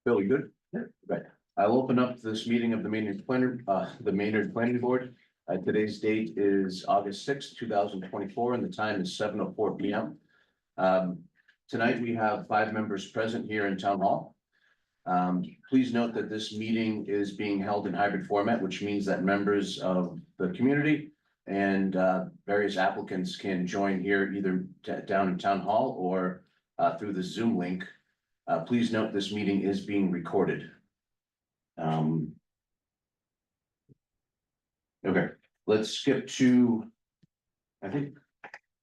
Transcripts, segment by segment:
Bill, you good? Yeah. Right. I'll open up this meeting of the Maynard Planning Board. Today's date is August sixth, 2024, and the time is 7:04 p.m. Tonight we have 5 members present here in Town Hall. Please note that this meeting is being held in hybrid format, which means that members of the community and various applicants can join here either down in Town Hall or through the Zoom link. Please note this meeting is being recorded. Okay, let's skip to, I think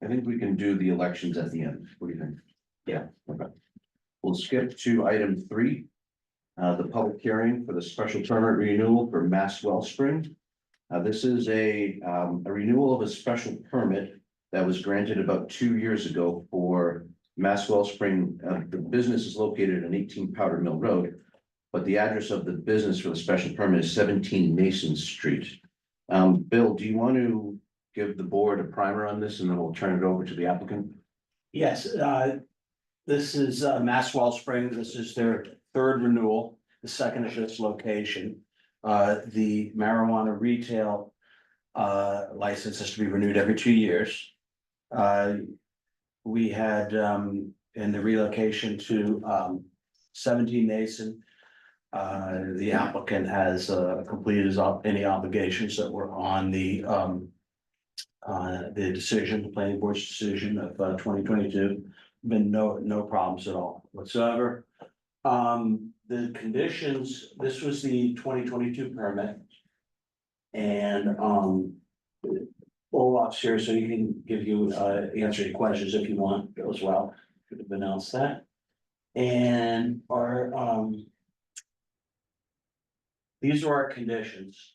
we can do the elections at the end. What do you think? Yeah. Okay. We'll skip to item 3. The public hearing for the special permit renewal for Mass Wellspring. This is a renewal of a special permit that was granted about 2 years ago for Mass Wellspring. The business is located on 18 Powder Mill Road, but the address of the business for the special permit is 17 Mason Street. Bill, do you want to give the board a primer on this and then we'll turn it over to the applicant? Yes, this is Mass Wellspring. This is their 3rd renewal, the 2nd at this location. The marijuana retail license has to be renewed every 2 years. We had in the relocation to 17 Mason. The applicant has completed any obligations that were on the decision, the planning board's decision of 2022. Been no problems at all whatsoever. The conditions, this was the 2022 permit. And Olaf's here, so he can give you answer any questions if you want as well. Could have announced that. And our these are our conditions.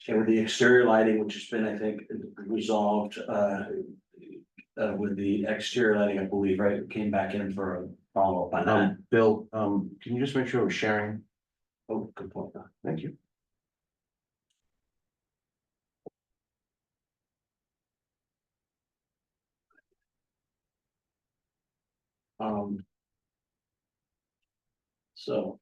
With the exterior lighting, which has been, I think, resolved with the exterior lighting, I believe, right? It came back in for a follow-up on that. Bill, can you just make sure we're sharing? Oh, good point. Thank you. So.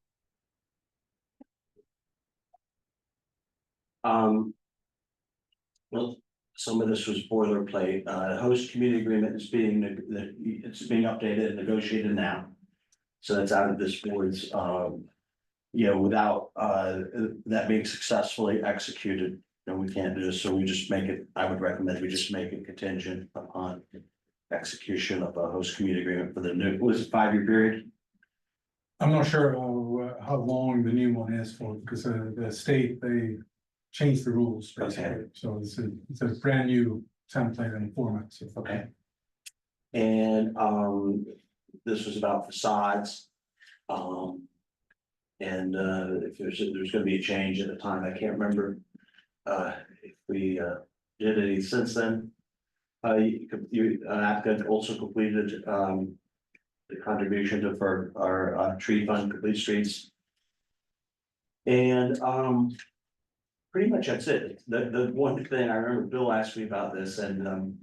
Well, some of this was boilerplate. Host community agreement is being updated and negotiated now. So that's out of this board's, without that being successfully executed, then we can't do this. So we just make it, I would recommend we just make it contingent upon execution of a host community agreement for the new, was it 5-year period? I'm not sure how long the new one is for, because the state, they changed the rules basically. Okay. So it's a brand new template and format. So. Okay. And this was about facades. And if there's gonna be a change at the time, I can't remember if we did any since then. Applicant also completed the contribution to for our tree fund, complete streets. And pretty much that's it. The one thing I remember Bill asked me about this, and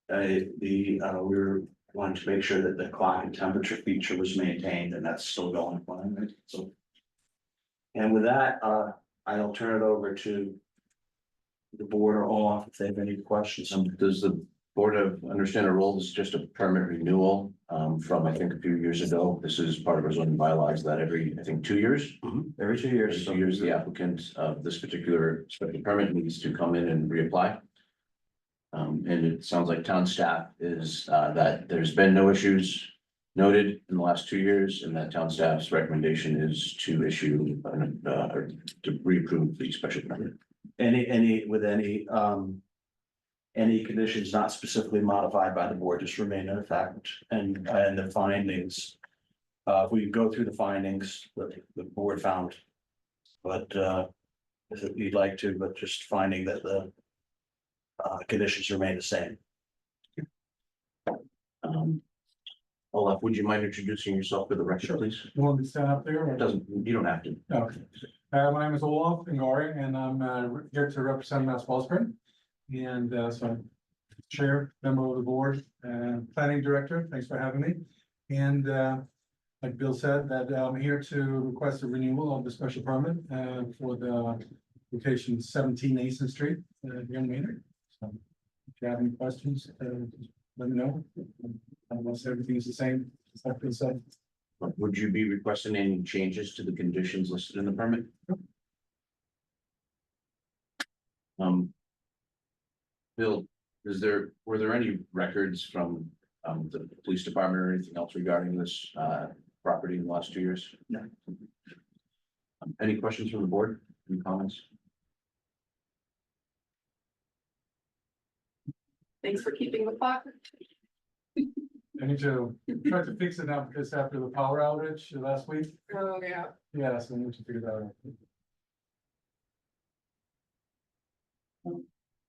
we were wanting to make sure that the clock and temperature feature was maintained, and that's still going fine, right? So, and with that, I'll turn it over to the board or Olaf if they have any questions. Does the board understand our role? This is just a permit renewal from, I think, a few years ago. This is part of our zoning bylaws that every, I think, 2 years. Every 2 years. Every 2 years, the applicant of this particular special permit needs to come in and reapply. And it sounds like town staff is that there's been no issues noted in the last 2 years, and that town staff's recommendation is to issue or to reapprove the special permit. Any conditions not specifically modified by the board just remain in effect, and the findings. If we go through the findings that the board found. But if you'd like to, but just finding that the conditions remain the same. Olaf, would you mind introducing yourself for the record, please? You want me to stand up there? Or? You don't have to. Okay. My name is Olaf Ngari, and I'm here to represent Mass Wellspring. And so I'm chair, member of the board, planning director. Thanks for having me. And like Bill said, that I'm here to request a renewal of the special permit for the location 17 Nason Street, here in Maynard. So if you have any questions, just let me know. Unless everything's the same, as I've been said. Would you be requesting any changes to the conditions listed in the permit? Bill, were there any records from the police department or anything else regarding this property in the last 2 years? No. Any questions from the board? Any comments? Thanks for keeping the clock. I need to try to fix it now because after the power outage last week, Oh, yeah. yeah, so I need to figure that out.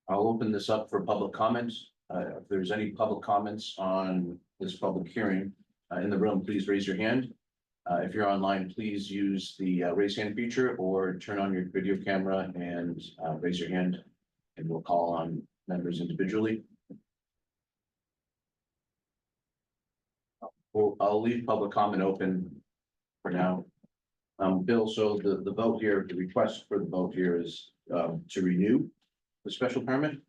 I'll open this up for public comments. If there's any public comments on this public hearing in the room, please raise your hand. If you're online, please use the raise hand feature or turn on your video camera and raise your hand, and we'll call on members individually. Well, I'll leave public comment open for now. Bill, so the vote here, the request for the vote here is to renew the special permit.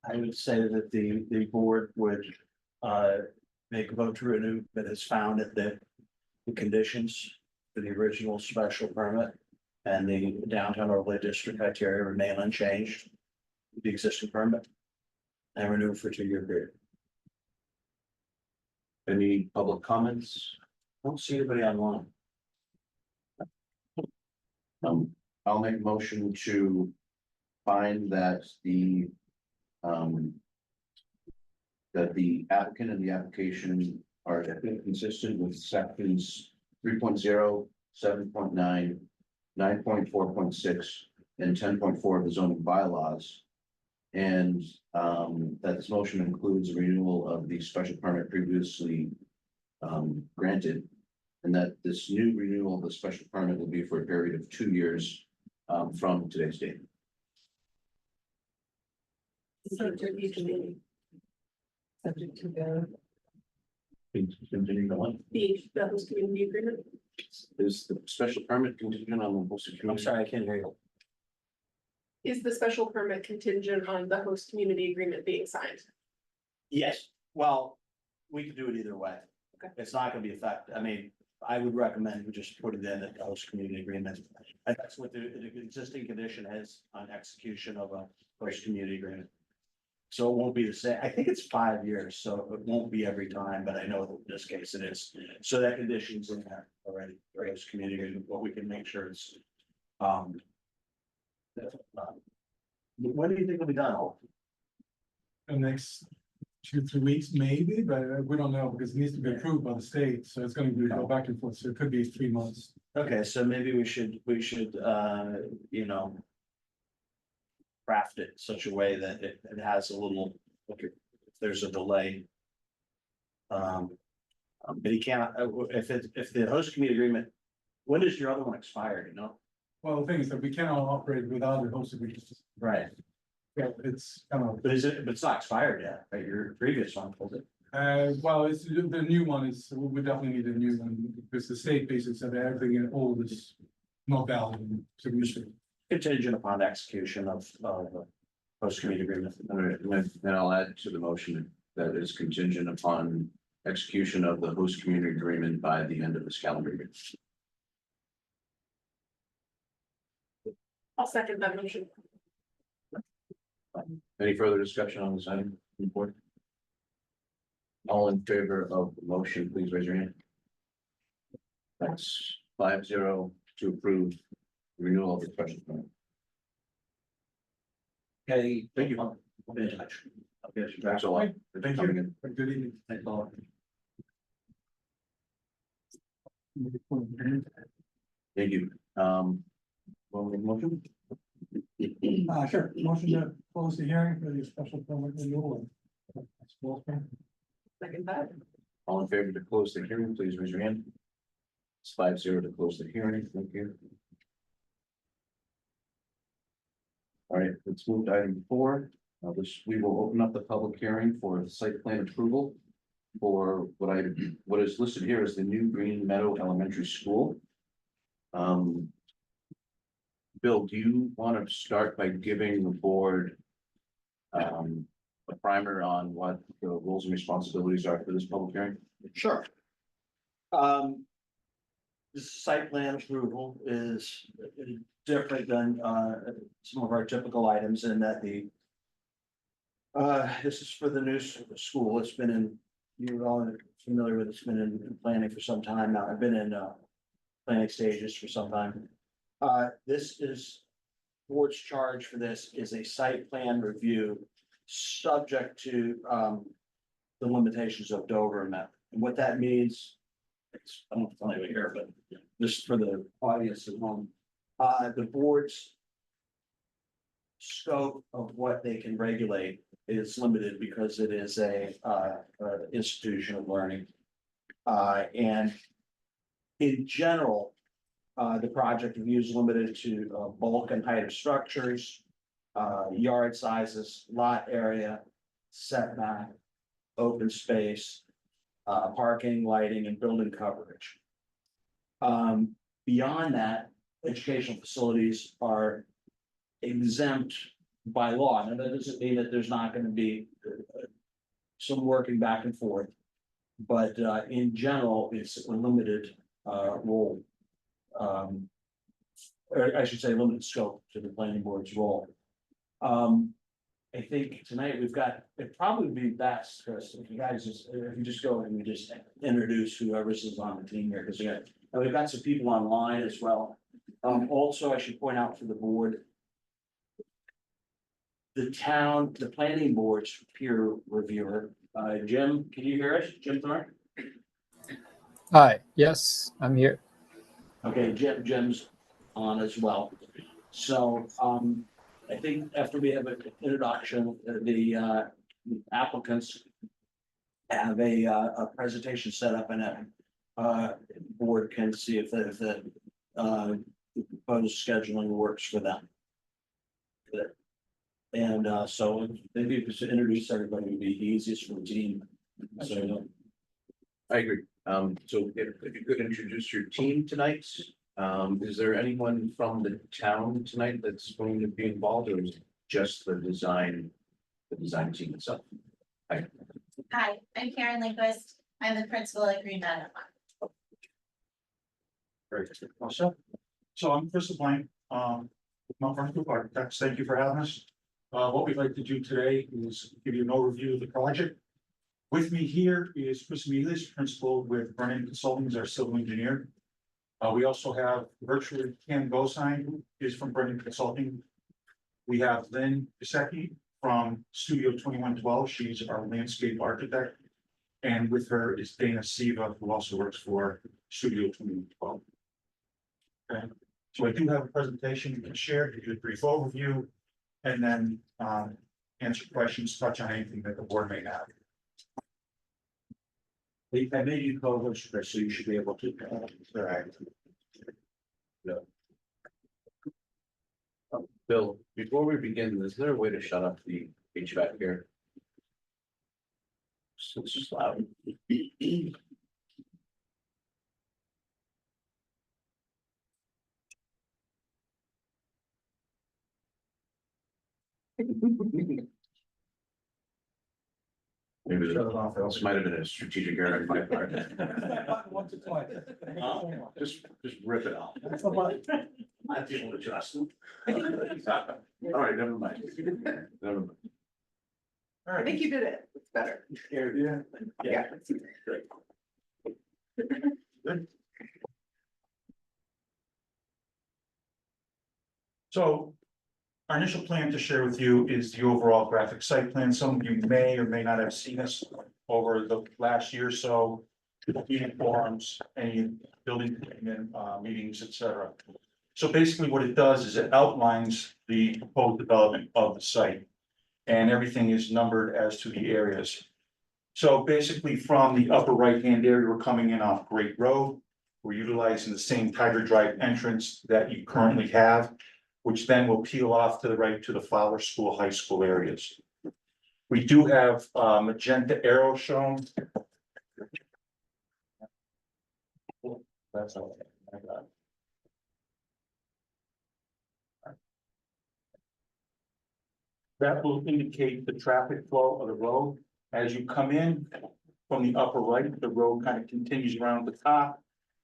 I would say that the board would make a vote to renew, but has found that the conditions for the original special permit and the downtown overlay district criteria remain unchanged. with The existing permit and renew for a 2-year period. Any public comments? I don't see anybody online. I'll make a motion to find that the applicant and the application are consistent with sections 3.0, 7.9, 9.4.6, and 10.4 of the zoning bylaws. And that this motion includes a renewal of the special permit previously granted. And that this new renewal of the special permit will be for a period of 2 years from today's date. Subject to the Continue on. the host community agreement. Is the special permit contingent on the host I'm community? sorry, I can't hear you. Is the special permit contingent on the host community agreement being signed? Yes, well, we could do it either way. Okay. It's not gonna be effective. I mean, I would recommend we just put it in the host community agreement. And that's what the existing condition is on execution of a host community agreement. So it won't be the same. I think it's 5 years, so it won't be every time, but I know that in this case it is. So that condition's in there already, for host community agreement, but we can make sure it's. When do you think it'll be done? The next 2-3 weeks, maybe, but we don't know because it needs to be approved by the state, so it's gonna go back and forth, so it could be 3 months. Okay, so maybe we should, craft it such a way that it has a little, okay, if there's a delay. But he can't, if the host community agreement, when does your other one expire, you know? Well, the thing is that we cannot operate without a host agreement. Right. Yeah, it's kind of, But it's not expired yet, right? Your previous one, was it? well, it's the new one is, we definitely need a new one because the state basically said that everything in old is not valid, so we should. Contingent upon execution of host community agreement. All right, and I'll add to the motion that is contingent upon execution of the host community agreement by the end of this calendar year. I'll second that motion. Any further discussion on this item? Report. All in favor of the motion, please raise your hand. That's 5-0 to approve renewal of the special permit. Okay, thank you. I'll be in touch. I'll get you back. Thanks a lot. Thank Coming you. in. Good evening. Thanks, Paul. Thank you. Motion? Sure, motion to close the hearing for the special permit renewal. Second that. All in favor to close the hearing, please raise your hand. It's 5-0 to close the hearing. Thank you. All right, let's move to item 4. We will open up the public hearing for site plan approval for what is listed here as the new Green Meadow Elementary School. Bill, do you want to start by giving the board a primer on what the roles and responsibilities are for this public hearing? Sure. This site plan approval is different than some of our typical items in that this is for the new school. It's been in, you're all familiar with, it's been in planning for some time now. I've been in planning stages for some time. This is, board's charge for this is a site plan review subject to the limitations of Dover and Meth. And what that means, it's, I don't know if it's anybody here, but just for the audience at home, the board's scope of what they can regulate is limited because it is a institution of learning. And in general, the project review is limited to bulk and height of structures, yard sizes, lot area, setback, open space, parking, lighting, and building coverage. Beyond that, educational facilities are exempt by law. Now, that doesn't mean that there's not going to be some working back and forth. But in general, it's a limited role. Or I should say limited scope to the planning board's role. I think tonight we've got, it'd probably be best, Chris, if you guys just, if you just go and we just introduce whoever's is on the team here, because we've got some people online as well. Also, I should point out for the board, the planning board's peer reviewer, Jim, can you hear us? Jim Thorne? Hi, yes, I'm here. Okay, Jim's on as well. So, I think after we have an introduction, the applicants have a presentation set up and a board can see if the proposed scheduling works for them. And so maybe just introduce everybody would be easiest for the team. So, I agree. So if you could introduce your team tonight, is there anyone from the town tonight that's going to be involved, or is it just the design team itself? Hi, I'm Karen Lindquist. I'm the principal at Green Meadow. Great, also. So I'm Chris LeBlanc, Mount Vernon Group Architects. Thank you for having us. What we'd like to do today is give you an overview of the project. With me here is Chris Mealis, principal with Brennan Consulting, as our civil engineer. We also have virtually Ken Gosine, who is from Brennan Consulting. We have Lynn Bisecki from Studio 2112. She's our landscape architect. And with her is Dana Siva, who also works for Studio 2112. Okay, so I do have a presentation you can share, give you a brief overview, and then answer questions, touch on anything that the board may have. I made you co-host, Chris, so you should be able to. Correct. Bill, before we begin, is there a way to shut up the HVAC here? It's just loud. Maybe Shut it off. this might have been a strategic error on my part. Once or twice. Just rip it off. I feel adjusted. All right, never mind. Never mind. All I right. think you did it. It's better. Yeah. So our initial plan to share with you is the overall graphic site plan. Some of you may or may not have seen this over the last year or so. Meeting forums, any building commitment, meetings, etc. So basically what it does is it outlines the proposed development of the site. And everything is numbered as to the areas. So basically from the upper right-hand area, we're coming in off Great Road. We're utilizing the same Tiger Drive entrance that you currently have, which then will peel off to the right to the Flower School, High School areas. We do have magenta arrow shown that's all. I got. That will indicate the traffic flow of the road. As you come in from the upper right, the road kind of continues around the top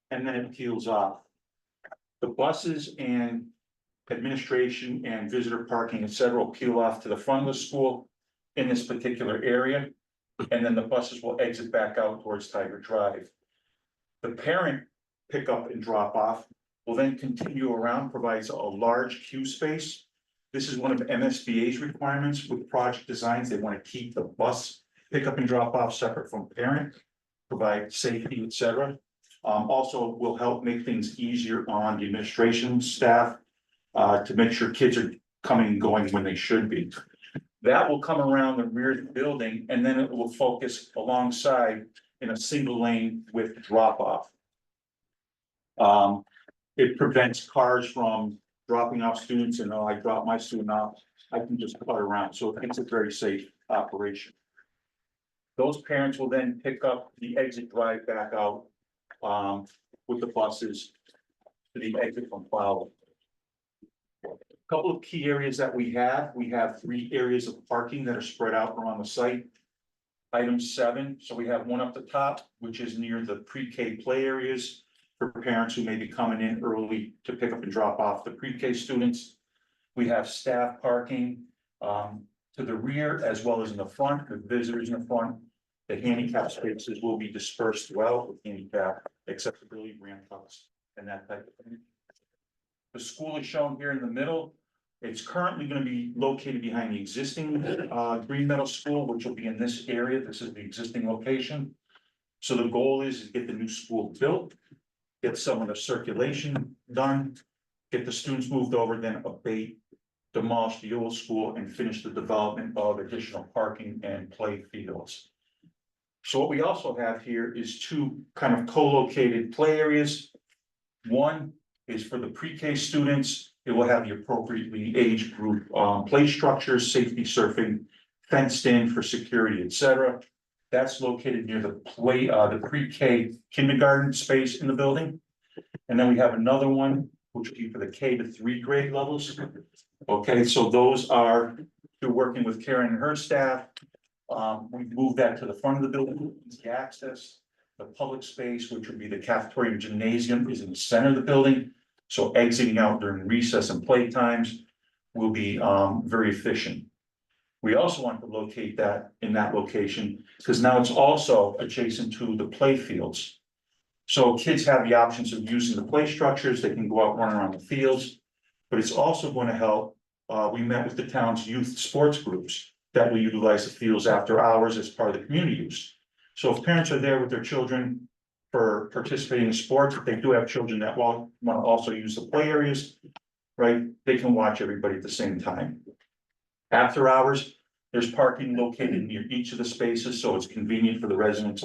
and then it peels off. The buses and administration and visitor parking, et cetera, will peel off to the front of the school in this particular area. And then the buses will exit back out towards Tiger Drive. The parent pickup and drop off will then continue around, provides a large queue space. This is one of MSBA's requirements with project designs. They want to keep the bus pickup and drop off separate from parent, provide safety, et cetera. Also will help make things easier on the administration staff to make sure kids are coming and going when they should be. That will come around the rear of the building and then it will focus alongside in a single lane with drop off. It prevents cars from dropping off students and I drop my student off, I can just cut around. So it makes a very safe operation. Those parents will then pick up the exit drive back out with the buses to the exit from Fowler. Couple of key areas that we have 3 areas of parking that are spread out around the site. Item 7, so we have one up the top, which is near the pre-K play areas for parents who may be coming in early to pick up and drop off the pre-K students. We have staff parking to the rear as well as in the front, with visitors in the front. The handicap spaces will be dispersed well with handicap accessibility, ramp ups, and that type of thing. The school is shown here in the middle. It's currently going to be located behind the existing Green Meadow School, which will be in this area. This is the existing location. So the goal is to get the new school built, get some of the circulation done, get the students moved over, then abate, demolish the old school and finish the development of additional parking and play fields. So what we also have here is 2 kind of co-located play areas. One is for the pre-K students. It will have the appropriately age group play structures, safety surfing, fenced in for security, et cetera. That's located near the pre-K kindergarten space in the building. And then we have another one, which will be for the K to 3 grade levels. Okay, so those are through working with Karen and her staff. We've moved that to the front of the building, easy access. The public space, which would be the cafeteria and gymnasium, is in the center of the building. So exiting out during recess and play times will be very efficient. We also want to locate that in that location because now it's also adjacent to the play fields. So kids have the options of using the play structures, they can go out, run around the fields, but it's also going to help. We met with the town's youth sports groups that will utilize the fields after hours as part of the community use. So if parents are there with their children for participating in sports, if they do have children that want to also use the play areas, right, they can watch everybody at the same time. After hours, there's parking located near each of the spaces, so it's convenient for the residents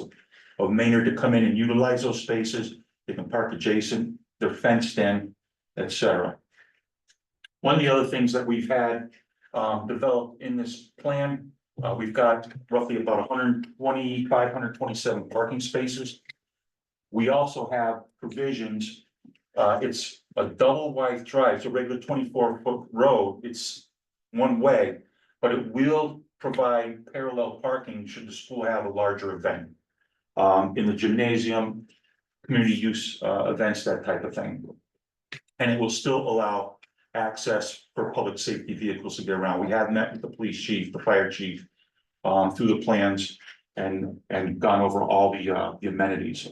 of Maynard to come in and utilize those spaces. They can park adjacent, they're fenced in, et cetera. One of the other things that we've had developed in this plan, we've got roughly about 127 parking spaces. We also have provisions, it's a double wide drive, it's a regular 24-foot road, it's one way, but it will provide parallel parking should the school have a larger event. In the gymnasium, community use events, that type of thing. And it will still allow access for public safety vehicles to get around. We have met with the police chief, the fire chief, through the plans and gone over all the amenities.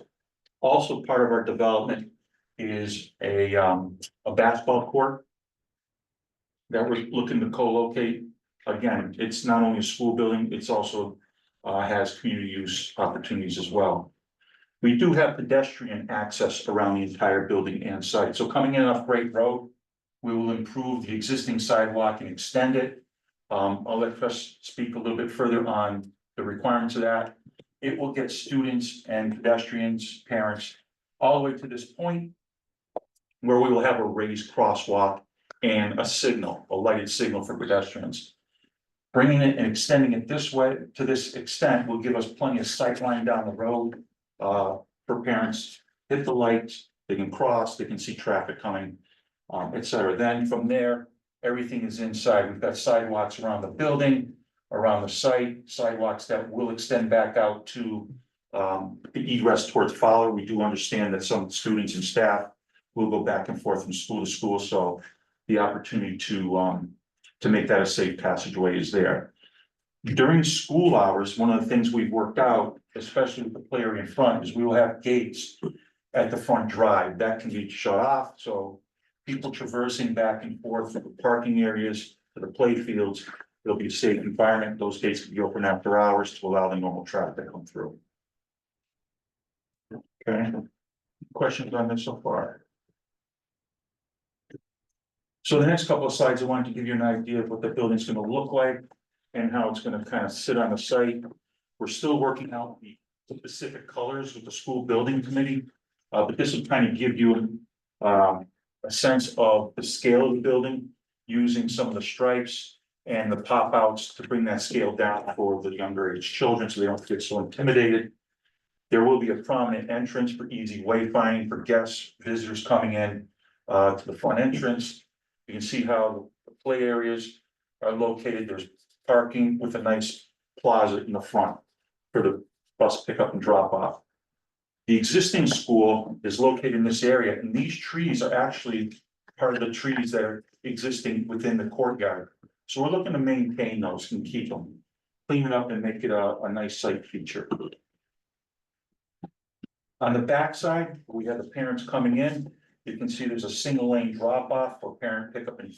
Also part of our development is a basketball court that we're looking to co-locate. Again, it's not only a school building, it's also has community use opportunities as well. We do have pedestrian access around the entire building and site. So coming in off Great Road, we will improve the existing sidewalk and extend it. I'll let Chris speak a little bit further on the requirements of that. It will get students and pedestrians, parents, all the way to this point where we will have a raised crosswalk and a signal, a lighted signal for pedestrians. Bringing it and extending it this way, to this extent, will give us plenty of sight line down the road for parents. Hit the lights, they can cross, they can see traffic coming, et cetera. Then from there, everything is inside. We've got sidewalks around the building, around the site, sidewalks that will extend back out to the egress towards Fowler. We do understand that some students and staff will go back and forth from school to school, so the opportunity to make that a safe passageway is there. During school hours, one of the things we've worked out, especially with the play area in front, is we will have gates at the front drive that can be shut off, so people traversing back and forth from the parking areas to the play fields, it'll be a safe environment. Those gates can be open after hours to allow the normal traffic to come through. Okay, questions on this so far? So the next couple of slides, I wanted to give you an idea of what the building's gonna look like and how it's gonna kind of sit on the site. We're still working out the specific colors with the school building committee. But this will kind of give you a sense of the scale of the building using some of the stripes and the pop outs to bring that scale down for the younger age children so they don't get so intimidated. There will be a prominent entrance for easy wayfinding for guests, visitors coming in to the front entrance. You can see how the play areas are located. There's parking with a nice plaza in the front for the bus pickup and drop off. The existing school is located in this area, and these trees are actually part of the trees that are existing within the courtyard. So we're looking to maintain those and keep them, clean it up and make it a nice site feature. On the backside, we have the parents coming in. You can see there's a single lane drop off for parent pickup and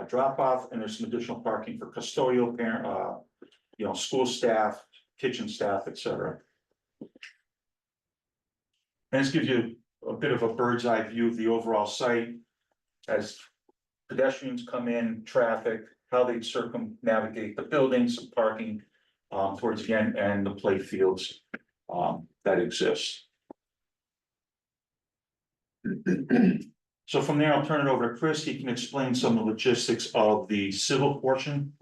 drop off, and there's some additional parking for custodial parent, school staff, kitchen staff, et cetera. And this gives you a bit of a bird's eye view of the overall site as pedestrians come in, traffic, how they circumnavigate the buildings, parking towards the end, and the play fields that exist. So from there, I'll turn it over to Chris. He can explain some of the logistics of the civil portion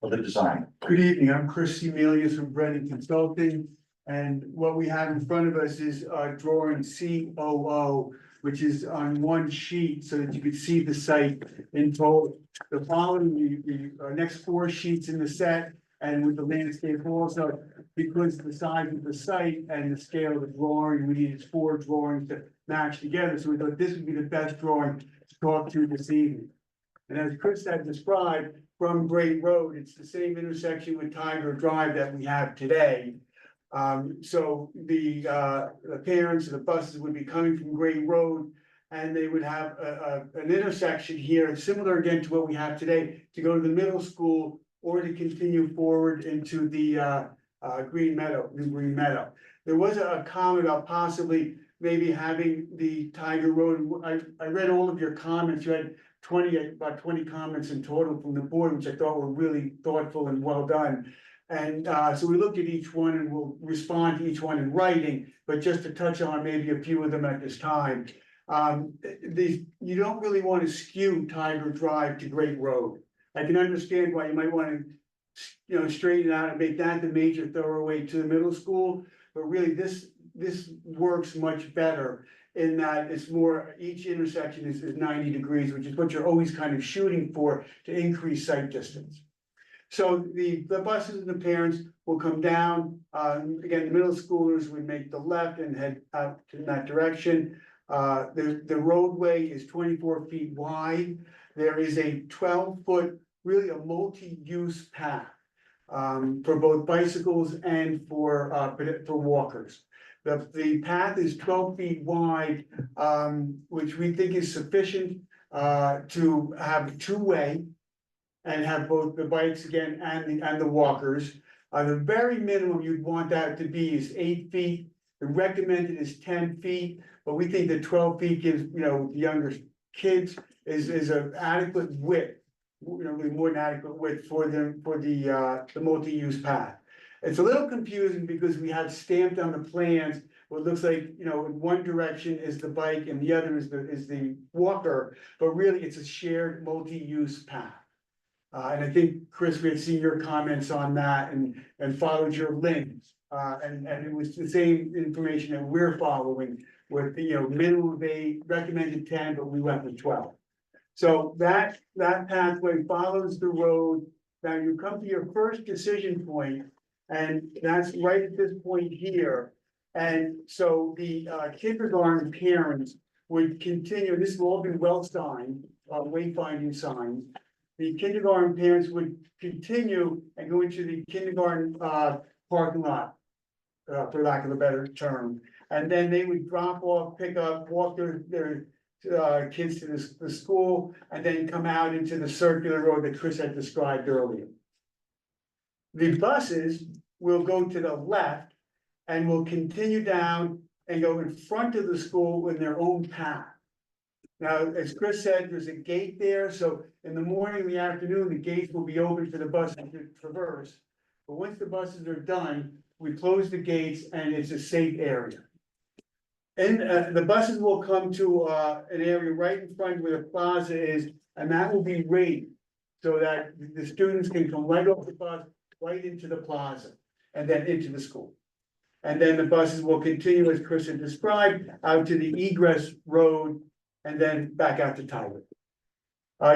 of the design. Good evening, I'm Chris Emilius from Brennan Consulting, and what we have in front of us is drawing COO, which is on one sheet so that you can see the site in total. The following, the next 4 sheets in the set, and with the landscape also, because the size of the site and the scale of the drawing, we needed 4 drawings to match together, so we thought this would be the best drawing to talk to this evening. And as Chris had described, from Great Road, it's the same intersection with Tiger Drive that we have today. So the parents and the buses would be coming from Great Road, and they would have an intersection here, similar again to what we have today, to go to the middle school or to continue forward into the Green Meadow, New Green Meadow. There was a comment about possibly maybe having the Tiger Road. I read all of your comments. You had about 20 comments in total from the board, which I thought were really thoughtful and well done. And so we looked at each one and we'll respond to each one in writing, but just to touch on maybe a few of them at this time. You don't really want to skew Tiger Drive to Great Road. I can understand why you might want to, straighten it out and make that the major thoroughway to the middle school, but really this works much better in that it's more, each intersection is 90 degrees, which is what you're always kind of shooting for to increase sight distance. So the buses and the parents will come down, again, the middle schoolers would make the left and head out in that direction. The roadway is 24 feet wide. There is a 12-foot, really a multi-use path for both bicycles and for walkers. The path is 12 feet wide, which we think is sufficient to have two-way and have both the bikes again and the walkers. The very minimum you'd want that to be is 8 feet. The recommended is 10 feet, but we think that 12 feet gives, the younger kids is an adequate width, really more than adequate width for the multi-use path. It's a little confusing because we have stamped on the plans what looks like, in one direction is the bike and the other is the walker, but really it's a shared multi-use path. And I think, Chris, we had seen your comments on that and followed your links. And it was the same information that we're following with, minimum of 8, recommended 10, but we went with 12. So that pathway follows the road. Now you come to your first decision point, and that's right at this point here. And so the kindergarten parents would continue, this will all be well signed, wayfinding signs. The kindergarten parents would continue and go into the kindergarten parking lot, for lack of a better term. And then they would drop off, pick up, walk their kids to the school, and then come out into the circular road that Chris had described earlier. The buses will go to the left and will continue down and go in front of the school in their own path. Now, as Chris said, there's a gate there, so in the morning, in the afternoon, the gates will be open for the buses to traverse. But once the buses are done, we close the gates and it's a safe area. And the buses will come to an area right in front where the plaza is, and that will be rated so that the students can come right off the bus, right into the plaza, and then into the school. And then the buses will continue, as Chris had described, out to the egress road, and then back out to Tiger.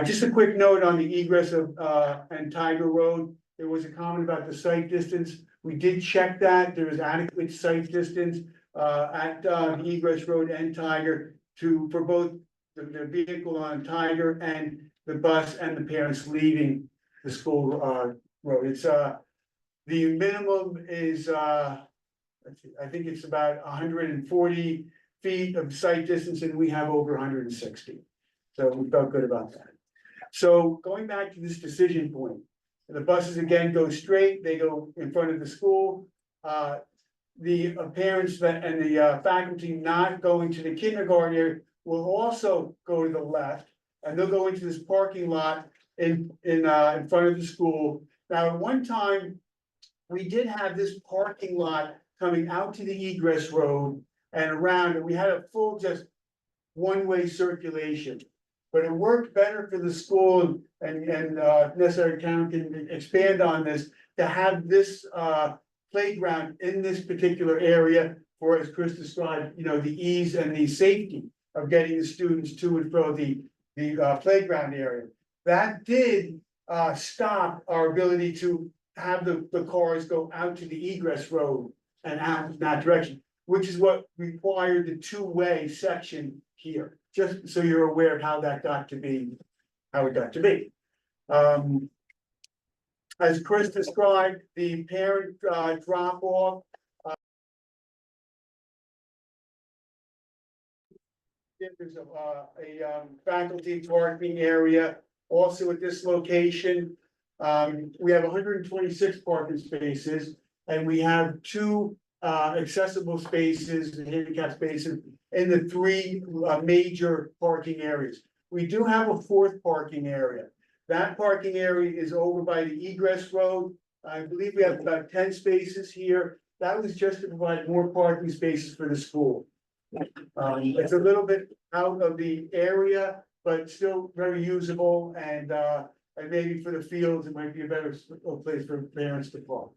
Just a quick note on the egress of and Tiger Road. There was a comment about the site distance. We did check that. There is adequate site distance at the egress road and Tiger for both the vehicle on Tiger and the bus and the parents leaving the school road. It's the minimum is let's see, I think it's about 140 feet of site distance, and we have over 160. So we felt good about that. So going back to this decision point, the buses again go straight, they go in front of the school. The parents and the faculty not going to the kindergarten area will also go to the left, and they'll go into this parking lot in front of the school. Now, at one time, we did have this parking lot coming out to the egress road and around, and we had a full just one-way circulation. But it worked better for the school, and necessary town can expand on this, to have this playground in this particular area for, as Chris described, the ease and the safety of getting the students to and from the playground area. That did stop our ability to have the cars go out to the egress road and out in that direction, which is what required the two-way section here, just so you're aware of how that got to be, how it got to be. As Chris described, the parent drop off. There's a faculty parking area also at this location. We have 126 parking spaces, and we have 2 accessible spaces, handicap spaces, in the 3 major parking areas. We do have a 4th parking area. That parking area is over by the egress road. I believe we have about 10 spaces here. That was just to provide more parking spaces for the school. It's a little bit out of the area, but still very usable, and maybe for the fields, it might be a better place for parents to park.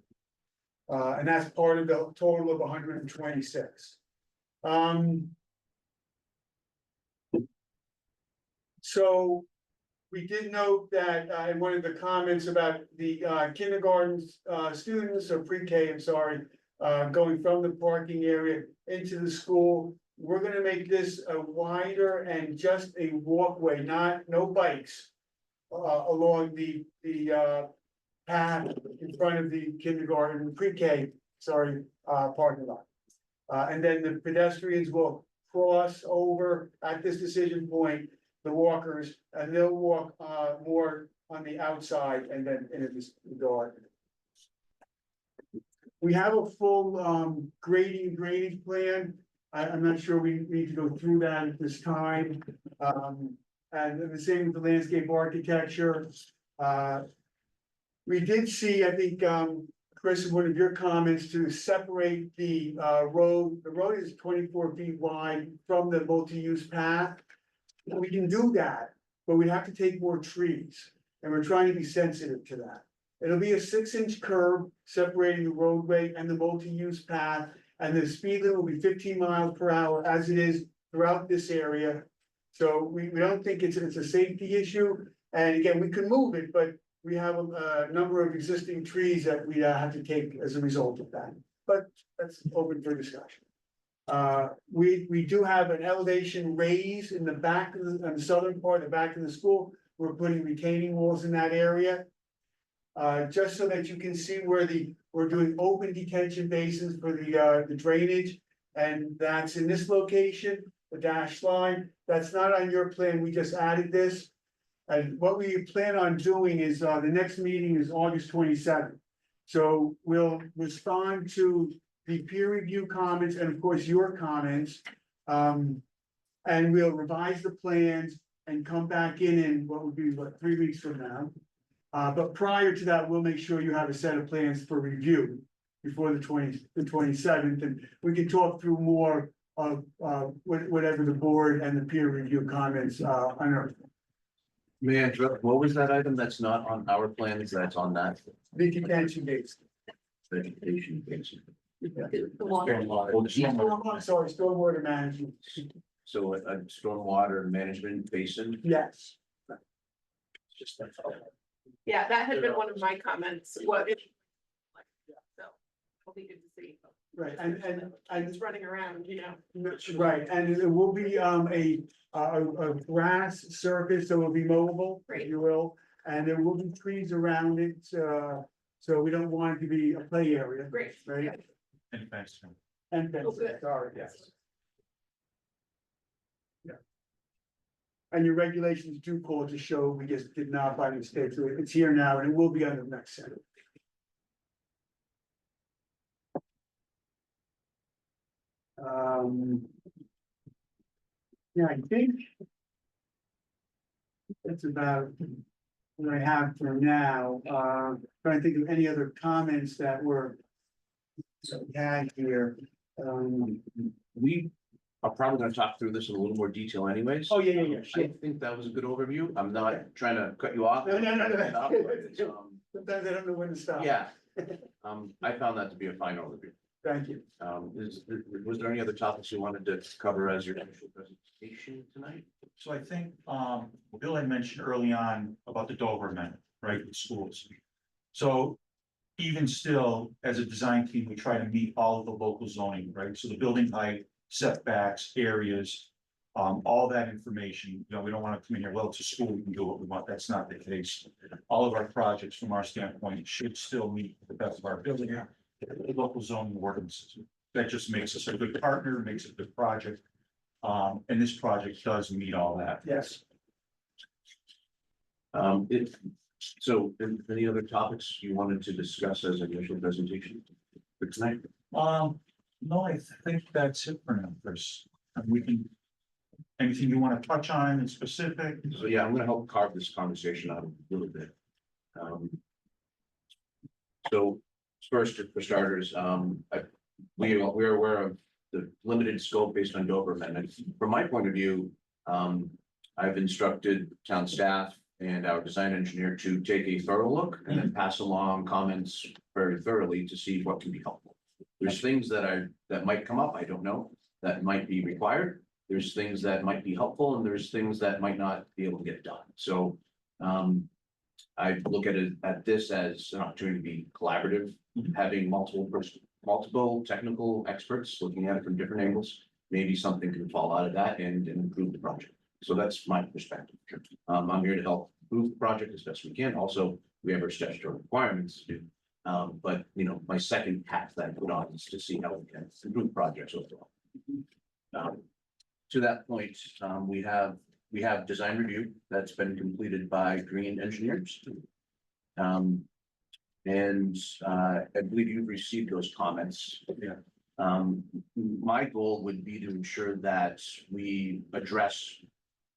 And that's part of the total of 126. So we did note that in one of the comments about the kindergarten students, or pre-K, I'm sorry, going from the parking area into the school. We're gonna make this a wider and just a walkway, no bikes along the path in front of the kindergarten, pre-K, parking lot. And then the pedestrians will cross over at this decision point, the walkers, and they'll walk more on the outside and then into the garden. We have a full grading drainage plan. I'm not sure we need to go through that at this time. And the same with the landscape architecture. We did see, I think, Chris, in one of your comments, to separate the road. The road is 24 feet wide from the multi-use path. We can do that, but we have to take more trees, and we're trying to be sensitive to that. It'll be a 6-inch curb separating the roadway and the multi-use path. And the speed limit will be 15 miles per hour as it is throughout this area. So we don't think it's a safety issue. And again, we can move it, but we have a number of existing trees that we have to take as a result of that. But that's open for discussion. We do have an elevation raise in the back of the southern part, the back of the school. We're putting retaining walls in that area. Just so that you can see where we're doing open detention basins for the drainage. And that's in this location, the dashed line. That's not on your plan. We just added this. And what we plan on doing is, the next meeting is August 27th. So we'll respond to the peer review comments and of course your comments. And we'll revise the plans and come back in what would be 3 weeks from now. But prior to that, we'll make sure you have a set of plans for review before the 27th, and we can talk through more of whatever the board and the peer review comments unearth. May I interrupt? What was that item that's not on our plans, that's on that The detention base. vegetation basin? The water. Well, gee, I'm sorry, stormwater management. so a stormwater management basin, Yes. just that's all. Yeah, that had been one of my comments, what if. So, it'll be good to see. Right, and It's running around, right, and it will be a grass surface, so it will be mowable, if Great. you will. And there will be trees around it, so we don't want it to be a play area. Great. Right? And thanks. And Oh, good. sorry, yes. Yeah. And your regulations do call to show, we just did not by mistake, so it's here now and it will be on the next set. Yeah, I think. That's about what I have for now, trying to think of any other comments that were. That we had here, We are probably gonna talk through this in a little more detail anyways. oh, yeah, I sure. think that was a good overview. I'm not trying to cut you off. No. But, Sometimes I don't know when to stop. yeah, I found that to be a fine overview. Thank you. Was there any other topics you wanted to cover as your initial presentation tonight? So I think, Bill had mentioned early on about the Dover Amendment, right, with schools. So even still, as a design team, we try to meet all of the local zoning, right? So the building height, setbacks, areas, all that information, we don't want to come in here, well, it's a school, we can do what we want. That's not the case. All of our projects, from our standpoint, should still meet the best of our ability. The local zoning ordinances. That just makes us a good partner, makes it a good project. And this project does meet all that. Yes. Any other topics you wanted to discuss as an initial presentation for tonight? No, I think that's it for now, Chris. And we can, anything you want to touch on in specific? So yeah, I'm gonna help carve this conversation out a little bit. So first, for starters, we are aware of the limited scope based on Dover Amendment. From my point of view, I've instructed town staff and our design engineer to take a thorough look and then pass along comments very thoroughly to see what can be helpful. There's things that might come up, I don't know, that might be required. There's things that might be helpful and there's things that might not be able to get done. So I look at this as an opportunity to be collaborative, having multiple technical experts looking at it from different angles. Maybe something can fall out of that and improve the project. So that's my perspective. I'm here to help improve the project as best we can. Also, we have our statutory requirements to do. But my second hat that I put on is to see how we can improve projects overall. To that point, we have design review that's been completed by Green Engineers. And I believe you've received those comments. Yeah. My goal would be to ensure that we address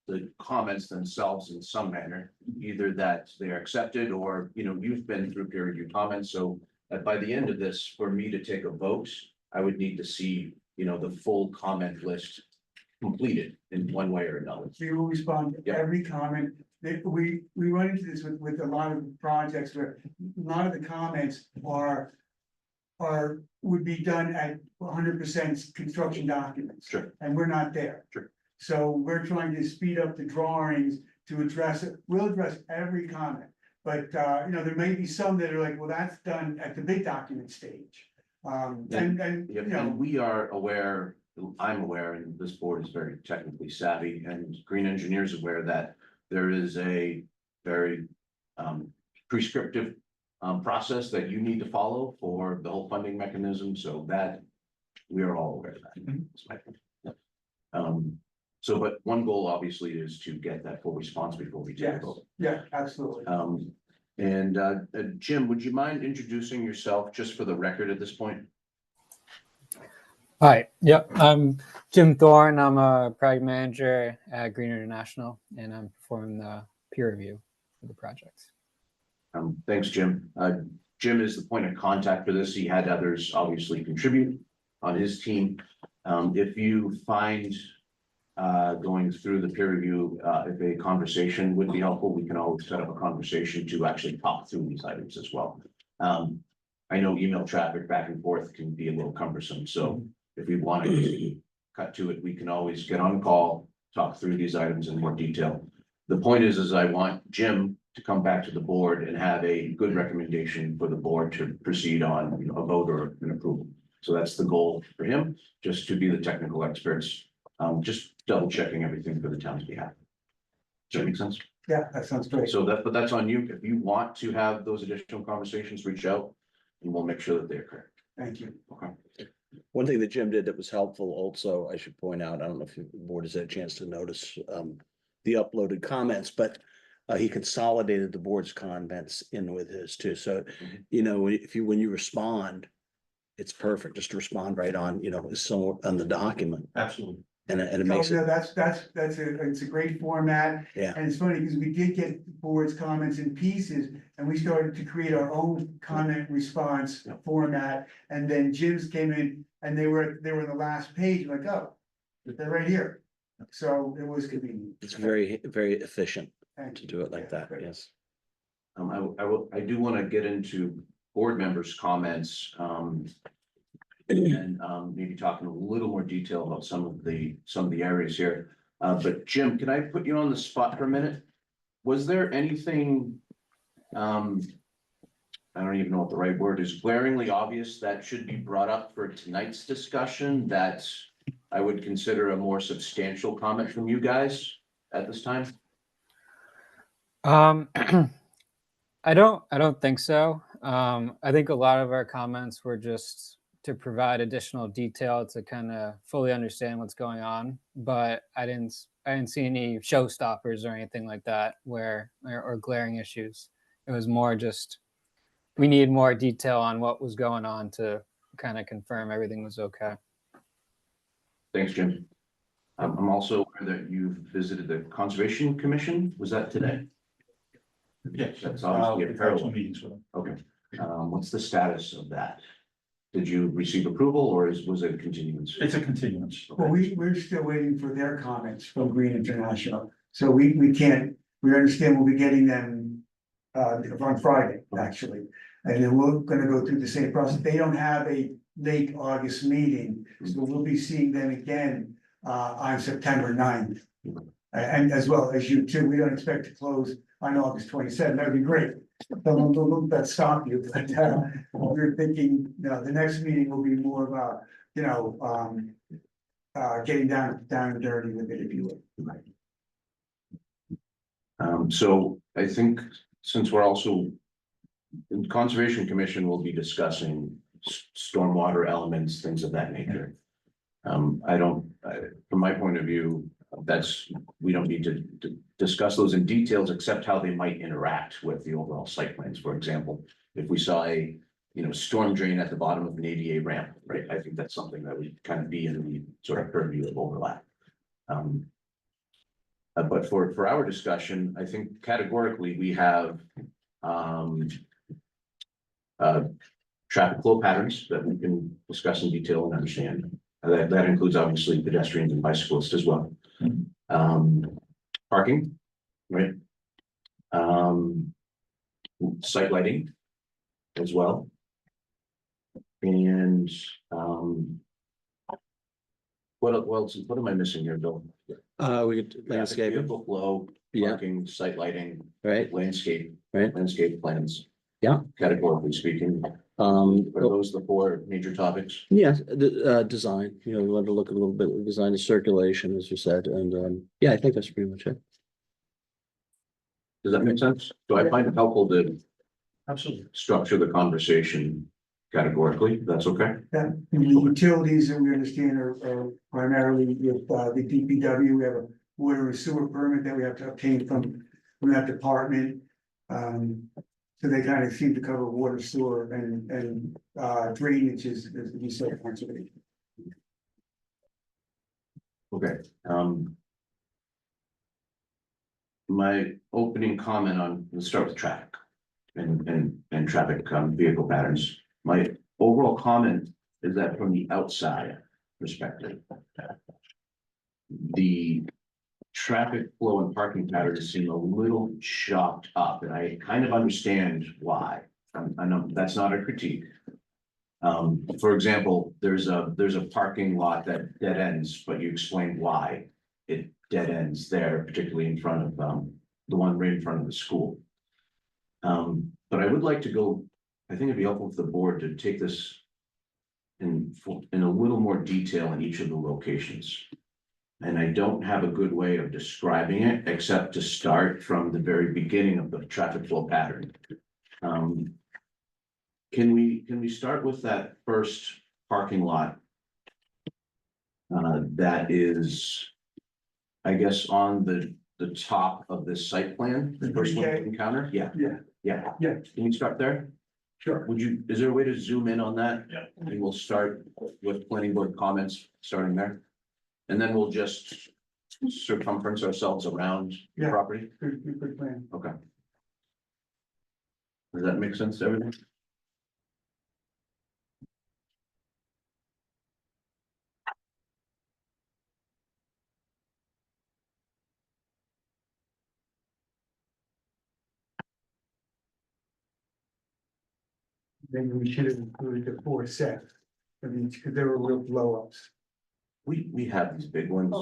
the comments themselves in some manner, either that they're accepted or, you've been through peer review comments, so that by the end of this, for me to take a vote, I would need to see, the full comment list completed in one way or another. We will respond to Yeah. every comment we run into this with a lot of projects where a lot of the comments would be done at 100% construction documents. Sure. And we're not there. Sure. So we're trying to speed up the drawings to address it. We'll address every comment. But, there may be some that are like, well, that's done at the big document stage. And, Yeah, and we are aware, I'm aware, and this board is very technically savvy, and Green Engineers is aware that there is a very prescriptive process that you need to follow for the whole funding mechanism, so that we are all aware of that. That's my point. So, but one goal obviously is to get that full response before we take a yes, vote. yeah, absolutely. And Jim, would you mind introducing yourself just for the record at this point? Hi, yep, I'm Jim Thorne. I'm a project manager at Green International, and I'm performing the peer review for the project. Thanks, Jim. Jim is the point of contact for this. He had others obviously contribute on his team. If you find going through the peer review, if a conversation would be helpful, we can always set up a conversation to actually talk through these items as well. I know email traffic back and forth can be a little cumbersome, so if we want to cut to it, we can always get on call, talk through these items in more detail. The point is I want Jim to come back to the board and have a good recommendation for the board to proceed on, a vote or an approval. So that's the goal for him, just to be the technical experts, just double checking everything for the town's behalf. Does that make sense? Yeah, that sounds great. So but that's on you. If you want to have those additional conversations, reach out and we'll make sure that they occur. Thank you. Okay. One thing that Jim did that was helpful also, I should point out, I don't know if the board has had a chance to notice the uploaded comments, but he consolidated the board's comments in with his too. So, when you respond, it's perfect just to respond right on, somewhere on the document, Absolutely. and it makes No, it, it's a great format. yeah. And it's funny because we did get the board's comments in pieces and we started to create our own comment response format. And then Jim's came in and they were on the last page, like, oh, they're right here. So it was convenient. It's very, very efficient Thank to you. do it like Yeah, that, great. yes. I do want to get into board members' comments, and maybe talking a little more detail about some of the areas here. But Jim, can I put you on the spot for a minute? Was there anything, I don't even know what the right word is, glaringly obvious that should be brought up for tonight's discussion that I would consider a more substantial comment from you guys at this time? I don't think so. I think a lot of our comments were just to provide additional detail to kind of fully understand what's going on, but I didn't see any showstoppers or anything like that or glaring issues. It was more just we needed more detail on what was going on to kind of confirm everything was okay. Thanks, Jim. I'm also aware that you visited the Conservation Commission. Was that today? Yes. That's obviously a We've had parallel. some meetings with them. Okay. What's the status of that? Did you receive approval or was it a continuance? It's a continuance. Well, we're still waiting for their comments from Green International. So we understand we'll be getting them on Friday, actually. And then we're gonna go through the same process. They don't have a late August meeting, so we'll be seeing them again on September 9th. And as well as you too, we don't expect to close on August 27th. That'd be great. Don't let that stop you, but we're thinking, the next meeting will be more about, getting down and dirty with it, if you would. So I think since we're also, the Conservation Commission will be discussing stormwater elements, things of that nature. From my point of view, we don't need to discuss those in details, except how they might interact with the overall site plans. For example, if we saw a, storm drain at the bottom of an ADA ramp, right? I think that's something that would kind of be in the sort of purview of overlap. But for our discussion, I think categorically we have traffic flow patterns that we can discuss in detail and understand. That includes obviously pedestrians and bicyclists as well. Parking, right? Site lighting as well. And, what am I missing here, Bill? We could landscaping, Vehicle flow, Yeah. parking, site lighting, right? landscape. Right. Landscape plans. Yeah. Categorically speaking, are those the four major topics? Yes, design, we want to look a little bit at design and circulation, as you said, and, yeah, I think that's pretty much it. Does that make sense? Do I find it helpful to Absolutely. structure the conversation categorically? That's okay? That, the utilities that we understand are primarily with the DPW, we have a water and sewer permit that we have to obtain from that department. So they kind of seem to cover water, sewer and drainage as we said, conservation. Okay, my opening comment on, let's start with traffic. And traffic, vehicle patterns. My overall comment is that from the outside perspective. The traffic flow and parking patterns seem a little chopped up, and I kind of understand why. I know that's not a critique. For example, there's a parking lot that dead ends, but you explained why it dead ends there, particularly in front of, the one right in front of the school. But I would like to go, I think it'd be helpful for the board to take this in a little more detail in each of the locations. And I don't have a good way of describing it, except to start from the very beginning of the traffic flow pattern. Can we start with that first parking lot? That is, I guess, on the top of this site plan, the first one we encounter? Yeah. Yeah. Can you start there? Sure. Is there a way to zoom in on that? Yeah. And we'll start with planning board comments, starting there. And then we'll just circumference ourselves around the Yeah. property. Good plan. Okay. Does that make sense to everything? Maybe we should have included the 4 set. I mean, because there were real blow ups. We have these big ones.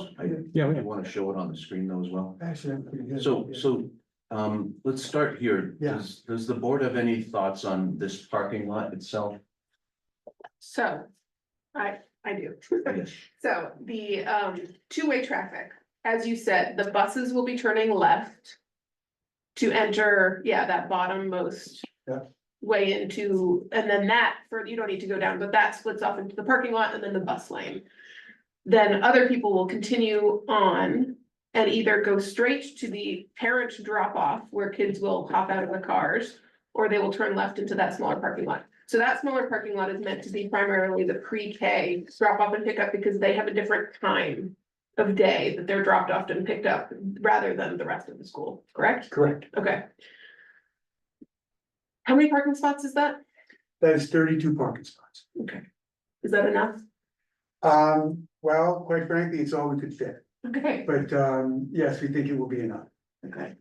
Yeah, we I have. want to show it on the screen though as well. Actually, I'm pretty good. So, let's start here. Yeah. Does the board have any thoughts on this parking lot itself? So, I do. Yes. So the two-way traffic, as you said, the buses will be turning left. To enter, that bottommost. Yeah. Way into, and then that, you don't need to go down, but that splits off into the parking lot and then the bus lane. Then other people will continue on and either go straight to the parent drop off where kids will hop out of the cars. Or they will turn left into that smaller parking lot. So that smaller parking lot is meant to be primarily the pre-K drop off and pick up because they have a different time of day that they're dropped off and picked up rather than the rest of the school, correct? Correct. Okay. How many parking spots is that? That is 32 parking spots. Okay. Is that enough? Well, quite frankly, it's all we could fit, Okay, but, yes, we think it will be enough. okay.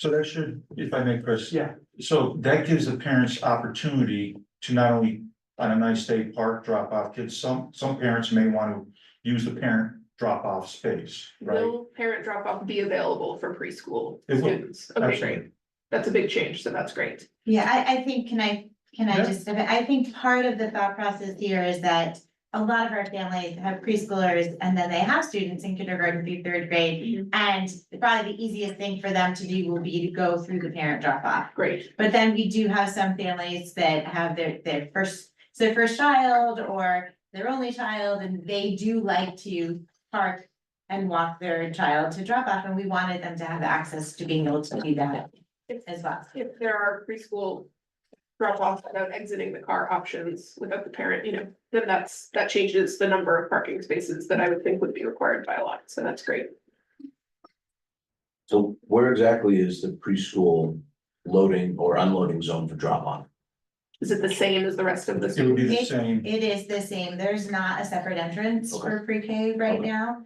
So that should, if I may, Chris. Yeah. So that gives the parents opportunity to not only on a nice day park, drop off kids, some parents may want to use the parent drop off space, right? Will parent drop off be available for preschool It will. students? Okay, Absolutely. great. That's a big change, so that's great. Yeah, I think, can I Yeah. just, I think part of the thought process here is that a lot of our families have preschoolers and then they have students in kindergarten through 3rd grade. And probably the easiest thing for them to do will be to go through the parent drop off. Great, But then we do have some families that have their first child or their only child, and they do like to park and walk their child to drop off, and we wanted them to have access to being able to do that as well. if there are preschool drop off without exiting the car options without the parent, then that changes the number of parking spaces that I would think would be required by law, so that's great. So where exactly is the preschool loading or unloading zone for drop off? Is it the same as the rest of the It would be students? the same. It is the same, there's not a separate entrance for pre-K right Okay. now.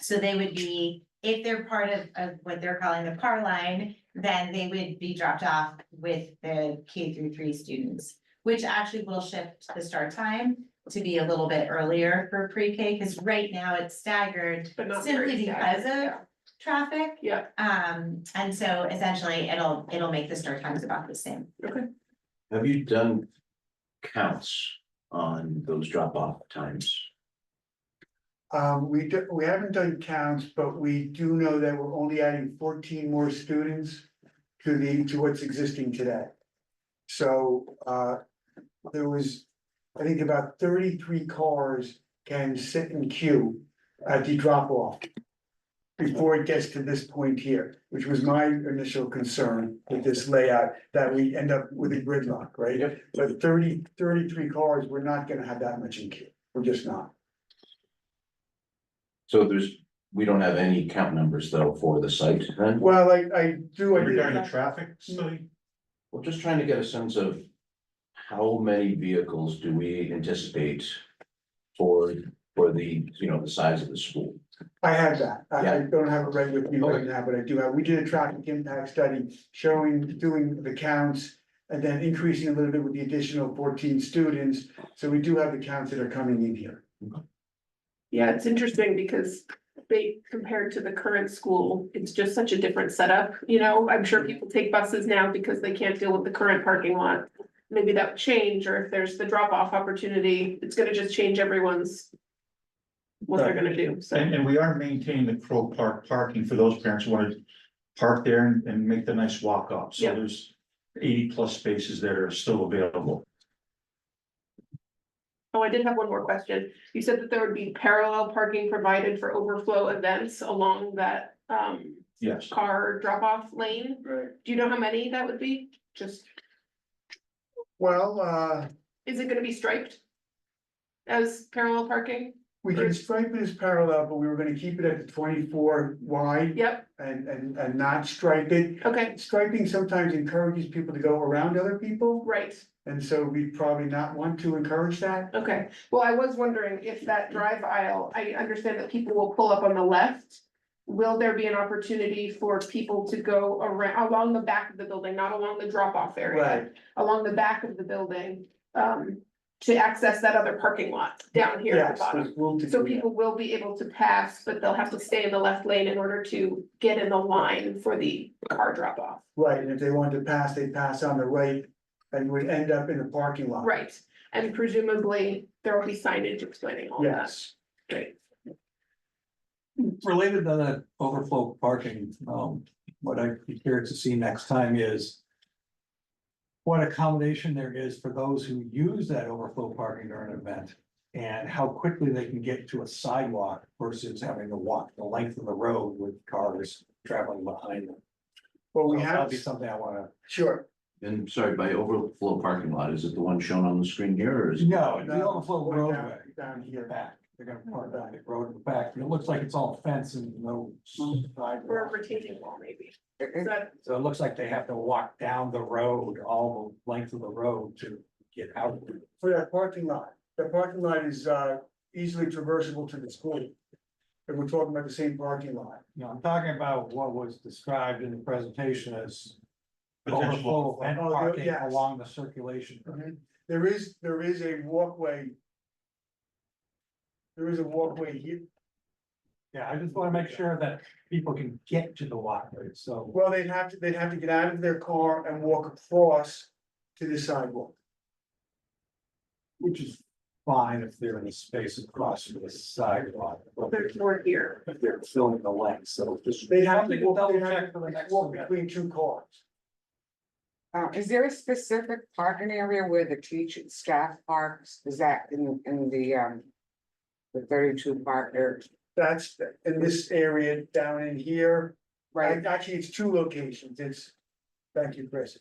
So they would be if they're part of what they're calling the car line, then they would be dropped off with the K-3 students, which actually will shift the start time to be a little bit earlier for pre-K, because right now it's staggered But not very simply staggered, because of traffic. Yeah, And so essentially it'll make the start times about the same. Have you done counts on those drop-off times? We haven't done counts, but we do know that we're only adding 14 more students to what's existing today. So, there was, I think about 33 cars can sit in queue at the drop off before it gets to this point here, which was my initial concern with this layout, that we end up with a gridlock, right? Yep. But 33 cars, we're not gonna have that much in queue. We're just not. So we don't have any count numbers though for the site then? Well, I do. Regarding the traffic study, We're just trying to get a sense of how many vehicles do we anticipate for the, the size of the school? I have that. I Yeah. don't have it ready with me right Okay. now, but I do have, we did a traffic impact study doing the counts. And then increasing a little bit with the additional 14 students. So we do have the counts that are coming in here. yeah, it's interesting because compared to the current school, it's just such a different setup, I'm sure people take buses now because they can't deal with the current parking lot. Maybe that would change, or if there's the drop-off opportunity, it's gonna just change everyone's what they're gonna do, so. and we are maintaining the Crow Park parking for those parents who want to park there and make the nice walk up. So Yeah. there's 80+ spaces that are still available. Oh, I did have one more question. You said that there would be parallel parking provided for overflow events along that Yes, car drop-off lane. Right. Do you know how many that would be? Just, Well, is it gonna be striped? As parallel parking? we can stripe it as parallel, but we were gonna keep it at the 24 wide Yep, and not stripe it. okay, Striping sometimes encourages people to go around other people. right, And so we'd probably not want to encourage that. okay. Well, I was wondering if that drive aisle, I understand that people will pull up on the left. Will there be an opportunity for people to go around, along the back of the building, not along the drop-off area? Right. Along the back of the building, to access that other parking lot down here at Yes, the bottom? there's room to So do that. people will be able to pass, but they'll have to stay in the left lane in order to get in the line for the car drop off. Right, and if they wanted to pass, they'd pass on the right and would end up in the parking lot. Right, and presumably there will be signage explaining all that. Yes. Great. Related to the overflow parking, what I'd be curious to see next time is what accommodation there is for those who use that overflow parking during an event, and how quickly they can get to a sidewalk versus having to walk the length of the road with cars traveling behind them. Well, we That'll have, be something I wanna. sure, And sorry, by overflow parking lot, is it the one shown on the screen here or is? No, the No, overflow going roadway down here. back, they're gonna park on the road in the back, and it looks like it's all fence and no Or a sidewalk. retaining wall maybe. Is that, So it looks like they have to walk down the road, all the length of the road to get out. For that parking lot, the parking lot is easily traversable to the school. And we're talking about the same parking lot. No, I'm talking about what was described in the presentation as Potential overflow event Oh, parking yes. along the circulation. There is a walkway. There is a walkway here. Yeah, I just wanna make sure that people can get to the walkway, so. Well, they'd have to get out of their car and walk across to the sidewalk. Which is fine if they're in a space across to the sidewalk. well, there's more here. If they're filling the length, so just. They'd have something to walk, double they'd have check for the to next walk event. between two cars. Is there a specific parking area where the teacher staff parks? Is that in the 32 park area? That's in this area down in here. Right, Actually, it's two locations. Thank you, Chris.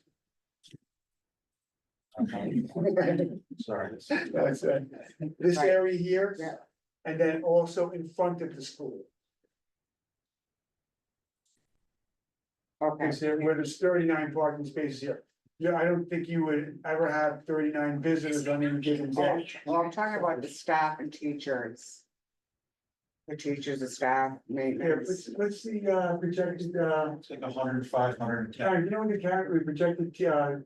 Sorry. That's, this Right. area here. Yeah. And then also in front of the school. okay. Is there, where there's 39 parking spaces here. Yeah, I don't think you would ever have 39 visitors on any given day. Well, I'm talking about the staff and teachers. The teachers, the staff, maintenance. What's the projected, It's like 105, 110. you know, when the we projected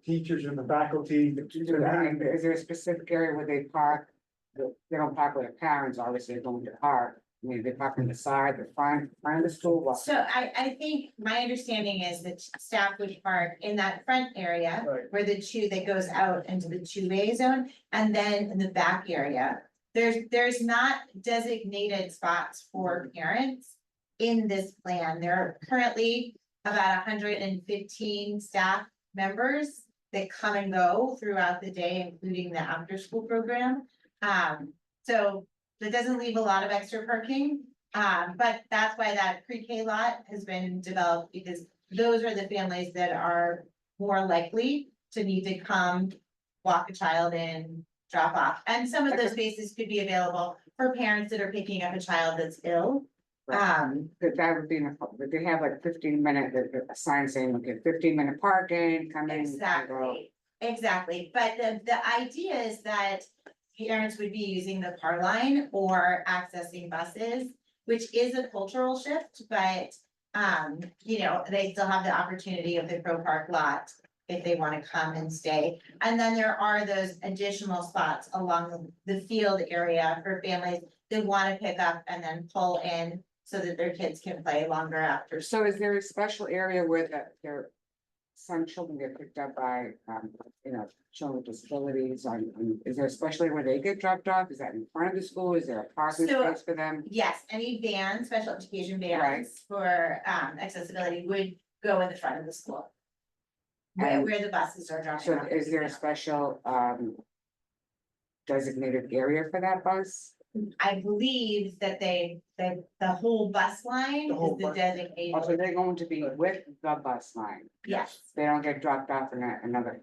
teachers and the faculty. Is there a specific area where they park? They don't park with their parents, obviously, they're going to park. I mean, they park on the side, the front of the school. What? So I think my understanding is that staff would park in that front area Right. where the two that goes out into the two-way zone, and then in the back area. There's not designated spots for parents in this plan. There are currently about 115 staff members that come and go throughout the day, including the after-school program. So that doesn't leave a lot of extra parking. But that's why that pre-K lot has been developed, because those are the families that are more likely to need to come walk a child in, drop off. And some of those spaces could be available for parents that are picking up a child that's ill. That would be, but they have like 15-minute, a sign saying, okay, 15-minute parking, come in. and go. Exactly. But the idea is that parents would be using the car line or accessing buses, which is a cultural shift, but you know, they still have the opportunity of the Pro Park lot if they want to come and stay. And then there are those additional spots along the field area for families that want to pick up and then pull in so that their kids can play longer after. So is there a special area where some children get picked up by, children with disabilities, is there a special area where they get dropped off? Is that in front of the school? Is there a parking So- space for them? Yes, any vans, special education vans Right. for accessibility would go in the front of the school. Where the buses are dropping So off. is there a special, designated area for that bus? I believe that the whole bus line The whole is the bus. designated, Also, they're going to be with the bus line. yes. They don't get dropped off in another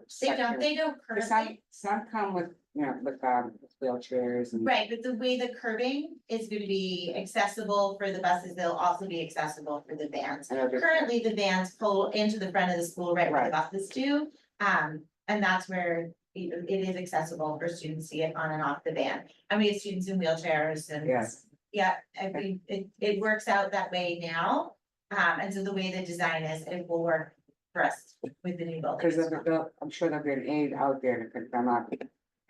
section. They don't Because currently, some come with, with wheelchairs and. right, but the way the curbing is gonna be accessible for the buses, they'll also be accessible for the vans. and other- Currently, the vans pull into the front of the school right where the buses do, and that's where it is accessible for students to get on and off the van. And we have students in wheelchairs and. Yes. Yeah, I mean, it works out that way now, and so the way the design is, it will work for us with the new Because building. I'm sure there'll be an aide out there to pick them up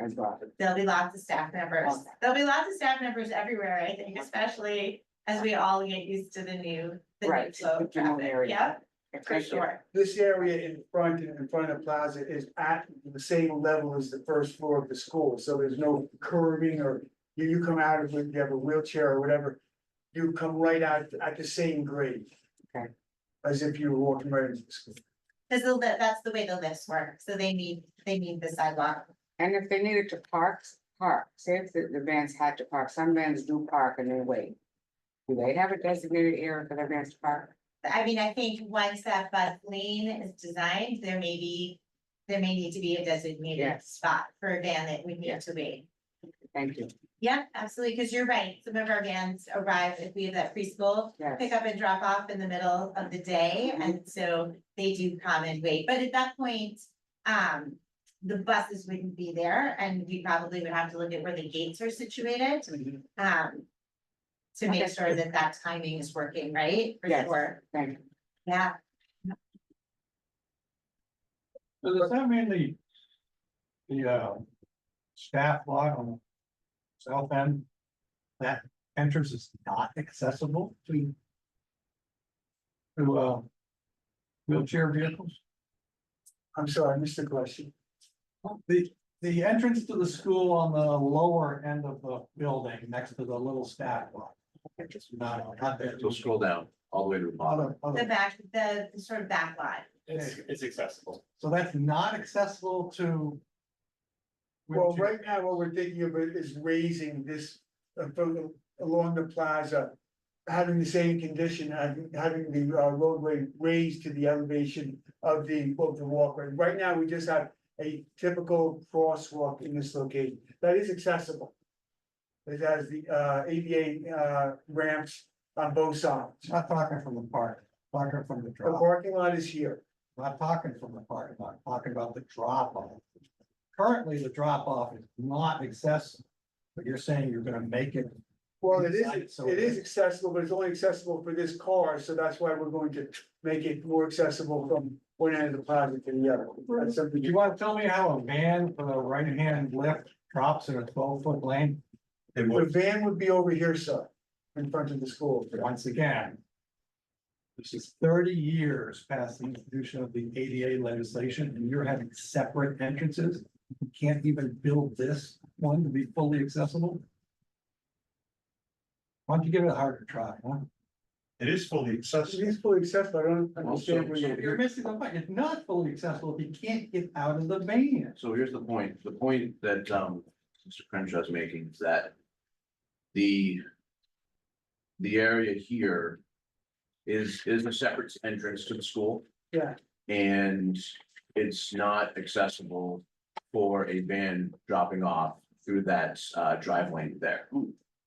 as well. There'll be lots of staff members, Okay. there'll be lots of staff members everywhere, I think, especially as we all get used to the new Right, flow of the new traffic, area. yeah, for Thank you. sure. This area in front of Plaza is at the same level as the first floor of the school, so there's no curving or you come out of it, you have a wheelchair or whatever. You come right out at the same grade. Okay. As if you were walking right into the school. Cause that's the way the lifts work, so they need the sidewalk. And if they needed to park, say if the vans had to park, some vans do park and they wait. Do they have a designated area for their vans to park? I mean, I think once that bus lane is designed, there may need to be a designated Yes. spot for a van that would need to wait. Thank you. Yeah, absolutely, because you're right, some of our vans arrive, if we have that preschool, Yes. pick up and drop off in the middle of the day, and so they do come and wait, but at that point. The buses wouldn't be there, and we probably would have to look at where the gates are situated, to make Okay. sure that that timing is working, right? For Yes. sure, Thank you. yeah. So does that mean the staff lot on the south end, that entrance is not accessible to wheelchair vehicles? I'm sorry, I missed the question. The entrance to the school on the lower end of the building, next to the little staff lot. It's not there. So scroll down all the way to the bottom. The back, the sort of back lot. It's accessible. So that's not accessible to. Well, wheelchair- right now, what we're thinking of is raising this along the plaza. Having the same condition, having the roadway raised to the elevation of the walkway. Right now, we just have a typical crosswalk in this location that is accessible. It has the ADA ramps on both sides. Not talking from the park, talking from the The drop. parking lot is here. Not talking from the parking lot, talking about the drop off. Currently, the drop off is not accessible, but you're saying you're gonna make it. Well, it inside, so is accessible, but it's only accessible for this car, so that's why we're going to make it more accessible from one end of the plaza to the other. That's something Do you want to tell me how a van with a right-hand lift drops in a 12-foot lane? The van would be over here, sir, in front of the school. Once again. This is 30 years past the introduction of the ADA legislation, and you're having separate entrances. You can't even build this one to be fully accessible. Why don't you give it a harder try, huh? It is fully It accessible. is fully accessible, I don't understand where You're you're. missing the point. It's not fully accessible if you can't get out of the van. So here's the point that, Mr. Crenshaw is making is that. The area here is a separate entrance to the school. Yeah. And it's not accessible for a van dropping off through that drive lane there.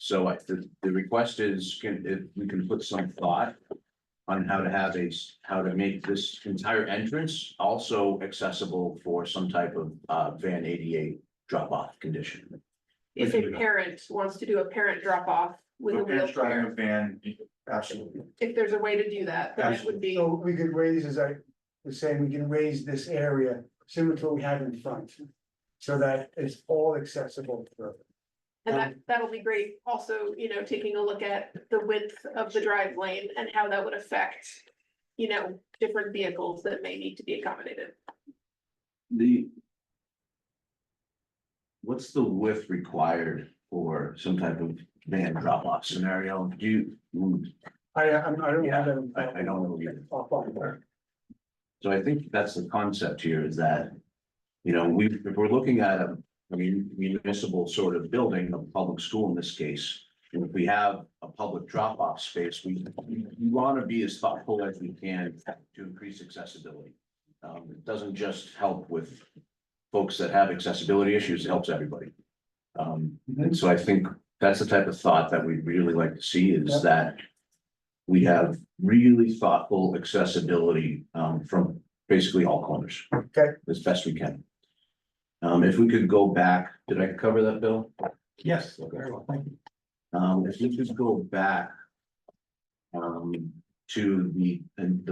So the request is, if we can put some thought on how to make this entire entrance also accessible for some type of van ADA drop off condition. If a parent wants to do a parent drop off with a wheelchair, van, absolutely. if there's a way to do that, then it would be, So we could raise, as I was saying, we can raise this area similar to what we have in front. So that it's all accessible for. and that'll be great. Also, taking a look at the width of the drive lane and how that would affect, different vehicles that may need to be accommodated. What's the width required for some type of van drop off scenario? Do you? I don't have that. I don't know either. I'll find it. So I think that's the concept here is that, if we're looking at a municipal sort of building, a public school in this case. And if we have a public drop off space, we want to be as thoughtful as we can to increase accessibility. It doesn't just help with folks that have accessibility issues, it helps everybody. And so I think that's the type of thought that we'd really like to see is that we have really thoughtful accessibility from basically all corners. Okay. As best we can. If we could go back, did I cover that, Bill? Yes, very well, thank you. If we could go back. To the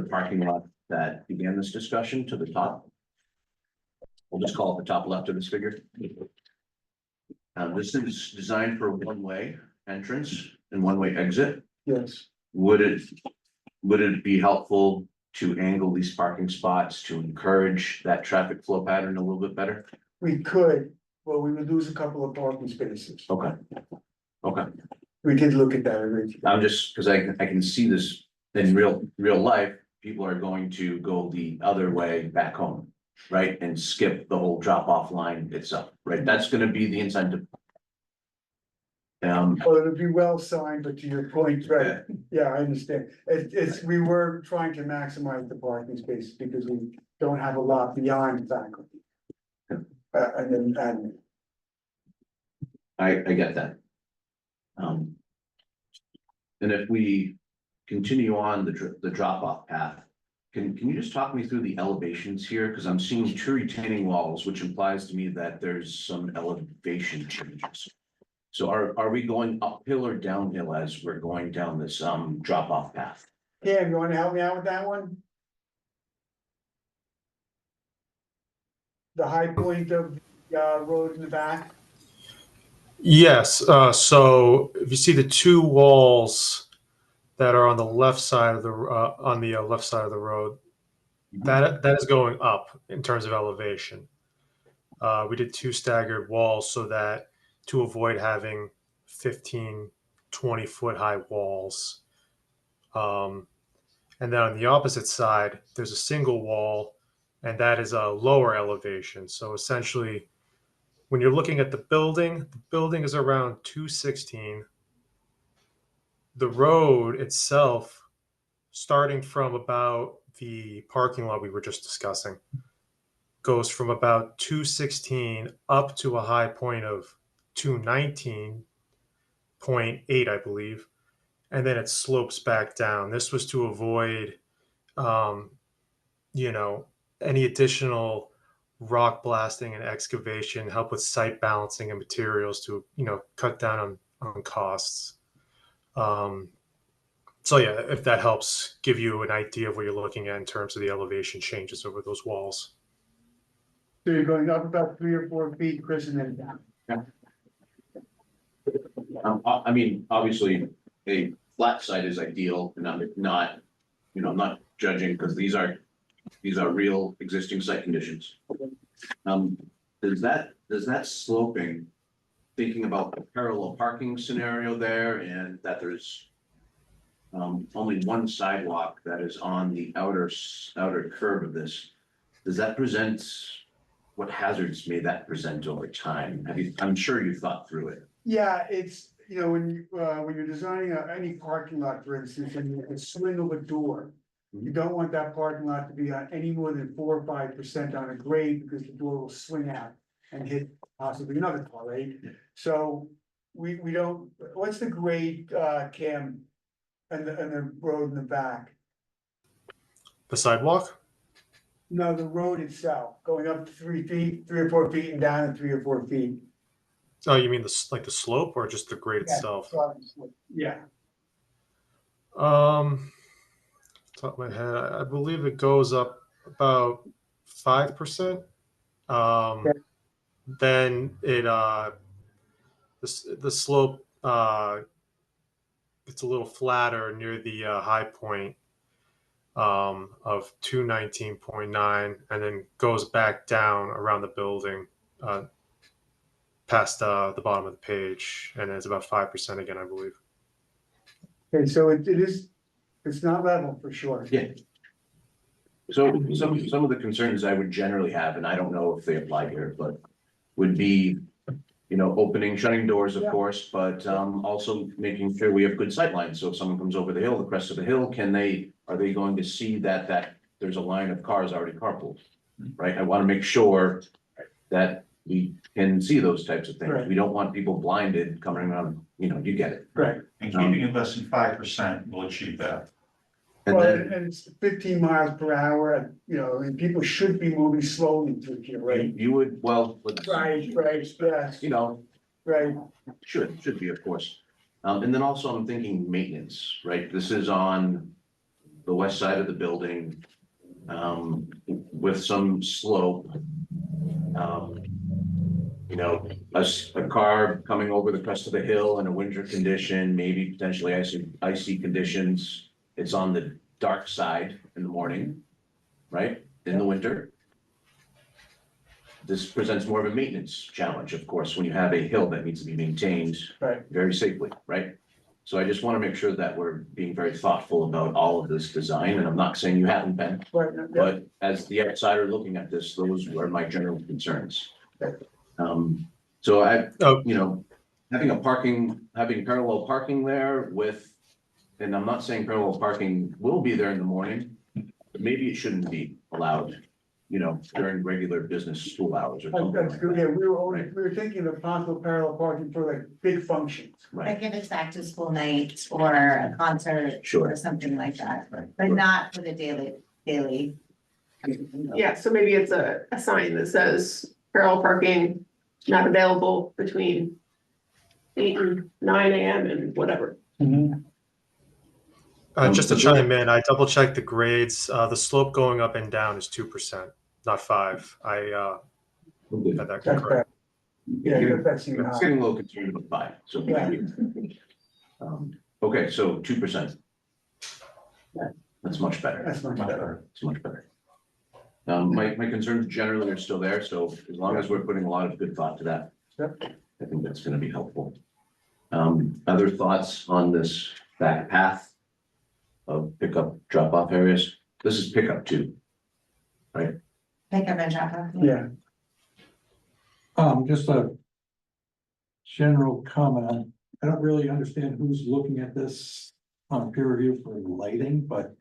parking lot that began this discussion to the top. We'll just call it the top left of this figure. This is designed for one-way entrance and one-way exit. Yes, Would it be helpful to angle these parking spots to encourage that traffic flow pattern a little bit better? we could, well, we would lose a couple of parking spaces. Okay. Okay, We did look at that originally. I'm just, because I can see this in real life, people are going to go the other way back home. Right, and skip the whole drop off line itself, right, that's gonna be the incentive. Well, it would be well signed, but to your point, right, yeah, I understand. We were trying to maximize the parking spaces because we don't have a lot beyond faculty. And I get that. And if we continue on the drop off path. Can you just talk me through the elevations here? Because I'm seeing two retaining walls, which implies to me that there's some elevation changes. So are we going uphill or downhill as we're going down this drop off path? Cam, you wanna help me out with that one? The high point of the road in the back? Yes, so if you see the two walls that are on the left side of the left side of the road, that is going up in terms of elevation. We did two staggered walls so that to avoid having 15, 20-foot high walls. And then on the opposite side, there's a single wall, and that is a lower elevation. So essentially, when you're looking at the building is around 216. The road itself, starting from about the parking lot we were just discussing, goes from about 216 up to a high point of 219.8, I believe, and then it slopes back down. This was to avoid, any additional rock blasting and excavation, help with site balancing and materials to, cut down on costs. So yeah, if that helps give you an idea of what you're looking at in terms of the elevation changes over those walls. So you're going up about 3 or 4 feet, Chris, and then down. I mean, obviously, a flat site is ideal, and I'm not, I'm not judging, because these are real existing site conditions. Does that sloping, thinking about the parallel parking scenario there, and that there's only one sidewalk that is on the outer curve of this, does that present, what hazards may that present over time? I'm sure you thought through it. Yeah, it's, when you're designing any parking lot, for instance, and you have a swing of a door. You don't want that parking lot to be on any more than 4 or 5% on a grade, because the door will swing out and hit possibly another car, right? So we don't, what's the grade, Cam? And the road in the back? The sidewalk? No, the road itself, going up 3 feet, 3 or 4 feet, and down 3 or 4 feet. Oh, you mean like the slope or just the grade itself? Yeah. Top of my head, I believe it goes up about 5%. Then it the slope it's a little flatter near the high point of 219.9, and then goes back down around the building past the bottom of the page, and it's about 5% again, I believe. Okay, so it's not level for sure. Yeah. So some of the concerns I would generally have, and I don't know if they apply here, but would be, opening, shutting doors, of course, but also making sure we have good sight lines. So if someone comes over the hill, the crest of the hill, are they going to see that there's a line of cars already carpooled? Right? I want to make sure that we can see those types of things. Right. We don't want people blinded coming around, you get it. Right. And keeping it less than 5% will achieve that. And Well, then, and it's 15 miles per hour, and people should be moving slowly through here, right? you would, well, Right, yes, right. should be, of course. And then also I'm thinking maintenance, right? This is on the west side of the building, with some slope. A car coming over the crest of the hill in a winter condition, maybe potentially icy conditions. It's on the dark side in the morning, right? In the winter. This presents more of a maintenance challenge, of course, when you have a hill that needs to be maintained Right. very safely, right? So I just want to make sure that we're being very thoughtful about all of this design, and I'm not saying you haven't been, Right, yeah. but as the outsider looking at this, those were my general concerns. So having parallel parking there with, and I'm not saying parallel parking will be there in the morning, but maybe it shouldn't be allowed, during regular business school hours or something That's like good, that. yeah, we were thinking of possible parallel parking for like big functions. Right, Like if it's back to school night or a concert Sure. or something like that, but not for the daily. Yeah, so maybe it's a sign that says parallel parking not available between 8 and 9 AM and whatever. Just to chime in, I double checked the grades. The slope going up and down is 2%, not 5. I had that That's correct. bad. Yeah, that's even it's high. getting a little concerned about 5, so. Yeah. Okay, so 2%. That's much better. That's much better. It's much better. My concerns generally are still there, so as long as we're putting a lot of good thought to that. Yep. I think that's gonna be helpful. Other thoughts on this back path of pickup, drop off areas? This is pickup too. Pick up and drop off. Yeah, Just a general comment. I don't really understand who's looking at this on peer review for lighting, but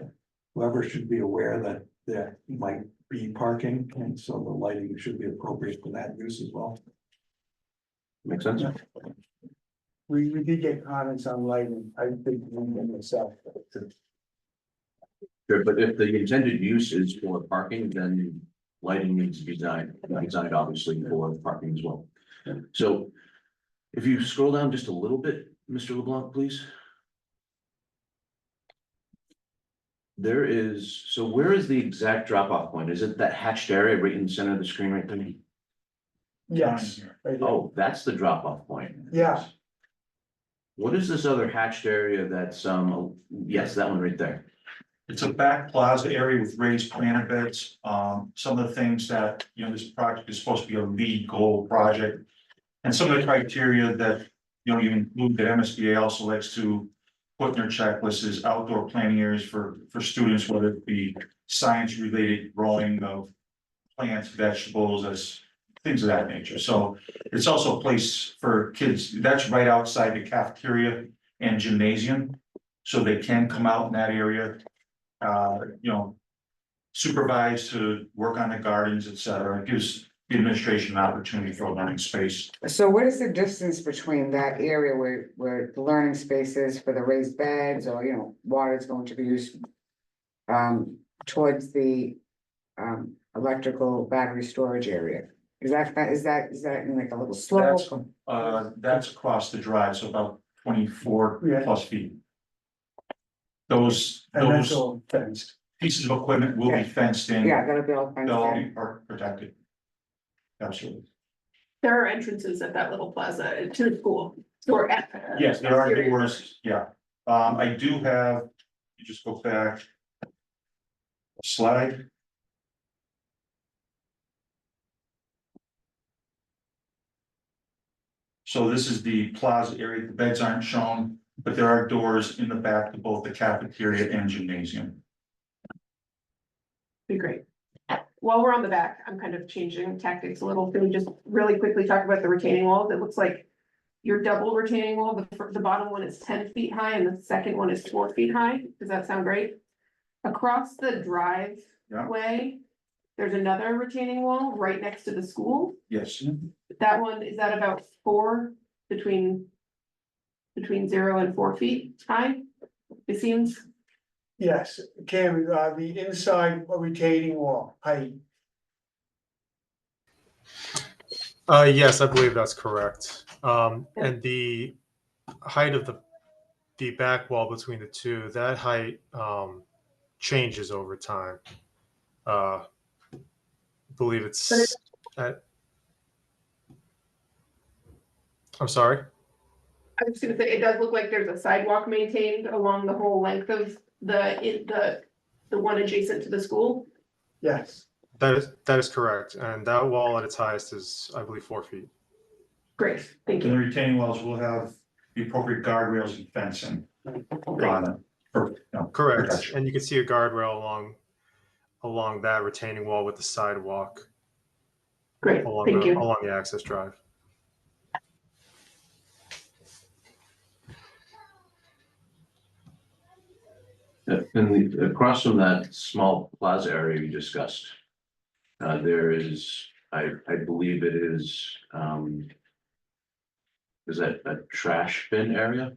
whoever should be aware that there might be parking, and so the lighting should be appropriate for that use as well. Make sense? we did get comments on lighting, I think, myself. Sure, but if the intended use is for parking, then lighting needs to be designed obviously for parking as well. So if you scroll down just a little bit, Mr. LeBlanc, please. there is, so where is the exact drop off point? Is it that hatched area right in the center of the screen right there? Yes. right there. Oh, that's the drop off point. Yeah. What is this other hatched area that's, yes, that one right there. It's a back plaza area with raised planter beds. Some of the things that, this project is supposed to be a lead goal project. And some of the criteria that, you include that MSBA also likes to put in their checklist is outdoor planting areas for students, whether it be science related growing of plants, vegetables, as things of that nature. So it's also a place for kids, that's right outside the cafeteria and gymnasium. So they can come out in that area, supervise to work on the gardens, et cetera. It gives the administration an opportunity for a learning space. So what is the distance between that area where the learning space is for the raised beds or, water is going to be used? Towards the electrical battery storage area? Is that in like a little slope? That's across the drive, so about 24 Yeah. plus feet. Those And that's all fenced. pieces of equipment will be fenced in. Yeah, that'll be all fenced They'll all in. be protected. Absolutely. There are entrances at that little plaza to the school, or at. Yes, there are exterior doors, yeah. I do have, you just go back. A slide. So this is the plaza area, the beds aren't shown, but there are doors in the back to both the cafeteria and gymnasium. Be great. While we're on the back, I'm kind of changing tactics a little. Can we just really quickly talk about the retaining walls? It looks like your double retaining wall, the bottom one is 10 feet high and the second one is 4 feet high. Does that sound great? Across the driveway, there's another retaining wall right next to the school. Yes, That one, is that about between 0 and 4 feet high? It seems, Yes, Cam, the inside retaining wall height. Yes, I believe that's correct. And the height of the back wall between the two, that height changes over time. Believe it's I'm sorry. I was just gonna say, it does look like there's a sidewalk maintained along the whole length of the one adjacent to the school. Yes, That is correct. And that wall at its highest is, I believe, 4 feet. Great, thank and the you. retaining walls will have the appropriate guardrails and fencing on them. Correct. Protection. And you can see a guardrail along that retaining wall with the sidewalk Great, thank you. along the access drive. And across from that small plaza area you discussed, there is, I believe it is that a trash bin area?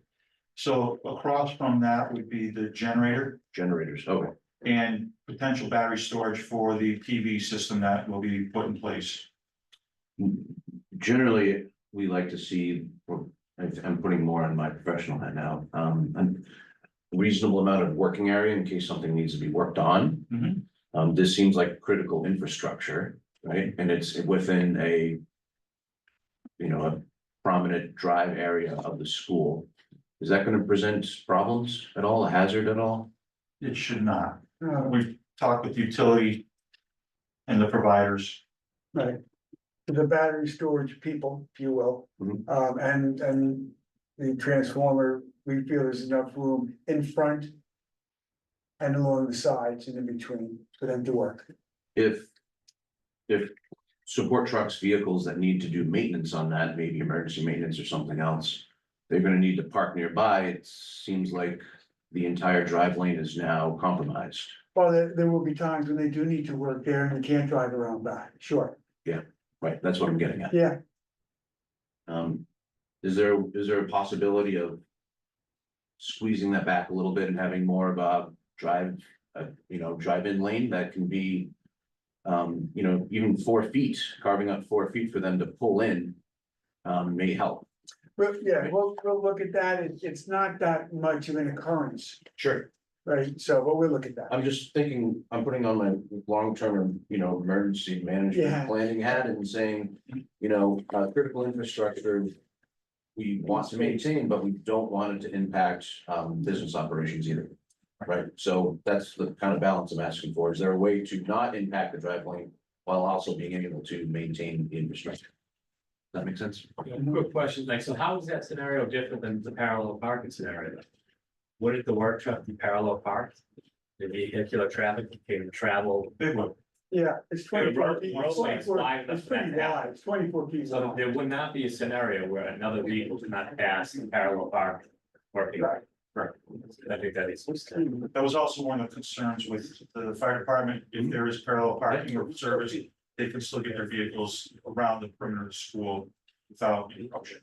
So across from that would be the generator Generators, okay. and potential battery storage for the PV system that will be put in place. Generally, we like to see, I'm putting more on my professional hat now, a reasonable amount of working area in case something needs to be worked on. Mhm. This seems like critical infrastructure, right? And it's within a prominent drive area of the school. Is that gonna present problems at all, a hazard at all? It should not. uh, We've talked with utility and the providers. right. The battery storage people, if you will, Mhm. and the transformer, we feel there's enough room in front. And along the sides and in between for them to work. If support trucks, vehicles that need to do maintenance on that, maybe emergency maintenance or something else, they're gonna need to park nearby, it seems like the entire drive lane is now compromised. Well, there will be times when they do need to work there and they can't drive around back, sure, Right, that's what I'm getting at. yeah. Is there a possibility of squeezing that back a little bit and having more of a drive-in lane that can be, even 4 feet, carving up 4 feet for them to pull in, may help. But yeah, we'll look at that, it's not that much of an occurrence. Sure. right? So, but we'll look at that. I'm just thinking, I'm putting on my long-term, emergency Yeah. management planning hat and saying, critical infrastructure. We want to maintain, but we don't want it to impact, business operations either. Right, so that's the kind of balance I'm asking for. Is there a way to not impact the drive lane while also being able to maintain the infrastructure? Does that make sense? Quick question, like, so how is that scenario different than the parallel parking scenario? Wouldn't the work truck be parallel parked? The vehicular traffic can travel, Big one. Yeah, it's 24 feet. roadway is wide enough It's for that pretty to happen. wide, it's 24 feet. so wide. there would not be a scenario where another vehicle cannot pass the parallel park working. Right. I think that is. That was also one of the concerns with the fire department. If there is parallel parking or service, they can still get their vehicles around the perimeter of the school without interruption.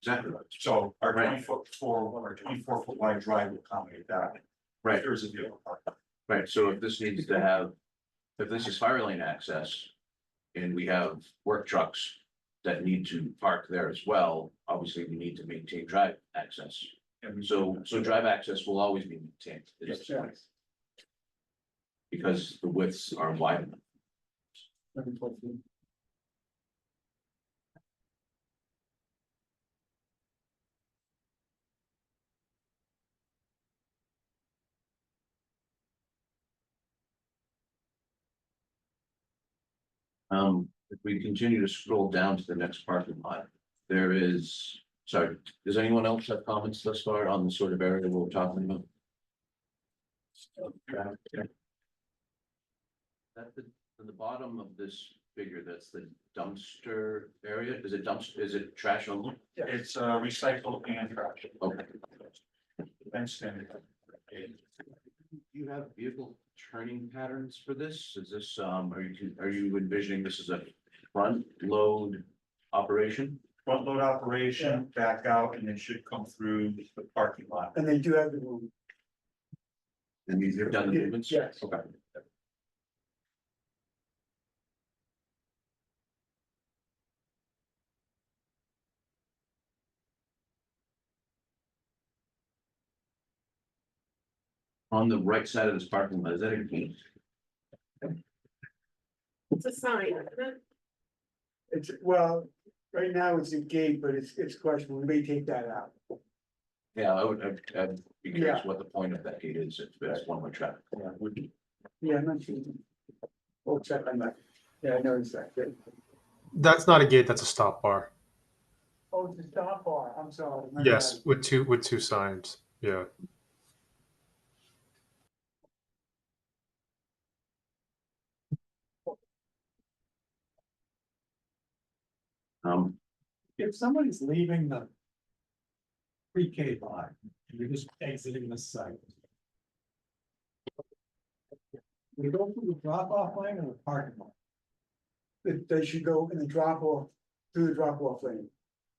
Exactly right. So our Right. 24 foot wide drive will accommodate that. Right. If there is a vehicle parked. Right, so if this needs to have, if this is fire lane access. And we have work trucks that need to park there as well, obviously we need to maintain drive access. And So drive access will always be maintained. Yes. Because the widths are wide enough. 24 feet. If we continue to scroll down to the next parking lot, there is, sorry, does anyone else have comments thus far on the sort of area we're talking about? At the bottom of this figure, that's the dumpster area, is it trash only? It's recycled and trash. Okay. Fenced in. Do you have vehicle turning patterns for this? Is this, are you envisioning this as a front load operation? Front load operation, back out, and it should come through the parking lot. And they do have the room. And you've done the movements? Yes. Okay. On the right side of this parking lot, is that a gate? It's a sign, isn't it? It's, well, right now it's a gate, but it's questionable. We may take that out. Yeah, I'd be curious what the point of that gate is, if it's one way traffic. Yeah, I'm not sure. We'll check on that. Yeah, I noticed that. Good. That's not a gate, that's a stop bar. Oh, it's a stop bar. I'm sorry. My Yes, bad. with two signs. Yeah. If somebody's leaving the pre-K line, and you're just exiting the site. We go through the drop-off lane or the parking lot? They should go in the drop off, through the drop off lane.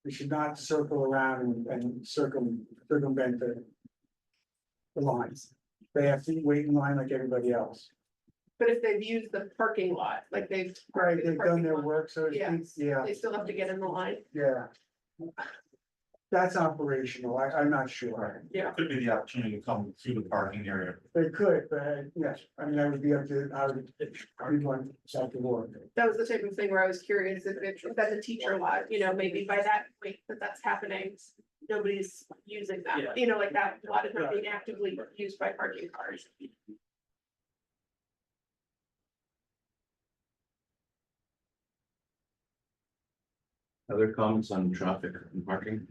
They should not circle around and circumvent the lines. They have to wait in line like everybody else. But if they've used the parking lot, like they've. Right, parked in the they've done parking their lot, work, so to Yeah. speak, yeah, They still have to get in the line. yeah. That's operational, I'm not sure. Could be the opportunity to come through the parking area. They could, but yes, I mean, that would be up to, we'd want to to work. That was the type of thing where I was curious if that's a teacher lot, maybe by that point that's happening. Nobody's using that, like that lot is not being actively used by parking cars. Other comments on traffic and parking?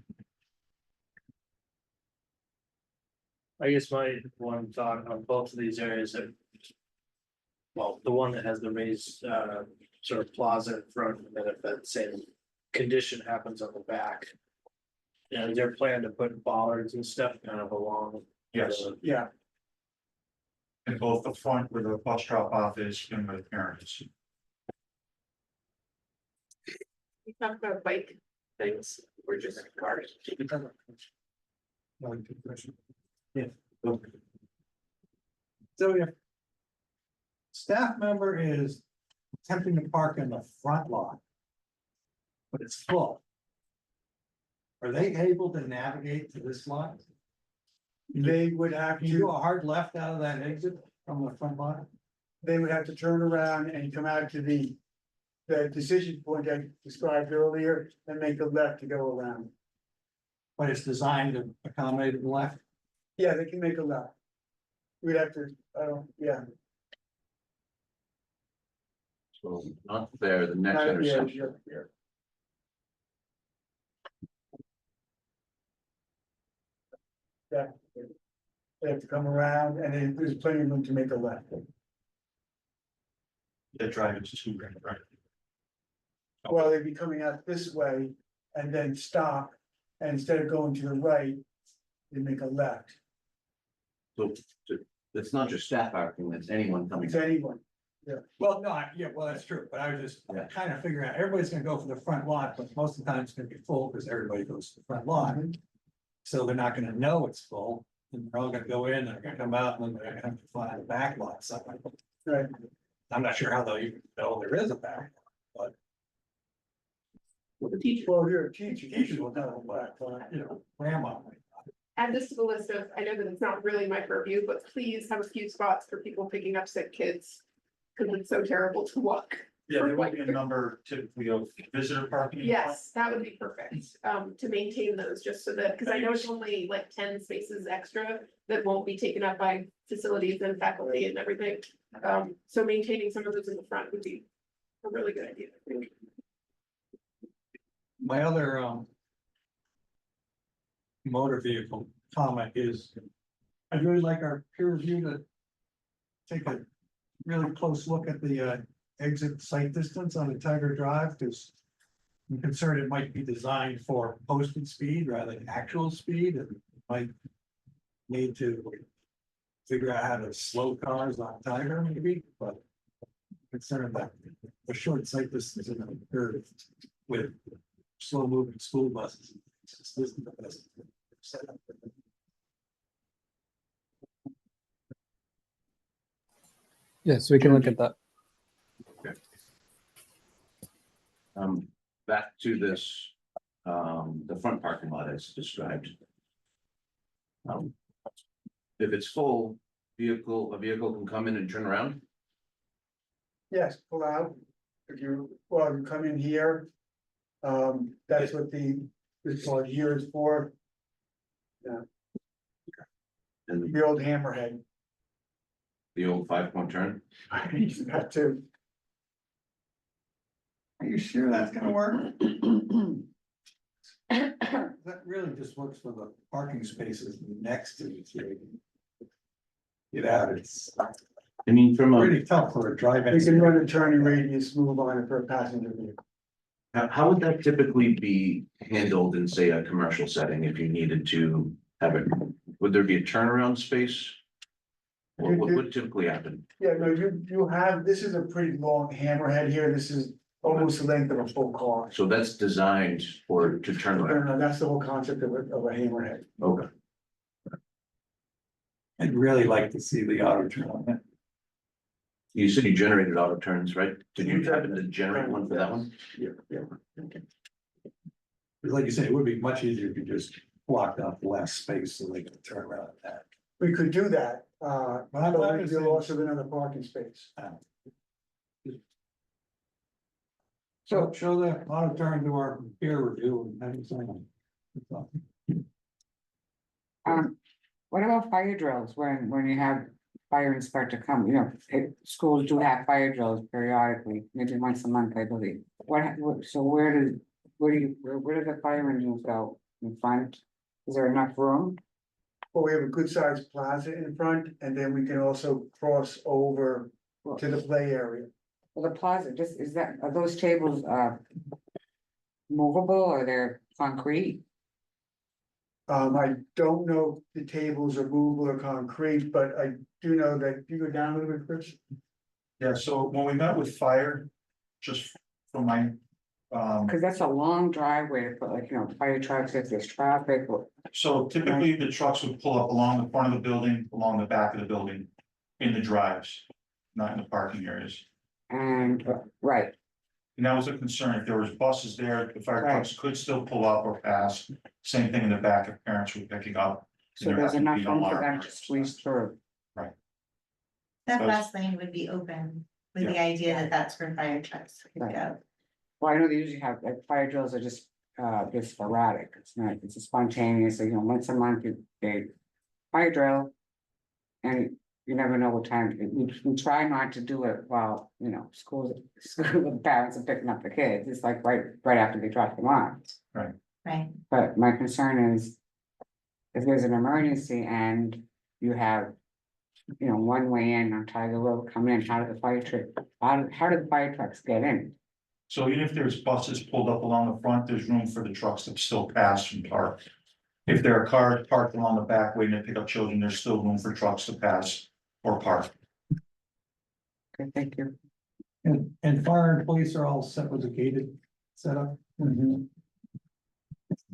I guess my one thought on both of these areas that. Well, the one that has the raised sort of plaza in front, and then if that same condition happens on the back. Is there a plan to put bollards and stuff kind of along? Yes. Yeah, In both the front where the bus drop off is and the parents. We talked about bike things, or just cars. Yeah. So if staff member is attempting to park in the front lot, but it's full, are they able to navigate to this lot? They would have Can you do to, a hard left out of that exit from the front lot? they would have to turn around and come out to the decision point I described earlier and make a left to go around. But it's designed to accommodate the left? Yeah, they can make a left. We'd have to, yeah. So not there, the next Yeah, intersection. yeah. Yeah. They have to come around and then there's plenty of room to make a left. The drive is too right? Well, they'd be coming out this way and then stop, and instead of going to the right, they make a left. So it's not just staff acting, it's anyone coming. It's anyone. Well, no, yeah, well, that's true, but I was just Yeah. kind of figuring out, everybody's gonna go for the front lot, but most of the time it's gonna be full because everybody goes to the front lot. So they're not gonna know it's full, and they're all gonna go in, and they're gonna come out, and then they're gonna have to find the back lot, so. Right. I'm not sure how they'll even know there is a back. Well, here, teachers will know, but, You know, grandma. Add this to the list of, I know that it's not really my purview, but please have a few spots for people picking up sick kids. Cause it's so terrible to walk. Yeah, there will be a number typically of visitor parking. in the front. Yes, that would be perfect, to maintain those, just so that, cause I know it's only like 10 spaces extra that won't be taken up by facilities and faculty and everything. So maintaining some of those in the front would be a really good idea. My other, motor vehicle comment is, I'd really like our peer review to take a really close look at the, exit sight distance on the Tiger Drive, because I'm concerned it might be designed for posted speed rather than actual speed, and might need to figure out how to slow cars on Tiger maybe, but concerned that the short sight distance in the curve with slow moving school buses. This isn't the best setup. Yes, we can look at that. Back to this, the front parking lot as described. If it's full, a vehicle can come in and turn around. yes, pull out. If you, well, you come in here. That's what this part here is for, And the old hammerhead. the old 5-point turn. I use that too. Are you sure that's gonna work? That really just works for the parking spaces next to each other. Get out, it's I mean, from a, pretty tough for a drive-in. You can run a turning radius, move on it for a passenger vehicle. how would that typically be handled in, say, a commercial setting if you needed to have it? Would there be a turnaround space? Or what would typically happen? Yeah, no, you have, this is a pretty long hammerhead here, this is almost the length of a full car. So that's designed to turn around. No, that's the whole concept of a hammerhead. Okay. I'd really like to see the auto turn on it. You said you generated auto turns, right? Did you happen to generate one for that one? Yeah. Like you said, it would be much easier if you just blocked off the last space so they can turn around at that. We could do that, But but we'd be loss of another parking space. So show the auto turn to our peer review and have you sign them. What about fire drills when you have fire inspector come, schools do have fire drills periodically, maybe once a month, I believe. So where do the fire engines go? In front? Is there enough room? Well, we have a good sized plaza in front, and then we can also cross over to the play area. Well, the plaza, are those tables, movable or they're concrete? I don't know if the tables are movable or concrete, but I do know that, if you go down a little bit, Chris. Yeah, so when we met with fire, just from my, Cause that's a long driveway to put fire trucks if there's traffic. so typically the trucks would pull up along the front of the building, along the back of the building, in the drives, not in the parking areas. And, right, And that was a concern, if there was buses there, the fire Right. trucks could still pull up or pass, same thing in the back if parents were picking up. So there's enough room for them to squeeze through. That Those- bus lane would be open with the idea that that's where fire trucks could Right. go. Well, I know they usually have, like, fire drills are just sporadic, it's not, it's a spontaneous, you know, once a month, they fire drill. And you never know what time, we try not to do it while, you know, school parents are picking up the kids, it's like right after they drop them off. Right, But my concern is, if there's an emergency and you have, you know, one way in on Tiger Road coming in, how do the fire truck, how do the fire trucks get in? So even if there's buses pulled up along the front, there's room for the trucks to still pass and park. If there are cars parked along the back waiting to pick up children, there's still room for trucks to pass or park. Okay, thank you. And fire and police are all set with a gated setup. Do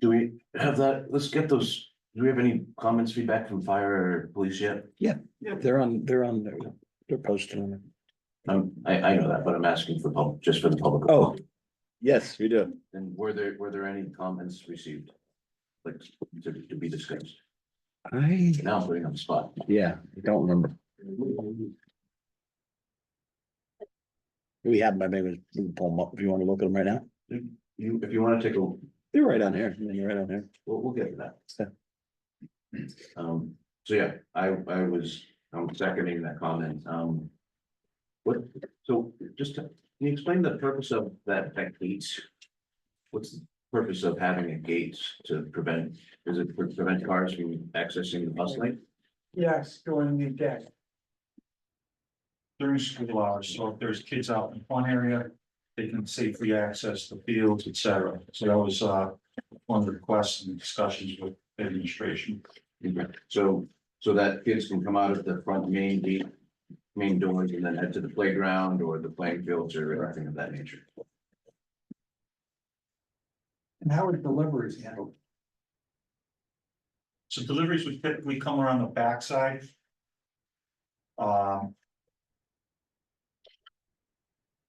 we have that? Let's get those. Do we have any comments, feedback from fire or police yet? They're posted on it. I know that, but I'm asking for just for the public. Oh. Yes, we do. And were there any comments received? Like, to be discussed? Now I'm putting on the spot. Yeah, I don't remember. We have, maybe we can pull them up if you want to look at them right now. If you want to take a, They're right on here. I mean, you're right on here. we'll get to that. So yeah, I'm seconding that comment. Can you explain the purpose of that gate? What's the purpose of having a gate to prevent, is it to prevent cars from accessing the bus lane? Yes, during the day. During school hours, so if there's kids out in one area, they can safely access the fields, et cetera. So that was one of the requests and discussions with the administration. Okay. So that kids can come out of the front main doors and then head to the playground or the playing fields or anything of that nature. And how are deliveries handled? So deliveries would typically come around the backside.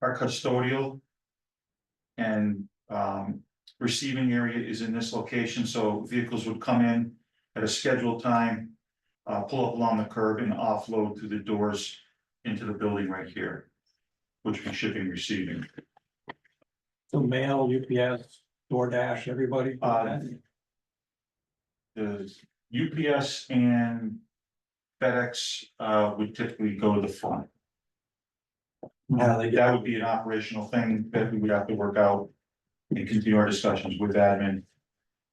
Our custodial and receiving area is in this location, so vehicles would come in at a scheduled time, pull up along the curb and offload through the doors into the building right here, which would be shipping, receiving. So mail, UPS, DoorDash, everybody? The UPS and FedEx would typically go to the front. That would be an operational thing that we would have to work out and continue our discussions with admin.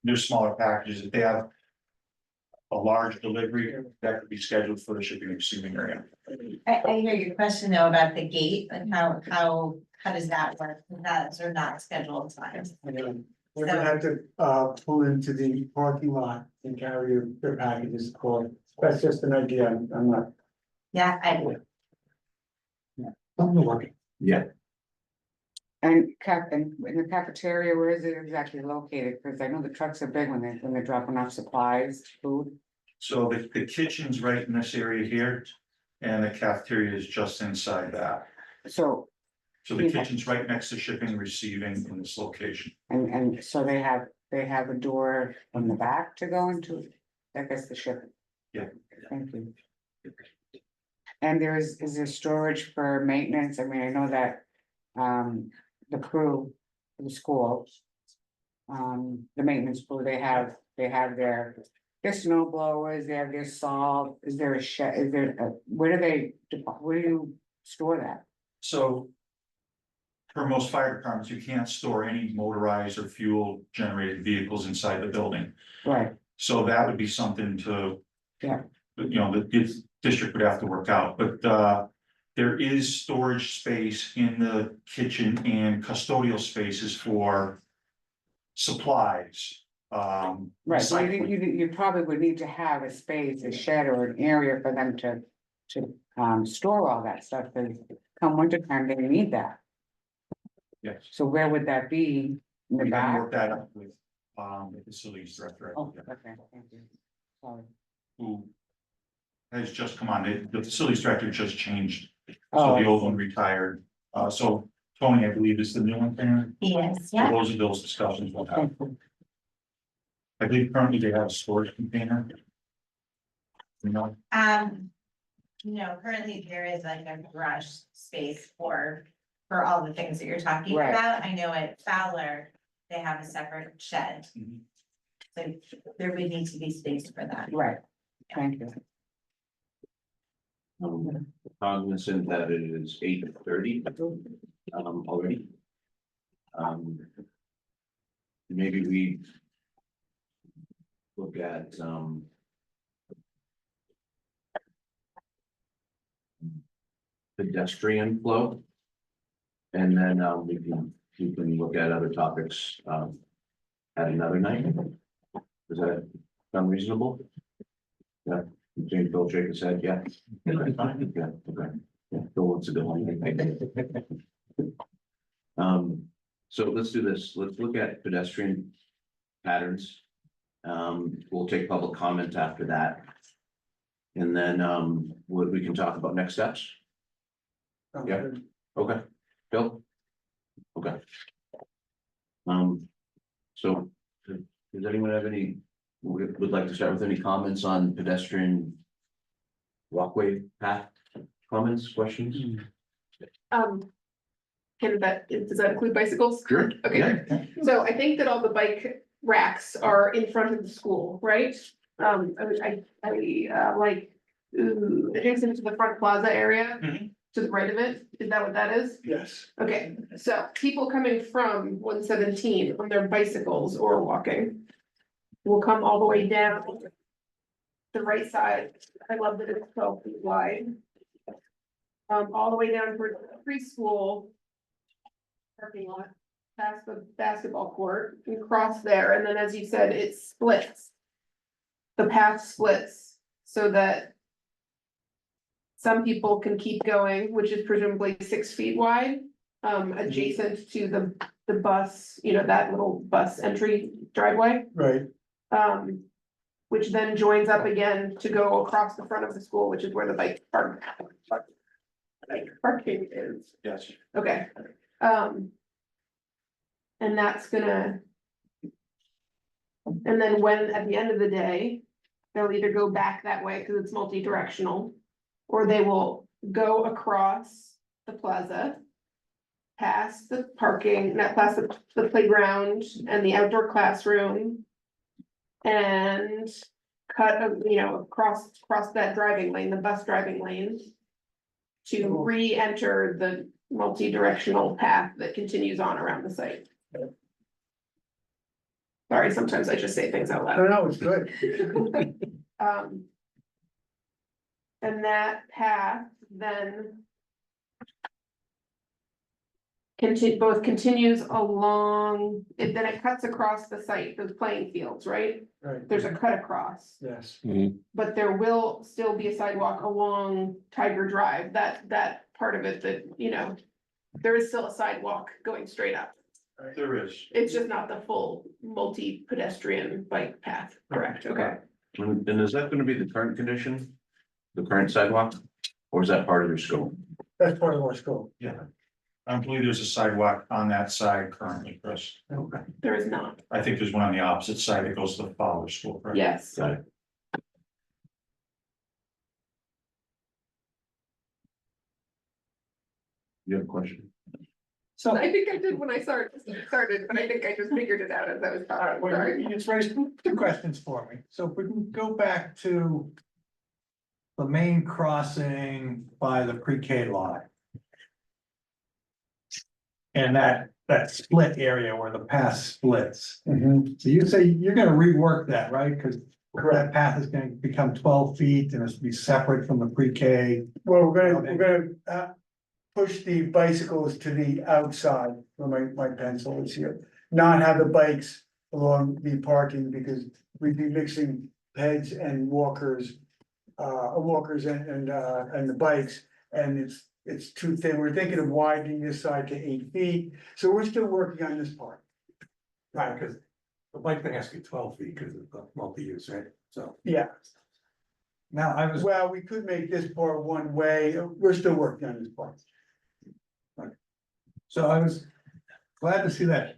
There's smaller packages, if they have a large delivery, that could be scheduled for the shipping and receiving area. I hear your question though about the gate, and how does that work? That's or not scheduled times. We're gonna have to pull into the parking lot and carry their packages for, that's just an idea, I'm not. Yeah, I would. Something working. Yeah. And in the cafeteria, where is it exactly located? Because I know the trucks are big when they're dropping off supplies, food. So the kitchen's right in this area here, and the cafeteria is just inside that. So, So the kitchen's right next to shipping and receiving in this location. and so they have a door from the back to go into, I guess, the shipping. Yeah. Thank you. And is there storage for maintenance? I mean, I know that, the crew, for the school. The maintenance crew, they have their snow blowers, they have their salt, is there a shed, where do you store that? So. For most fire departments, you can't store any motorized or fuel generated vehicles inside the building. Right, So that would be something to. Yeah. You know, the district would have to work out, but there is storage space in the kitchen and custodial spaces for. Supplies. right, so you probably would need to have a space, a shed or an area for them to store all that stuff, because come winter time, they need that. Yes. So where would that be? In the We can back? work that up with the facilities director. Oh, okay, thank you. Sorry. Who. Has just come on, the facilities director just changed, so Oh, the old one retired, so Tony, I believe, is the new one there. Yes, So yeah. those are those discussions we'll have. thank you. I believe currently they have a storage container. No, currently there is like a garage space for all the things that you're talking Right. about. I know at Fowler, they have a separate shed. So there would need to be space for that. Right, thank you. Cognizant that it is 8:30, already. Maybe we look at, pedestrian flow. And then, we can look at other topics, at another night. Does that sound reasonable? Yeah, James Bill shake his head, yeah. Yeah, okay. Yeah, Bill wants to go on. So let's do this. Let's look at pedestrian patterns. We'll take public comment after that. And then, we can talk about next steps. Yeah. Okay, Bill? Okay. So, does anyone have any, would like to start with any comments on pedestrian walkway path, comments, questions? Does that include bicycles? Sure. Okay. Yeah. So I think that all the bike racks are in front of the school, right? Like, adjacent to the front plaza area, to the right of it, is that what that is? Yes. Okay, so people coming from 117 on their bicycles or walking will come all the way down the right side. I love that it's 12 feet wide. All the way down towards the preschool parking lot, past the basketball court, and cross there, and then as you said, it splits. The path splits so that some people can keep going, which is presumably 6 feet wide, adjacent to the bus, that little bus entry driveway. Right. Which then joins up again to go across the front of the school, which is where the bike parking is. Yes. Okay. And that's gonna. And then when, at the end of the day, they'll either go back that way because it's multi-directional, or they will go across the plaza. Past the parking, not past the playground and the outdoor classroom. And cut, across that driving lane, the bus driving lane. To re-enter the multi-directional path that continues on around the site. Sorry, sometimes I just say things out loud. No, it's good. And that path then. Both continues along, then it cuts across the site, those playing fields, right? Right. There's a cut across, Yes. but there will still be a sidewalk along Tiger Drive, that part of it that, there is still a sidewalk going straight up. There is. It's just not the full multi-pedestrian bike path, correct? Okay. And is that gonna be the current condition? The current sidewalk? Or is that part of your scope? That's part of our scope. Yeah. I don't believe there's a sidewalk on that side currently, Chris. Okay. There is not, I think there's one on the opposite side that goes to the Fowler School, correct? yes. Got it. You have a question? So I think I did when I started, but I think I just figured it out as I was talking, Well, sorry. you just raised two questions for me. So if we can go back to the main crossing by the pre-K lot. And that split area where the path splits. So you say you're gonna rework that, right? Because that path is gonna become 12 feet and it's be separate from the pre-K. Well, we're gonna push the bicycles to the outside, where my pencil is here. Not have the bikes along the parking, because we'd be mixing peds and walkers. And the bikes, and it's too thin. We're thinking of widening this side to 8 feet, so we're still working on this part. Right, because the bike thing has to be 12 feet because of the multi-use, right? So Yeah, now I was. well, we could make this part one way, we're still working on this part. So I was glad to see that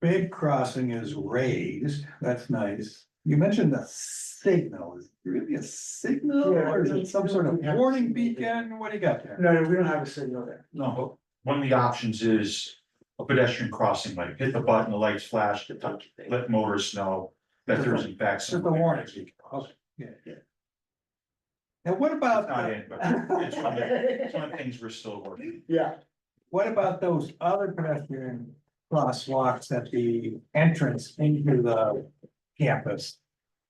big crossing is raised, that's nice. You mentioned a signal, is it really a signal, Yeah, or is it some sort of we have- warning beacon, what do you got there? No, we don't have a signal there. No, but one of the options is a pedestrian crossing light, hit the button, the lights flash, let motorists know that there's in fact. Just a warning beacon, okay, yeah. And what about, Not in, but it's one of the things we're still working. Yeah, what about those other pedestrian crosswalks at the entrance into the campus?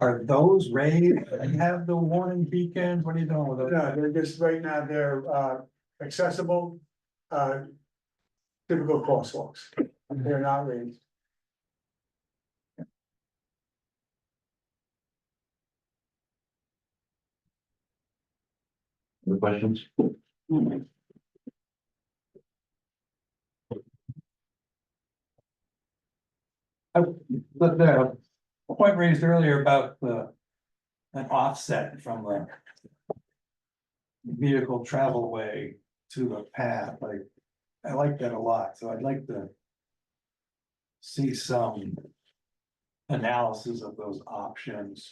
Are those raised and have the warning beacons, what are you doing with those? no, they're just, right now, they're accessible, typical crosswalks. They're not raised. Other questions? But the point raised earlier about an offset from the vehicle travel way to the path, I like that a lot, so I'd like to see some analysis of those options,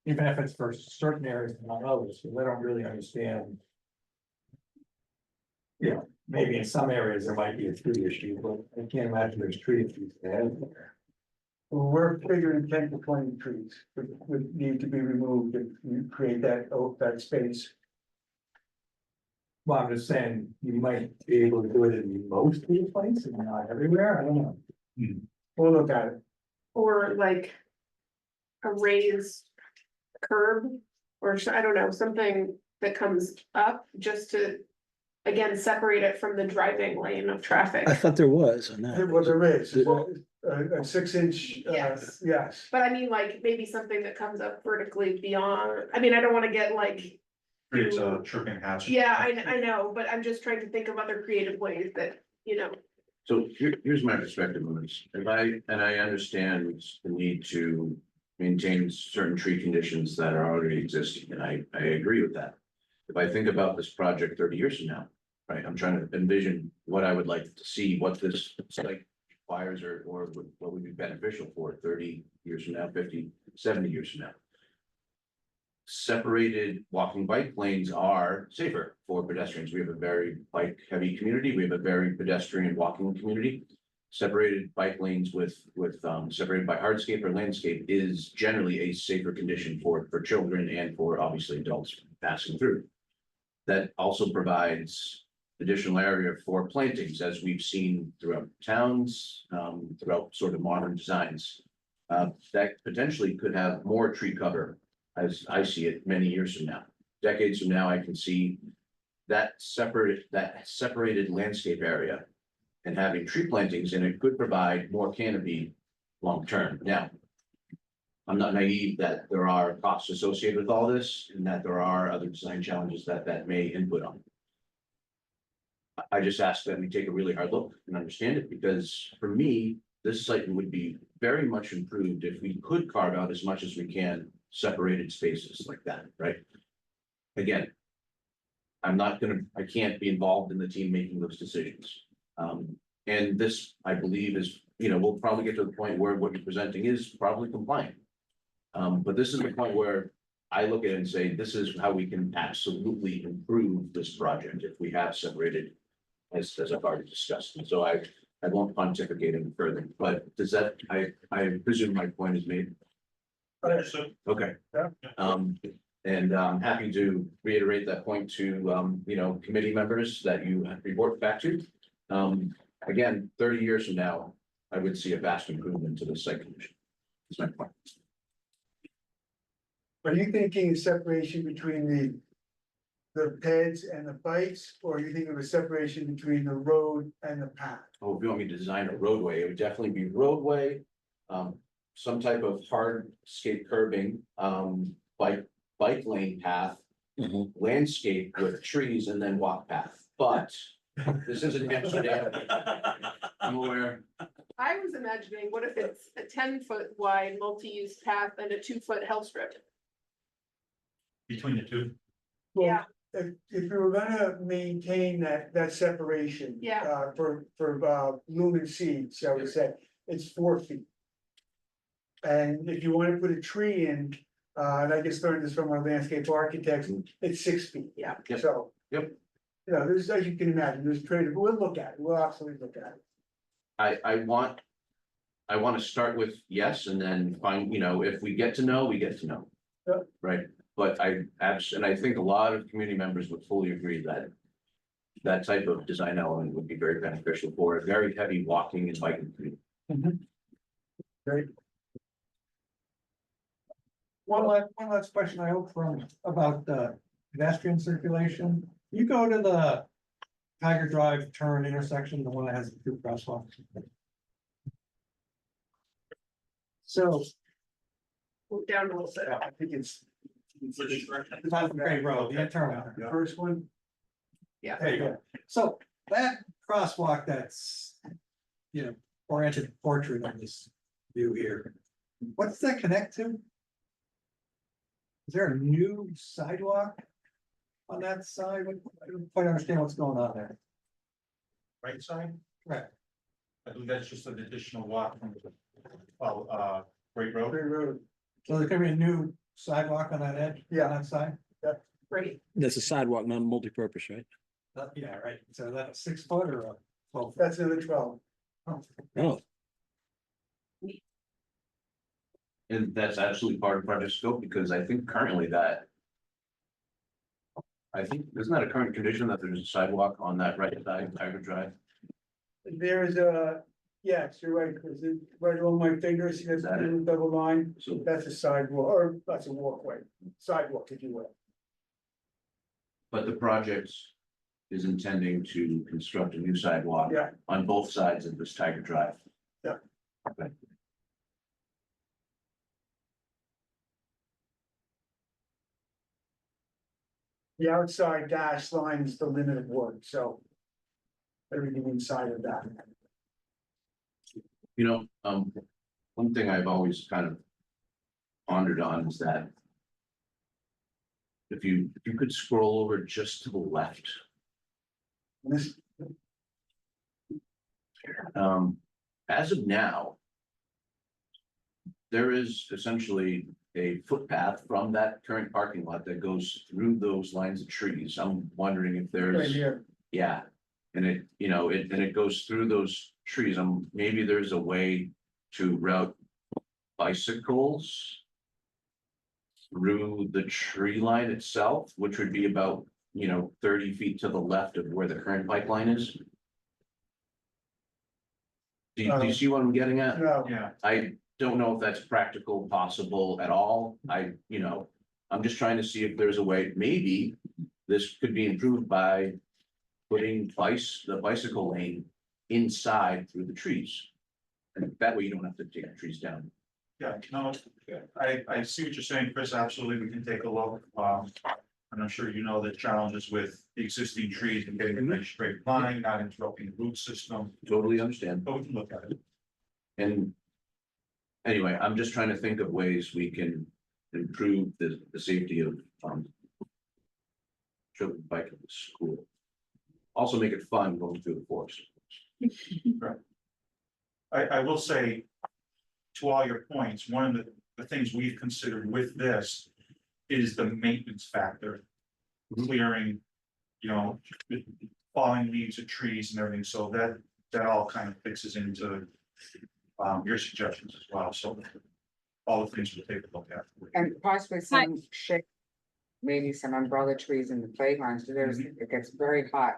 even if it's for certain areas and not others, because I don't really understand. Yeah, maybe in some areas there might be a tree issue, but I can't imagine there's tree issues there. Well, we're figuring 10 to 20 trees would need to be removed if you create that space. Well, I'm just saying, you might be able to do it in most of the places, and not everywhere, I don't know. We'll look at it. Or like a raised curb, or I don't know, something that comes up just to, again, separate it from the driving lane of traffic. I thought there was on that. Well, there is, Did- a 6-inch, Yes. yes. But I mean, like, maybe something that comes up vertically beyond, I mean, I don't wanna get like, Creates a tripping hazard. yeah, I know, but I'm just trying to think of other creative ways that, you know. So here's my perspective on this, and I understand the need to maintain certain tree conditions that are already existing, and I agree with that. If I think about this project 30 years from now, right, I'm trying to envision what I would like to see, what this site requires or what would be beneficial for 30 years from now, 50, 70 years from now. Separated walking bike lanes are safer for pedestrians. We have a very bike heavy community. We have a very pedestrian walking community. Separated bike lanes with separated by hardscape or landscape is generally a safer condition for children and for obviously adults passing through. That also provides additional area for plantings, as we've seen throughout towns, throughout sort of modern designs. That potentially could have more tree cover, as I see it many years from now. Decades from now, I can see that separated landscape area and having tree plantings in it could provide more canopy long term. Now, I'm not naive that there are costs associated with all this and that there are other design challenges that may input on. I just ask that we take a really hard look and understand it, because for me, this site would be very much improved if we could carve out as much as we can separated spaces like that, right? Again, I can't be involved in the team making those decisions. And this, I believe, is, we'll probably get to the point where what you're presenting is probably compliant. But this is the point where I look at it and say, this is how we can absolutely improve this project if we have separated, as I've already discussed. And so I won't pontificate any further, but does that, I presume my point is made. Okay. And I'm happy to reiterate that point to, committee members that you report back to. Again, 30 years from now, I would see a vast improvement to the site condition. That's my point. Are you thinking a separation between the PEDs and the bikes, or are you thinking of a separation between the road and the path? Oh, if you want me to design a roadway, it would definitely be roadway, some type of hardscape curbing, bike lane path, landscape with trees, and then walk path. But this isn't Amsterdam. I'm aware. I was imagining, what if it's a 10-foot wide multi-use path and a 2-foot health strip? Between the two. Well, Yeah. If you were gonna maintain that separation. Yeah. For lumen seeds, shall we say, it's 4 feet. And if you wanna put a tree in, and I just learned this from our landscape architects, it's 6 feet. Yeah. Yep. So. Yep. You know, there's, as you can imagine, there's trade, but we'll look at it, we'll absolutely look at it. I want to start with yes, and then find, if we get to know, we get to know. Yeah. Right, but and I think a lot of community members would fully agree that that type of design element would be very beneficial for a very heavy walking and biking community. Great. One last question, I hope, about pedestrian circulation. You go to the Tiger Drive turn intersection, the one that has the 2 crosswalks. So, Move down a little bit. I think it's. it's on Great Road, the internal. The first one, Yeah. There you go. So that crosswalk that's, oriented portrait on this view here, what does that connect to? Is there a new sidewalk on that side? I don't quite understand what's going on there. Right side, Right. I believe that's just an additional walk from, Great Road. Great Road, So there's gonna be a new sidewalk on that edge? Yeah. On that side? Right. That's a sidewalk, not a multi-purpose, right? Yeah, right. So that's 6 foot or a 12? that's another 12. Oh, And that's absolutely part of project scope, because I think currently isn't that a current condition that there's a sidewalk on that right side of Tiger Drive? There's a, yes, you're right, Chris, right along my fingers, see that little double line, So, that's a sidewalk, or that's a walkway, sidewalk, if you will. but the project is intending to construct a new sidewalk Yeah. on both sides of this Tiger Drive. Yeah. Okay. The outside dash line is the limit of work, so. Everything inside of that. One thing I've always kind of pondered on is that if you could scroll over just to the left, This, as of now, there is essentially a footpath from that current parking lot that goes through those lines of trees. I'm wondering if right there's, here, yeah. And it goes through those trees. Maybe there's a way to route bicycles through the tree line itself, which would be about, 30 feet to the left of where the current bike line is. Do you see what I'm getting at? no, Yeah. I don't know if that's practical, possible at all. I'm just trying to see if there's a way, maybe this could be improved by putting the bicycle lane inside through the trees. And that way you don't have to take the trees down. Yeah, no, I see what you're saying, Chris, absolutely, we can take a look, and I'm sure you know the challenges with the existing trees and getting a nice straight line, not interrupting the root system, Totally understand. but we can look at it. And anyway, I'm just trying to think of ways we can improve the safety of children biking to school. Also make it fun going through the forest. I will say, to all your points, one of the things we've considered with this is the maintenance factor. Clearing, falling leaves of trees and everything, so that all kind of fixes into your suggestions as well, so all the things we'll take a look at. And possibly some shade, maybe some umbrella trees in the playgrounds, because it gets very hot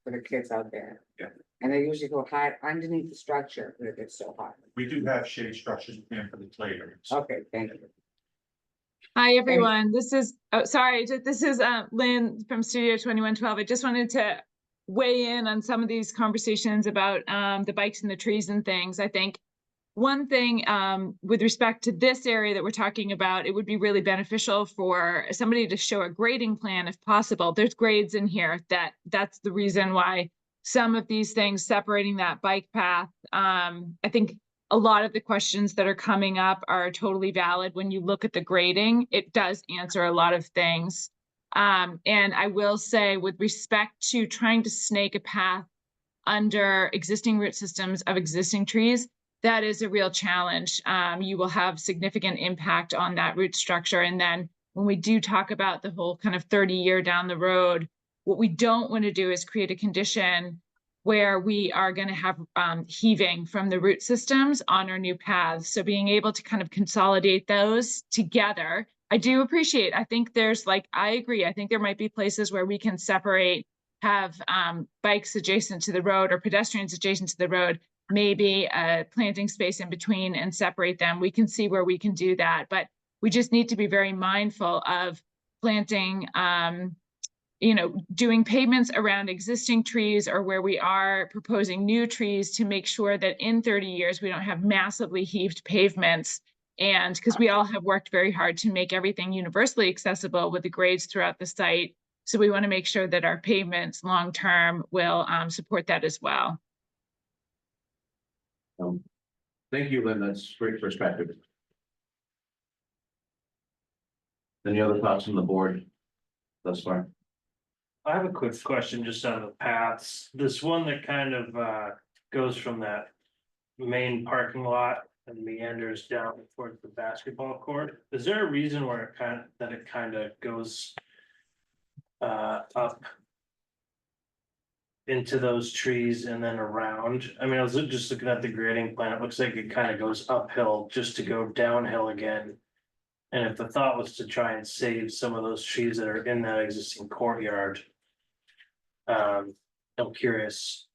for the kids out there. Yeah. And they usually go hide underneath the structure when it gets so hot. We do have shade structures planned for the play areas. Okay, thank you. Hi, everyone. This is Lynn from Studio 2112. I just wanted to weigh in on some of these conversations about the bikes and the trees and things. I think one thing with respect to this area that we're talking about, it would be really beneficial for somebody to show a grading plan if possible. There's grades in here that's the reason why some of these things separating that bike path. I think a lot of the questions that are coming up are totally valid. When you look at the grading, it does answer a lot of things. And I will say, with respect to trying to snake a path under existing root systems of existing trees, that is a real challenge. You will have significant impact on that root structure. And then when we do talk about the whole kind of 30-year down the road, what we don't want to do is create a condition where we are going to have heaving from the root systems on our new paths. So being able to kind of consolidate those together, I do appreciate. I think there's I agree. I think there might be places where we can separate, have bikes adjacent to the road or pedestrians adjacent to the road, maybe a planting space in between and separate them. We can see where we can do that, but we just need to be very mindful of planting, doing pavements around existing trees or where we are proposing new trees to make sure that in 30 years, we don't have massively heaved pavements. And because we all have worked very hard to make everything universally accessible with the grades throughout the site. So we want to make sure that our pavements long-term will support that as well. Thank you, Lynn. That's great perspective. Any other thoughts from the board thus far? I have a quick question just on the paths. This one that kind of goes from that main parking lot and meanders down towards the basketball court. Is there a reason where it kind of goes up into those trees and then around? I mean, I was just looking at the grading plan. It looks like it kind of goes uphill just to go downhill again. And if the thought was to try and save some of those trees that are in that existing courtyard, I'm curious.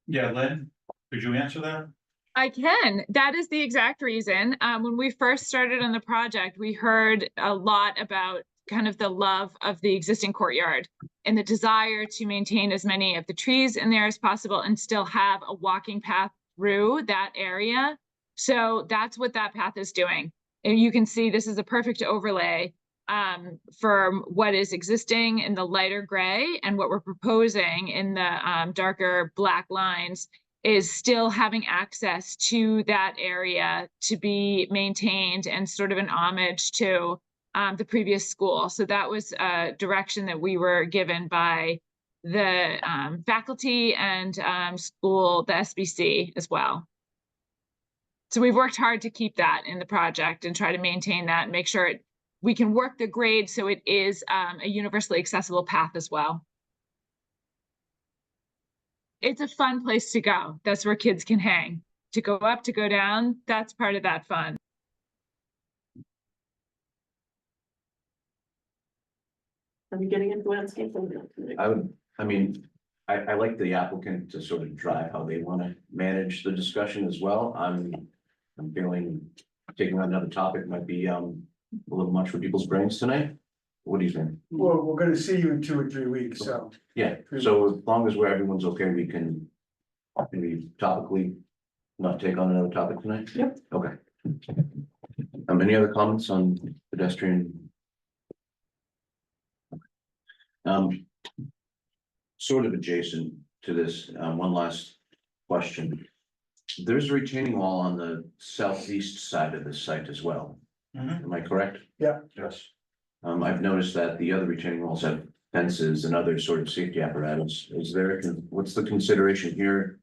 Yeah, Lynn, could you answer that? I can. That is the exact reason. When we first started on the project, we heard a lot about kind of the love of the existing courtyard and the desire to maintain as many of the trees in there as possible and still have a walking path through that area. So that's what that path is doing. And you can see this is a perfect overlay for what is existing in the lighter gray, and what we're proposing in the darker black lines is still having access to that area to be maintained and sort of an homage to the previous school. So that was a direction that we were given by the faculty and school, the SBC as well. So we've worked hard to keep that in the project and try to maintain that and make sure we can work the grade so it is a universally accessible path as well. It's a fun place to go. That's where kids can hang. To go up, to go down, that's part of that fun. Are we getting into landscape? I like the applicant to sort of drive how they want to manage the discussion as well. I'm feeling taking on another topic might be a little much for people's brains tonight. What do you think? Well, we're gonna see you in 2 or 3 weeks, so. Yeah, so as long as everyone's okay, we can maybe topically not take on another topic tonight? Yep. Okay. Any other comments on pedestrian? Sort of adjacent to this, one last question. There's a retaining wall on the southeast side of the site as well. Mhm. Am I correct? Yeah. Yes. I've noticed that the other retaining walls have fences and other sort of safety apparatus. What's the consideration here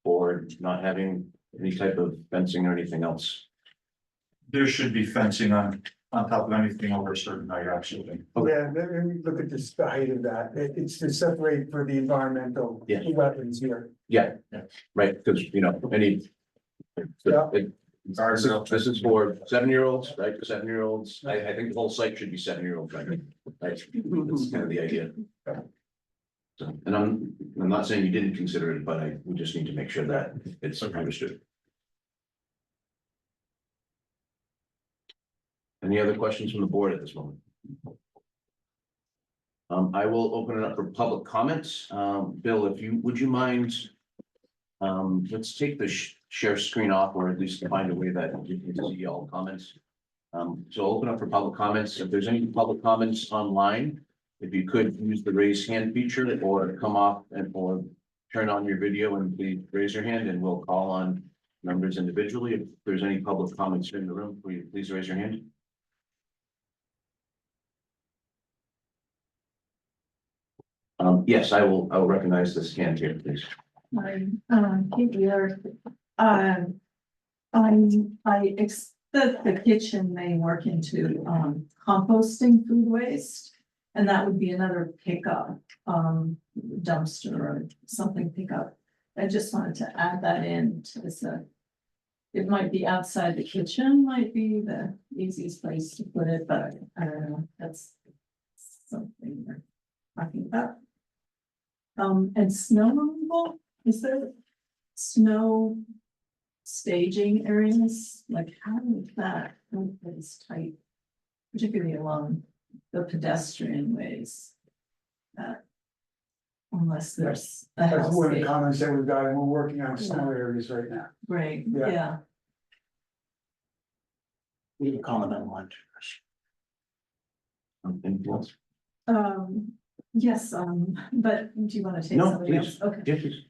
for not having any type of fencing or anything else? There should be fencing on top of anything over a certain height, absolutely. Yeah, let me look at this, the height of that. It's to separate for the environmental Yeah. weapons here. Yeah, right, because Yeah. This is for 7-year-olds, right? 7-year-olds. I think the whole site should be 7-year-olds, right? That's kind of the idea. So, and I'm not saying you didn't consider it, but we just need to make sure that it's understood. Any other questions from the board at this moment? I will open it up for public comments. Bill, would you mind? Let's take the share screen off, or at least find a way that you can see all comments. So open up for public comments. If there's any public comments online, if you could use the raise hand feature or come off or turn on your video and please raise your hand, and we'll call on members individually. If there's any public comments in the room, will you please raise your hand? Yes, I will recognize this hand here, please. Kate Wheeler. I expect the kitchen may work into composting food waste. And that would be another pickup, dumpster or something pickup. I just wanted to add that in to this. It might be outside the kitchen, might be the easiest place to put it, but I don't know, that's something we're talking about. And snow removal, is there snow staging areas? Like how is that is tight? Particularly along the pedestrian ways. Unless there's a That's house. one of the gate. comments that we've got, and we're working on snow areas right now. Right, Yeah. yeah. We can comment on one. Anything else? Yes, but do you want to take No, somebody else? please. Okay. Yes, please.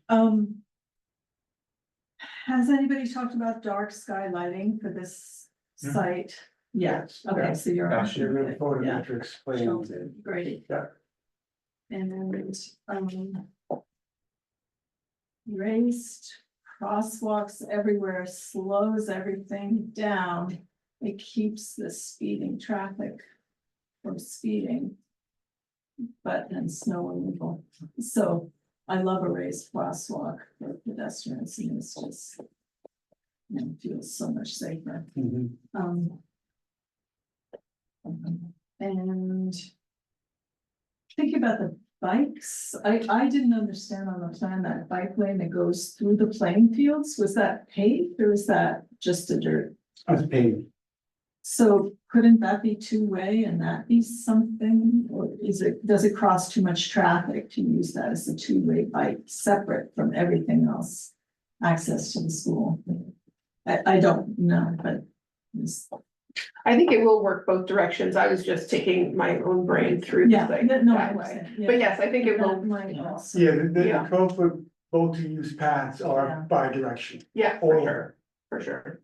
Has anybody talked about dark sky lighting for this Mhm. site? Yeah, okay, so you're. Actually, on the it. Yeah. photometrics plans. Great. Yeah. And, raised crosswalks everywhere slows everything down. It keeps the speeding traffic from speeding. But then snow removal. So I love a raised crosswalk for pedestrians and it's just. Feels so much safer. And thinking about the bikes, I didn't understand on the plan that bike lane that goes through the playing fields, was that paved or is that just a dirt? That's paved. So couldn't that be two-way and that be something, or does it cross too much traffic to use that as a two-way bike separate from everything else? Access to the school? I don't know, but. I think it will work both directions. I was just taking my own brain through the Yeah, thing no, I that way. understand, yeah. But yes, I think it will, That might also- Yeah, the Yeah. 12-foot both-to-use paths Yeah. are bi-directional. yeah, All for of sure, for sure.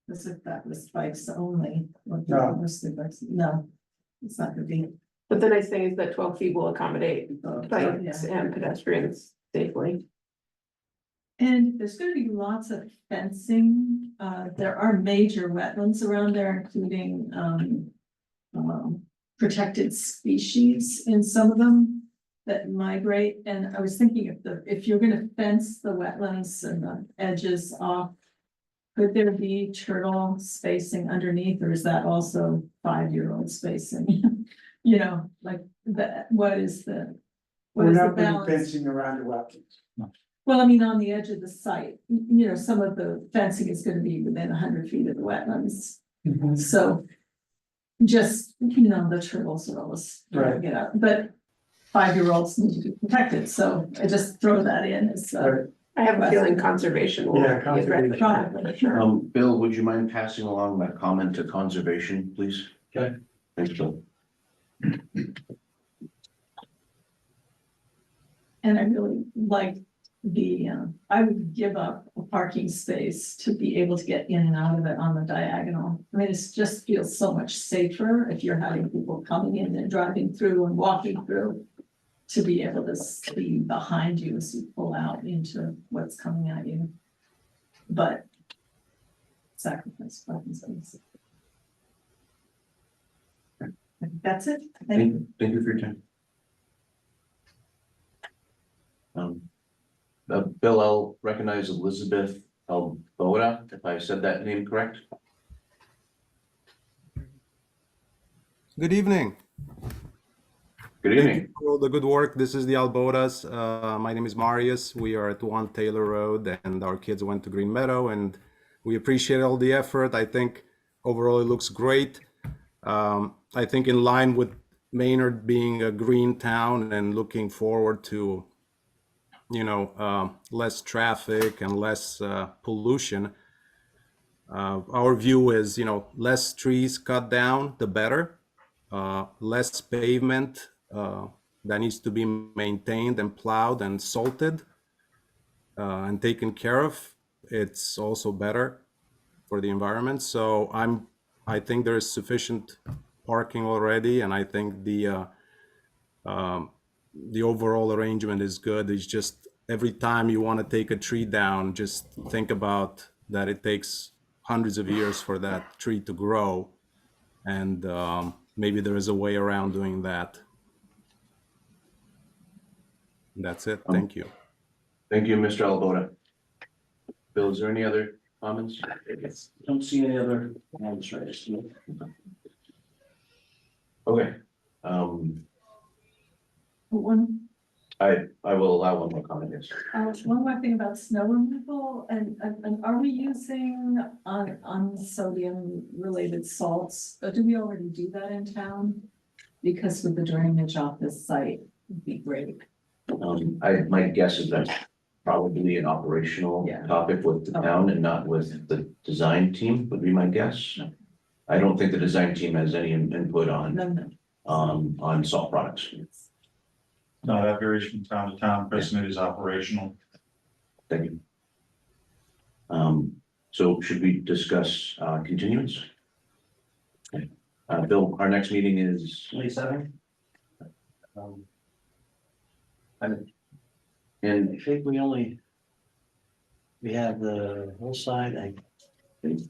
As if that was bikes only. or No. mostly bikes. No, it's not gonna be. But the nice thing is that 12 feet will accommodate bikes Yeah. and pedestrians safely. And there's gonna be lots of fencing, there are major wetlands around there, including, protected species in some of them. That migrate, and I was thinking if you're gonna fence the wetlands and the edges off. Could there be turtle spacing underneath, or is that also 5-year-old spacing? You know, like, what is the? What We're is the not putting balance? fencing around the wetlands. Well, I mean, on the edge of the site, you know, some of the fencing is gonna be within 100 feet of the wetlands, so. Just, you know, the turtles are always trying to get out, but 5-year-olds need to be protected, so I just throw that in as. Right. I have a feeling conservation will. Yeah, be addressed conservation. with that, for sure. Bill, would you mind passing along that comment to conservation, please? Okay. Thanks, Bill. And I really like I would give up a parking space to be able to get in and out of it on the diagonal. I mean, it just feels so much safer if you're having people coming in and driving through and walking through. To be able to see behind you as you pull out into what's coming at you. But. Sacrifice parking space. That's it. Thank you. Thank you for your time. Bill, I'll recognize Elizabeth Alboda, if I said that name correct. Good evening. Good Thank evening. you for all the good work. This is the Albodas. My name is Marius. We are at 1 Taylor Road and our kids went to Green Meadow and we appreciate all the effort. I think overall it looks great. I think in line with Maynard being a green town and looking forward to, you know, less traffic and less pollution. Our view is, you know, less trees cut down, the better. Less pavement that needs to be maintained and plowed and salted and taken care of. It's also better for the environment. So I think there is sufficient parking already, and I think the overall arrangement is good. It's just every time you want to take a tree down, just think about that it takes hundreds of years for that tree to grow. And maybe there is a way around doing that. That's it. Thank you. Thank you, Mr. Albota. Bill, is there any other comments? Don't see any other hands raised. Okay, One, I will allow one more comment, yes. one more thing about snow removal, and are we using sodium related salts? Or do we already do that in town? Because with the drainage off this site would be great. My guess is that's probably an operational Yeah. topic with the town and not with the design team, would be my guess. I don't think the design team has any input on, No. on salt products. No, that varies from town to town. Presently is operational. Thank you. So should we discuss, continuance? Okay. Bill, our next meeting is, 27. and I think we have the whole side, I think.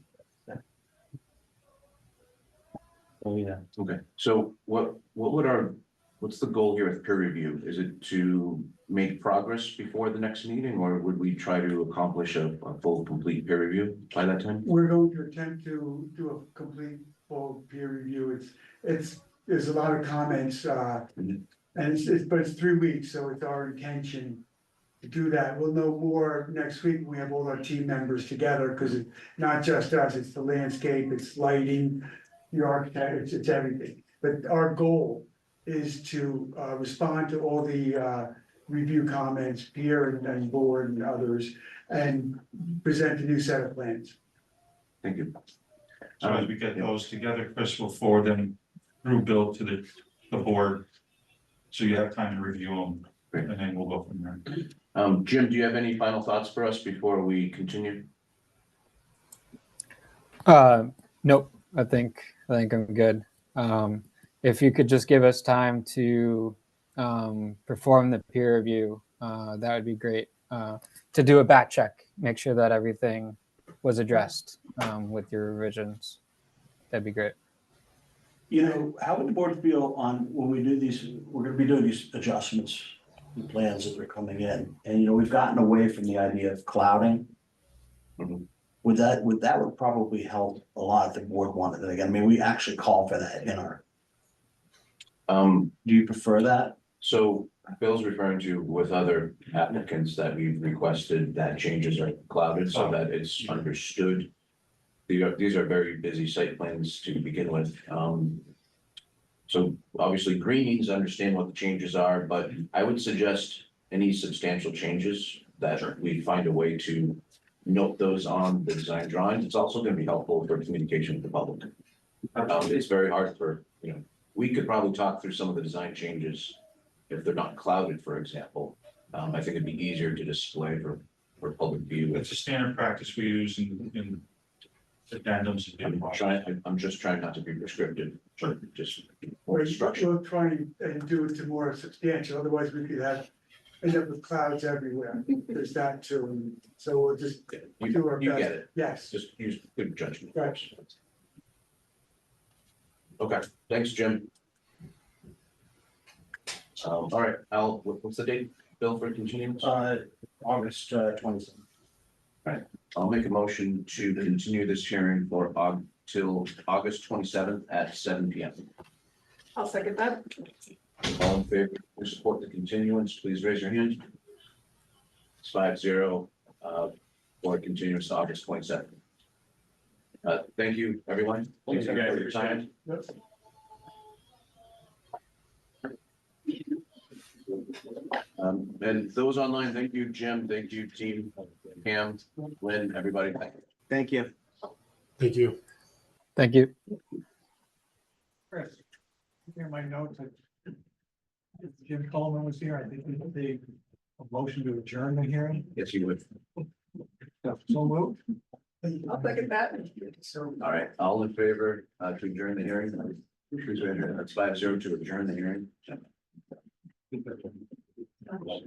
Oh, yeah. okay, so what's the goal here with peer review? Is it to make progress before the next meeting, or would we try to accomplish a full, complete peer review by that time? We're going to attempt to do a complete full peer review. There's a lot of comments, and but it's 3 weeks, so it's our intention to do that. We'll know more next week when we have all our team members together, because it's not just us, it's the landscape, it's lighting, the architect, it's everything. But our goal is to respond to all the review comments, peer and board and others, and present a new set of plans. Thank you. So as we get those together, Chris will forward them through Bill to the board. So you have time to review them, and then we'll go from there. Jim, do you have any final thoughts for us before we continue? Nope, I think I'm good. If you could just give us time to perform the peer review, that would be great. To do a back check, make sure that everything was addressed with your revisions. That'd be great. You know, how would the board feel on when we do these, we're gonna be doing these adjustments, the plans that are coming in, and you know, we've gotten away from the idea of clouding. Mhm. That would probably help a lot if the board wanted it. Again, I mean, we actually call for that in our, do you prefer that? So Bill's referring to with other applicants that we've requested that changes are clouded so that it's understood. These are very busy site plans to begin with. So obviously Greens understand what the changes are, but I would suggest any substantial changes that we find a way to note those on the design drawings. It's also going to be helpful for communication with the public. It's very hard for, we could probably talk through some of the design changes if they're not clouded, for example. I think it'd be easier to display for public view. It's a standard practice we use in addendums. I'm just trying not to be prescriptive, just We'll structure. try and do it to more substantial, otherwise we could end up with clouds everywhere. There's that too, and so we'll just do our You best. get it. Yes. Just use good judgment. Right. Okay, thanks, Jim. All right, what's the date, Bill, for continuance? August 27th. I'll make a motion to continue this hearing for till August 27th at 7 p.m. I'll second that. All in favor, to support the continuance, please raise your hand. It's 5-0 for continuance to August 27th. Thank you, everyone. Thank you, guys, for your time. And those online, thank you, Jim. Thank you, team, Pam, Lynn, everybody. Thank you. Thank you. Thank you. Chris, here my notes. If Jim Coleman was here, I think we would be a motion to adjourn the hearing. Yes, you would. So moved. I'll second that. All right, all in favor to adjourn the hearing? Please raise your hand. That's 5-0 to adjourn the hearing.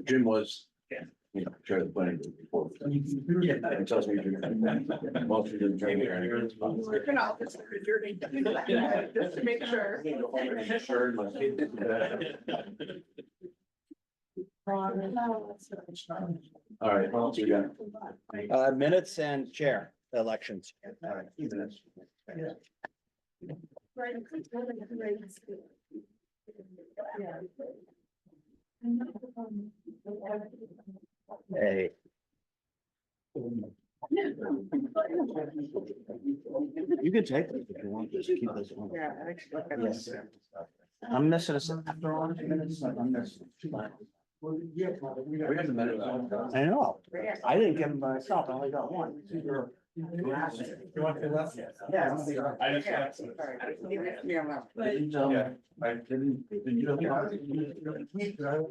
Jim was, you know, chair of the planning board before. It tells me you're. Most of them train here. We're gonna all just adjourn. Just to make sure. All right, what else we got? Minutes and chair elections. All right, 2 minutes. Hey. You can take this if you want, just keep this one. Yeah, I actually look at this. I'm missing after all minutes, I'm missing. We have the minutes. I know, I didn't give them myself, I only got one. You want to left? Yeah. I just. Yeah, well, I didn't, you know. Hey, sorry.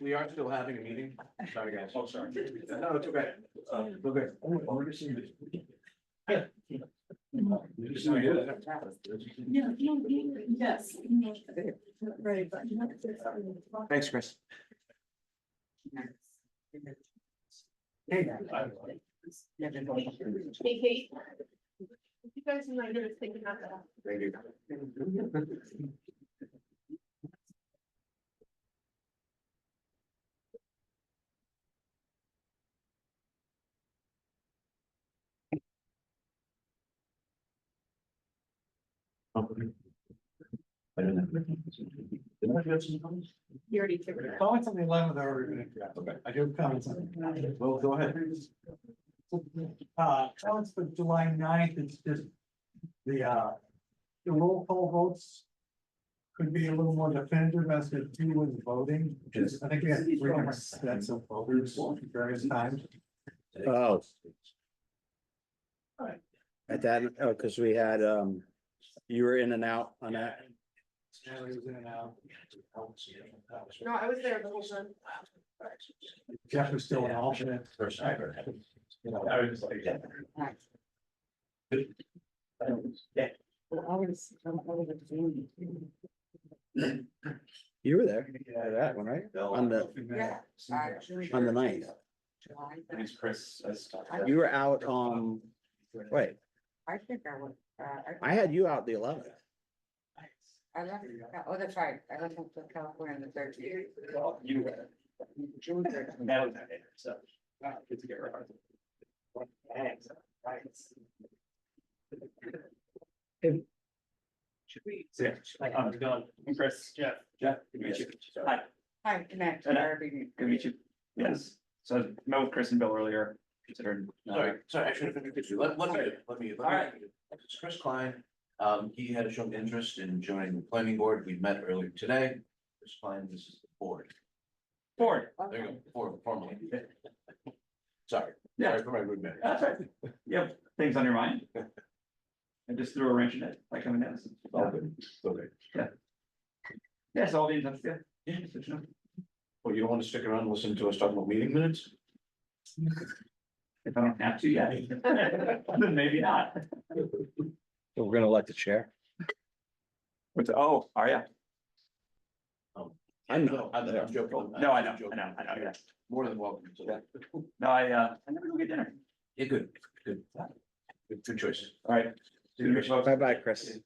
We are still having a meeting. Sorry, guys. Oh, sorry. No, it's okay. Okay. Yes. Right. Thanks, Chris. Hey, Kate. You guys might have taken that. Thank you. I don't know. Did I have some comments? You already took it. Comments on the 11th are already been addressed. Okay. I do have comments on it. Well, go ahead. Comments for July 9th, it's just the roll call votes could be a little more definitive as to who was voting. Just, I think we had 3 different sets of voters at various times. Oh. At that, oh, because we had, you were in and out on that. Stanley was in and out. No, I was there the whole time. Jeff was still an alternate. First I heard. I was just like, yeah. You were there, for that one, right? On the, on the 9th. It's Chris. You were out, wait, I think I would, I had you out the 11th. I left, oh, that's right, I left to California on the 13th. Well, you were. June 13th. That was that, so. Good to get rid of. Should we? Yeah, I'm Dylan, I'm Chris, Jeff. Jeff, good to meet you. Hi. Hi, connect. Good to meet you. Yes, so I met with Chris and Bill earlier, considered. Sorry, I should have introduced you. Let me. All right. It's Chris Klein. He had shown interest in joining the planning board. We met earlier today. Chris Klein, this is the board. Board. There you go, board formally. Sorry. Yeah. Sorry for my rude manner. That's right. You have things on your mind. I just threw a wrench in it, like coming down. Okay. Yeah, so I'll be in touch with you. Yeah. Well, you don't want to stick around and listen to us talk about meeting minutes? If I don't have to, yeah. Then maybe not. So we're gonna elect the chair. Oh, are ya? I'm not. I'm joking. No, I know, yeah. More than welcome. So that, No, I never go get dinner. yeah, good. Good choice. All right. Bye-bye, Chris.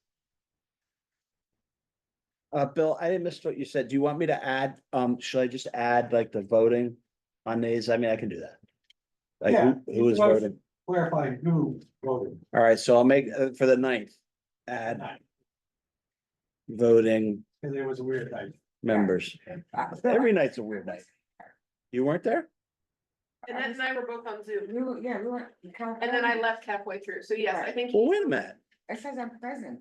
Bill, I didn't miss what you said. Do you want me to add, should I just add like the voting on these? I mean, I can do that. Like Yeah. who is voting? Clarify who voted. All right, so I'll make, for the 9th, add voting And it was a weird night. members. Every night's a weird night. You weren't there? Annette and I were both on Zoom, We were in California. and then I left halfway through, so yes, I think. Well, wait a minute. It says I'm present.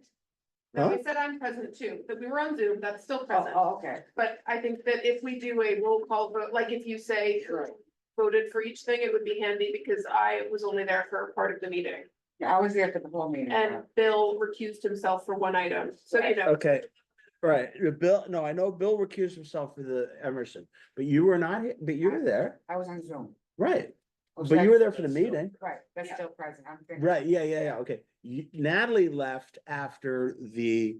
No, Huh? I said I'm present too, but we were on Zoom, that's still Oh, present. okay. But I think that if we do a roll call vote, like if you say voted for each thing, it would be handy because I was only there for part of the meeting. Yeah, I was there for the whole meeting. And Bill recused himself for one item, so you know. Okay, right. Bill, no, I know Bill recused himself for the Emerson, but you were not, but you were there, I was on Zoom. right? Oh, so But you were that's- there for the meeting. Right, that's still present. I'm thinking. Right, yeah, okay. Natalie left after the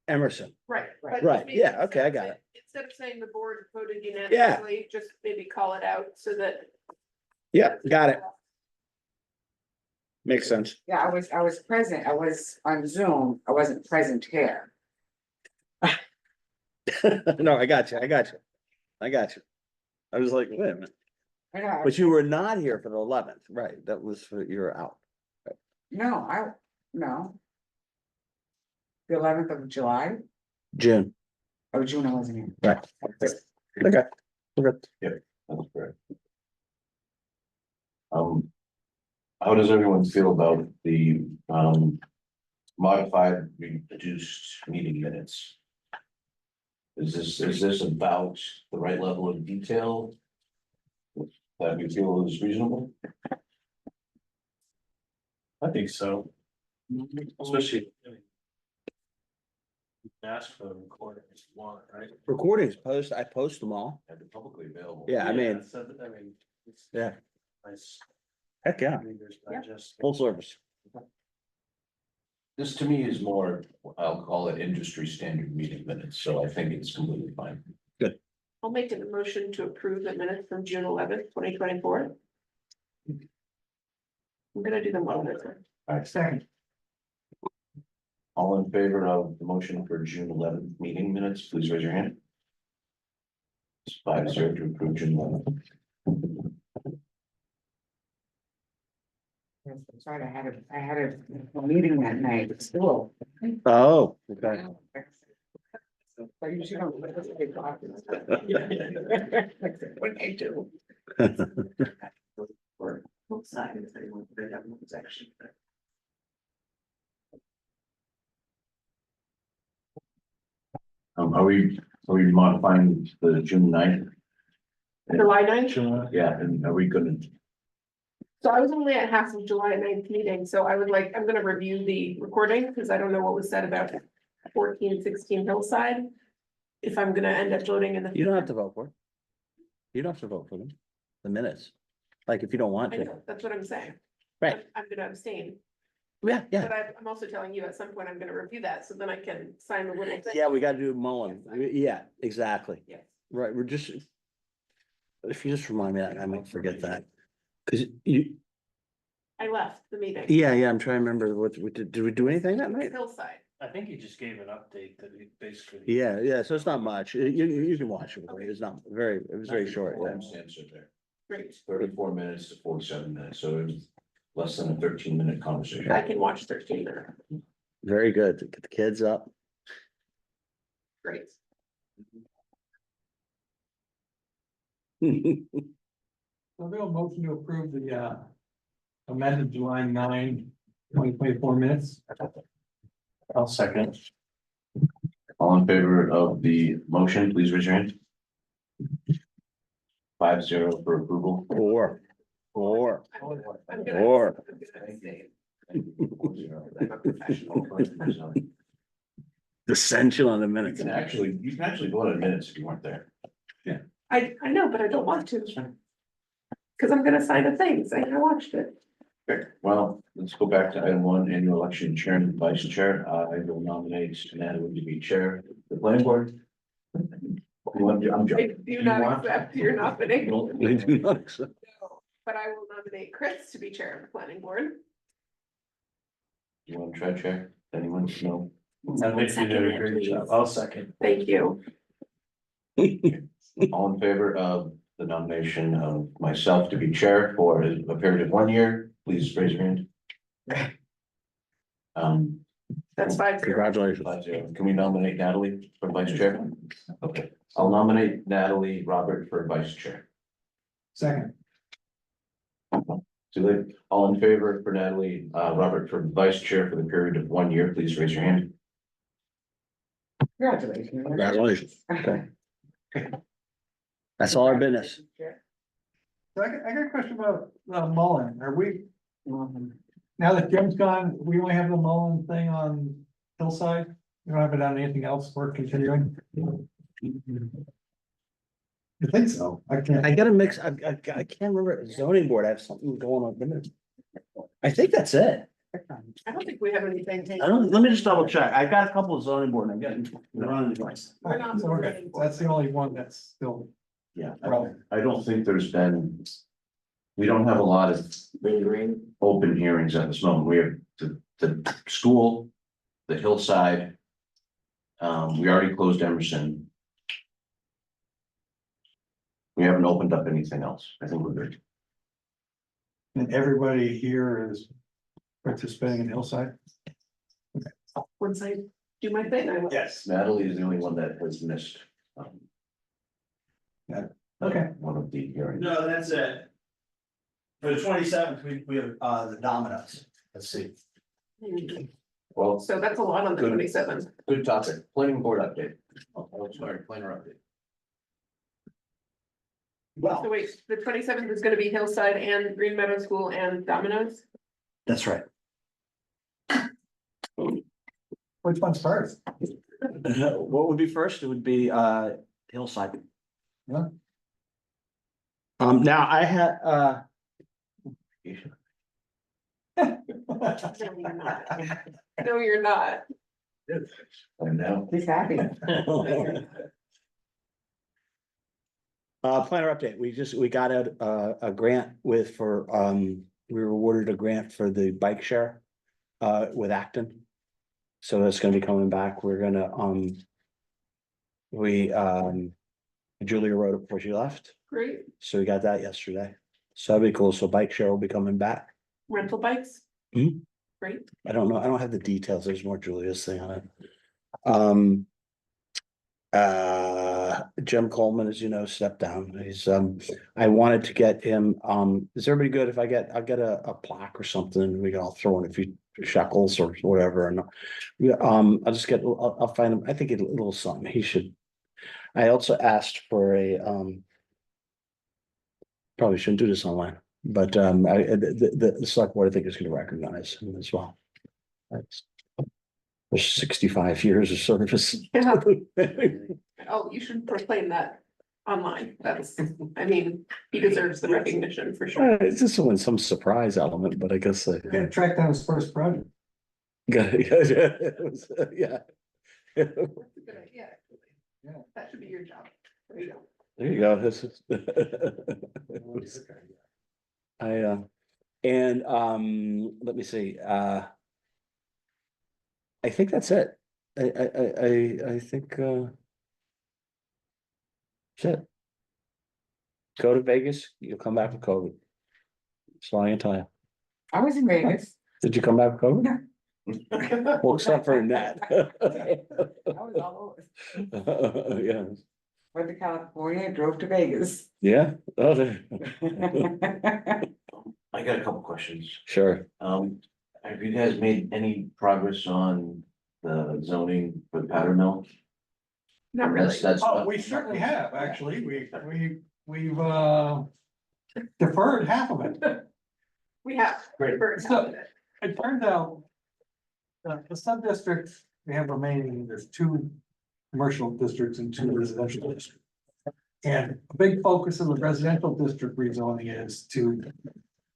Emerson. Right. but Right, maybe yeah, okay, I instead of got saying- it. Instead of saying the board voted unanimously, just maybe call it out so that. Yeah, got it. Makes sense. Yeah, I was present, I was on Zoom, I wasn't present here. No, I got you. I got you. I got you. I was like, wait a minute. I know, But you were not here for the 11th, right? That was for, you were out. No, no. The 11th of July, June. oh, June, I wasn't here. Right. Okay. Okay. That's correct. How does everyone feel about the, modified reduced meeting minutes? Is this about the right level of detail that we feel is reasonable? I think so. Especially. I mean, you can ask for a recording if you want, right? Recordings I post them all. And they're publicly available. Yeah, I mean, So, I mean, it's yeah, nice. heck yeah, Readers Digest. full service. This to me is more, I'll call it industry standard meeting minutes, so I think it's completely fine. I'll make a motion to approve the minutes from June 11th, 2024. I'm gonna do them one at a time. All right, second. All in favor of the motion for June 11th meeting minutes, please raise your hand. It's 5-0 to approve June 11th. Sorry, I had a meeting that night at school. Oh, okay. But you should know, let's take copies. What I do. Or both sides, if they want to put it up in the section. Are we modifying the June 9th? July 9th? Yeah, and are we gonna, So I was only at half of July 9th meeting, so I'm gonna review the recording, because I don't know what was said about 1416 Hillside. If I'm gonna end up voting in the. You don't have to vote for it. You don't have to vote for them, the minutes. Like, if you don't want I to. know, that's what I'm saying. Right. I'm gonna abstain, Yeah, yeah. but I'm also telling you at some point I'm gonna review that, so then I can sign the little thing. Yeah, we gotta do Mullen. Yeah, exactly. Yes. Right, we're just. If you just remind me, I might forget that. Cause you, I left the meeting. yeah, I'm trying to remember what we did we do anything that night? Hillside. I think he just gave an update that he basically. Yeah, so it's not much. You can watch it. It's not very, it was very short. Yeah. answer there. Great. 34 minutes to 47 minutes, so it was less than a 13-minute conversation. I can watch 13 minutes. Very good. Get the kids up. Great. I'll do a motion to approve the amended July 9, 2024 minutes. I'll second. All in favor of the motion, please raise your hand. 5-0 for approval. Four. I'm gonna- Or- I'm gonna abstain. I'm a professional person, so Dissension on the You minutes. can actually vote on minutes if you weren't there. I know, but I don't want to. Cause I'm gonna sign a thing saying I watched it. Okay, well, let's go back to item 1, annual election chair and vice chair. I will nominate Natalie to be chair of the planning board. You want to- I'm I joking. do not accept your nomination, They do not accept. but I will nominate Chris to be chair of the planning board. You want to try chair? Anyone? No? I think you did a great job. I'll second. Thank you. All in favor of the nomination of myself to be chair for a period of 1 year, please raise your hand. That's 5-0. Congratulations. 5-0. Can we nominate Natalie for vice chair? Okay, I'll nominate Natalie Robert for vice chair. Second. Too late. All in favor for Natalie Robert for vice chair for the period of 1 year, please raise your hand. Congratulations. Congratulations. Okay. That's all our business. So I got a question about Mullen. Are we, now that Jim's gone, we only have the Mullen thing on Hillside? We don't have it on anything else for continuing? I think so. I can't. I gotta mix, I can't remember zoning board. I have something going on. I think that's it. I don't think we have anything. Let me just double check. I got a couple of zoning board, I'm getting, they're on the device. We're not. So we're good. That's the only one that's still. Yeah, I don't think there's been. We don't have a lot of open hearings at this moment. We have the school, the hillside. We already closed Emerson. We haven't opened up anything else. I think we're good. And everybody here is participating in Hillside? Once I do my thing, I will. Yes. Natalie is the only one that has missed. Yeah. Okay. One of the hearings. No, that's it. For the 27th, we have the Dominoes. Let's see. Well, So that's a lot on the Good. 27th. good topic. Planning board update. Oh, sorry, planner update. So wait, the 27th is gonna be Hillside and Green Meadow School and Domino's? That's right. Which one's first? What would be first? It would be Hillside. Yeah. Now I had No, you're not. And now. He's happy. Planner update, we got a grant we were awarded a grant for the bike share with Acton. So that's gonna be coming back, we're gonna, Julia wrote it before she left, Great. so we got that yesterday. So that'd be cool, so bike share will be coming back. Rental bikes? Hmm? Great. I don't know, I don't have the details, there's more Julia's thing on it. Jim Coleman, as you know, stepped down. He's, I wanted to get him, is everybody good if I'll get a plaque or something, we can all throw in a few shekels or whatever, and yeah, I'll just get, I'll find him, I think a little something, he should. I also asked for a, probably shouldn't do this online, but, the select board, I think, is gonna recognize him as well. That's for 65 years of service. Yeah. Oh, you should proclaim that online. That's, I mean, he deserves the recognition for sure. It's just some surprise element, but I guess. Yeah, track down his first project. Yeah. That's a good idea, actually. Yeah. That should be your job. There you go. There you go. This is. Let me see, I think that's it. I think, that's it. Go to Vegas, you'll come back with COVID. That's all I can tell you. I was in Vegas. Did you come back with COVID? Well, except for Nat. I was all over. Yeah, Went to California, drove to Vegas. yeah, oh, there. I got a couple questions. Sure. Have you guys made any progress on the zoning for the powder mill? Not really. That's. Oh, we certainly have, actually, we've deferred half of it. We have. Great. Birds So- out of it. It turns out. The sub-districts we have remaining, there's 2 commercial districts and 2 residential districts. And a big focus of the residential district rezoning is to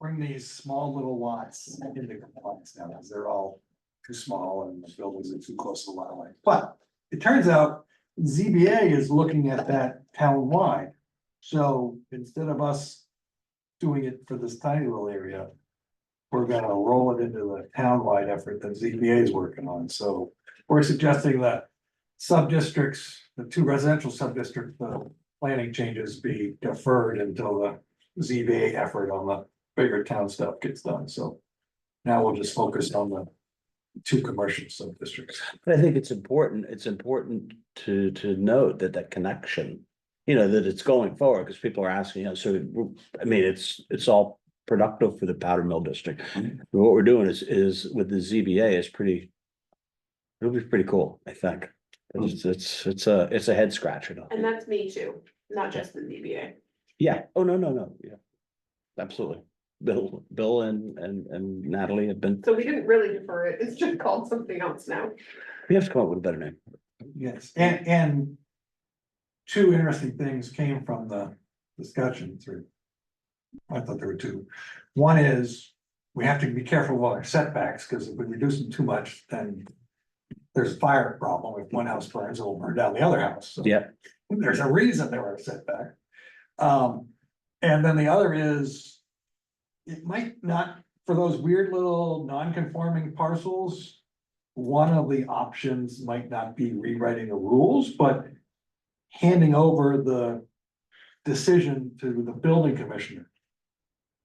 bring these small little lots into compliance now, because they're all too small and the buildings are too close to the lot line. But it turns out ZBA is looking at that town-wide. So instead of us doing it for this tiny little area, we're gonna roll it into the town-wide effort that ZBA is working on. So we're suggesting that sub-districts, the 2 residential sub-districts, the planning changes be deferred until the ZBA effort on the bigger town stuff gets done. So now we'll just focus on the 2 commercial sub-districts. But I think it's important to note that connection, that it's going forward, because people are asking, so, I mean, it's all productive for the powder mill district. What we're doing is with the ZBA is it'll be pretty cool, I think. It's a head scratcher. And that's me too, not just the ZBA. Yeah, oh, no, yeah, absolutely. Bill and Natalie have been, So we didn't really defer it. It's just called something else now. we have to come up with a better name. Yes, and 2 interesting things came from the discussion through. I thought there were 2. One is we have to be careful with our setbacks, because if we reduce them too much, then there's a fire problem. If one house burns, it will burn down the other house. So Yeah. there's a reason there are a setback. And then the other is, it might not, for those weird little non-conforming parcels, one of the options might not be rewriting the rules, but handing over the decision to the building commissioner.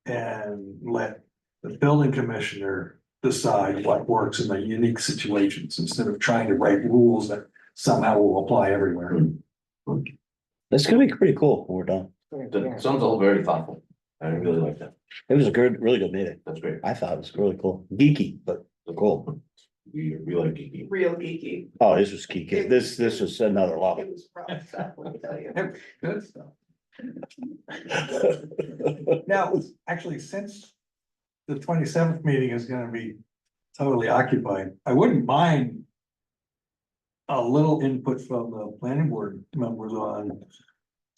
And let the building commissioner decide what works in the unique situations, instead of trying to write rules that somehow will apply everywhere. That's gonna be pretty cool when we're done. That sounds all very thoughtful. I really like that. It was a good, really good meeting. That's great. I thought it was really cool. Geeky, but cool. We like geeky. Real geeky. Oh, this was geeky. This was another level. It was rough stuff, let me tell you. Good stuff. Now, actually, since the 27th meeting is gonna be totally occupied, I wouldn't mind a little input from the planning board members on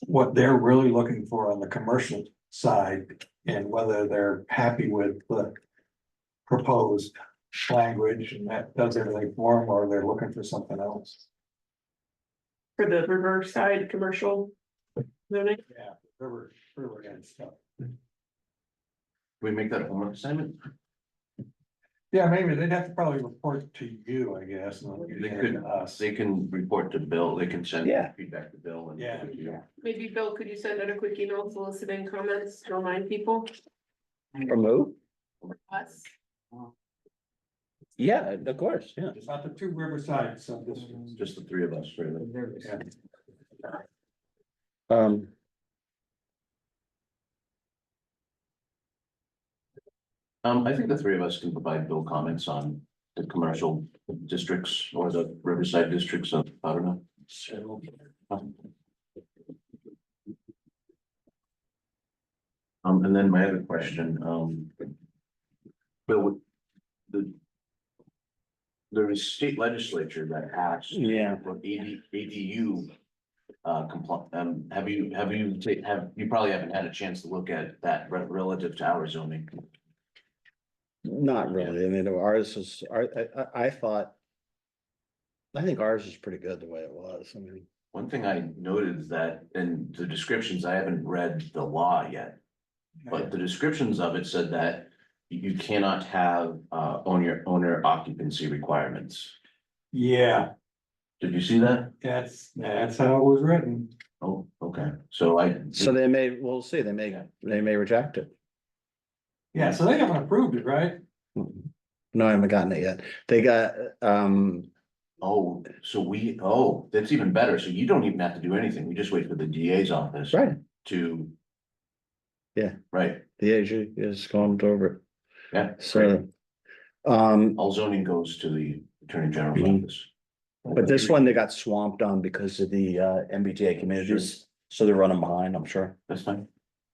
what they're really looking for on the commercial side, and whether they're happy with the proposed language and that does everything for them, or they're looking for something else. For the Riverside commercial zoning. Yeah, river and stuff. We make that a homework assignment? Yeah, maybe they'd have to probably report to you, I guess. Not They to could, us. they can report to Bill, they can send Yeah. feedback to Bill and. Yeah. Maybe Bill, could you send out a quick email soliciting comments to remind people? From who? Us. Yeah, of course, yeah. It's not the two Riverside subdistricts. Just the three of us, really. Yeah. I think the three of us can provide Bill comments on the commercial districts or the Riverside districts of, I don't know. And then my other question, Bill, there is state legislature that passed. Yeah. For ADU. Have you probably haven't had a chance to look at that relative to our zoning? Not really. I mean, ours is, I thought. I think ours is pretty good the way it was. I mean, One thing I noted is that in the descriptions, I haven't read the law yet. But the descriptions of it said that you cannot have owner occupancy requirements. Yeah, Did you see that? that's how it was written. Oh, okay, so they may, we'll see, they may reject it. Yeah, so they haven't approved it, right? No, I haven't gotten it yet. They got, that's even better. So you don't even have to do anything. We just wait for the DA's office. right, To. Yeah. Right, the AG is going over it. yeah, So, all zoning goes to the Attorney General's office. but this one, they got swamped on because of the MBTA communities, so they're running behind, I'm sure. That's fine.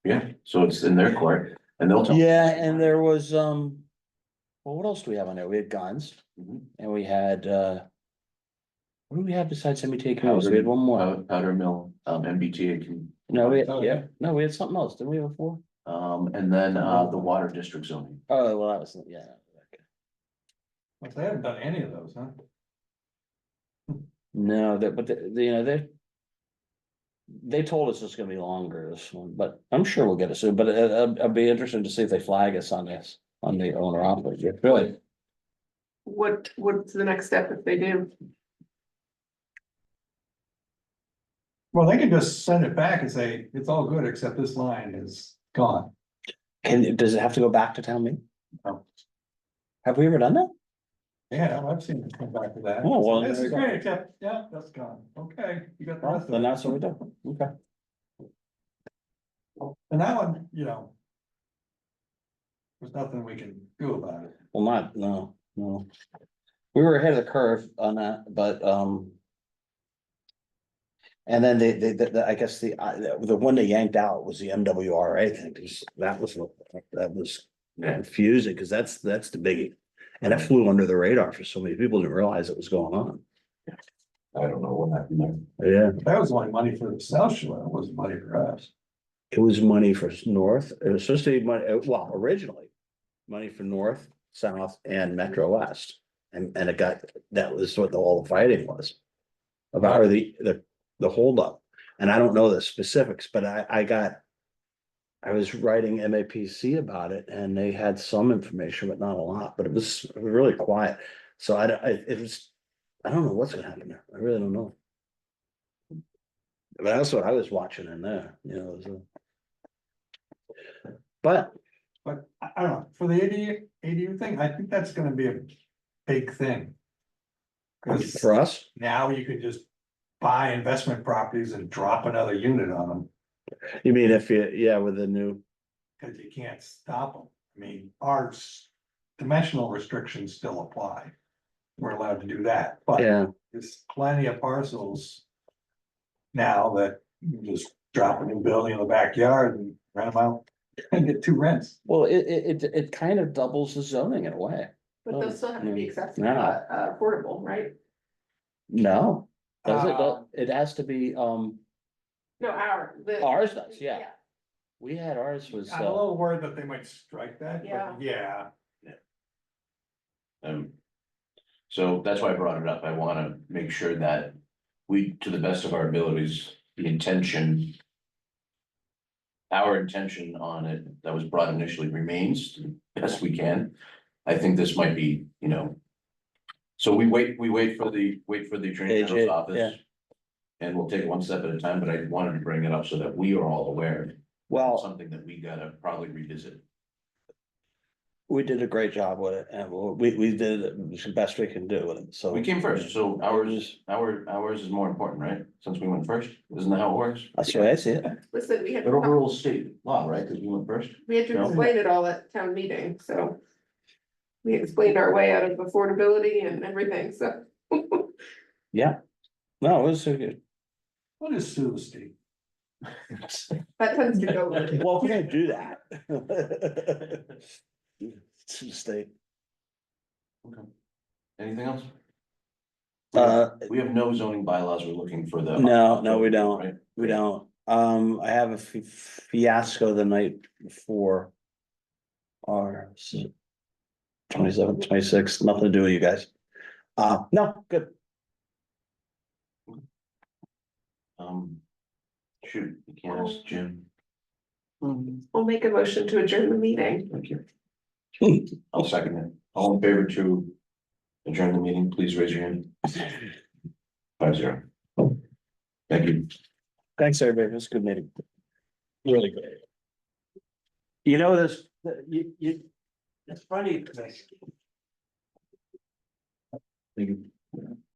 Yeah, so it's in their court and they'll tell. Yeah, and there was, well, what else do we have on there? We had guns, Mhm. and we had, what do we have besides MBTA communities? We had one more. Powder Mill, MBTA can. No, we had something else. Didn't we have four? And then the water district zoning. Oh, well, that was, yeah. Okay. Well, they haven't done any of those, huh? No, but you know, they told us it's gonna be longer, this one, but I'm sure we'll get it soon, but I'd be interested to see if they flag us on this, on the owner operator, really. What's the next step if they do? Well, they can just send it back and say, it's all good, except this line is gone. Does it have to go back to town meeting? No. Have we ever done that? Yeah, I've seen it come back to that. Oh, well, This there is you go. great, except, yeah, that's gone. Okay, you got the Well, rest of then it. that's what we do, okay. And that one, there's nothing we can do about it. Well, no. We were ahead of the curve on that, but, and then I guess the one they yanked out was the MWRA thing, because that was confusing, because that's the biggie. And it flew under the radar for so many people, didn't realize it was going on. I don't know what happened there. Yeah, That was only money for the South Shore, it wasn't money for us. it was money for North, it was supposed to be money, well, originally. money for North, South, and Metro West. And it got, that was what all the fighting was. About, or the holdup. And I don't know the specifics, but I was writing MAPC about it and they had some information, but not a lot, but it was really quiet. So I don't know what's gonna happen there. I really don't know. But that's what I was watching in there, you know, it was but But I don't know, for the ADU thing, I think that's gonna be a big thing. Cause for us, now you could just buy investment properties and drop another unit on them, you mean if you, yeah, with the new, cause you can't stop them. I mean, our dimensional restrictions still apply. We're allowed to do that, but yeah, there's plenty of parcels now that you just drop a new building in the backyard and rent them out and get 2 rents. well, it kind of doubles the zoning in a way. But they'll still have to be accessible, No. affordable, right? No, does Uh, it? It has to be, No, ours does, yeah. We had ours was, I'm a little worried that they might strike that, Yeah. but yeah, So that's why I brought it up. I wanna make sure that we, to the best of our abilities, the intention. Our intention on it that was brought initially remains the best we can. I think this might be, you know. So we wait for the Attorney General's AJ, office. yeah. And we'll take it one step at a time, but I wanted to bring it up so that we are all aware. well, Something that we gotta probably revisit. we did a great job with it and we did the best we can do with it, so. We came first, so ours is more important, right? Since we went first, isn't that how it works? That's the way I see it. Listen, we had, It overrules state law, right? Cause we went first. we had to No. explain it all at town meeting, so. We explained our way out of affordability and everything, so. Yeah. No, it was so good. what is sue the state? That tends to go with it. Well, if we're gonna do that. It's a state. Anything else? We have no zoning bylaws. We're looking for the. No, we don't. Right? We don't. I have a fiasco the night before. Our 27th, 26th, nothing to do with you guys. No, good. Shoot, you can't ask Jim. We'll make a motion to adjourn the meeting. Thank you. I'll second it. All in favor to adjourn the meeting, please raise your hand. 5-0. Thank you. Thanks, everybody. It was a good meeting. Really good. You know, this, it's funny. Thank you.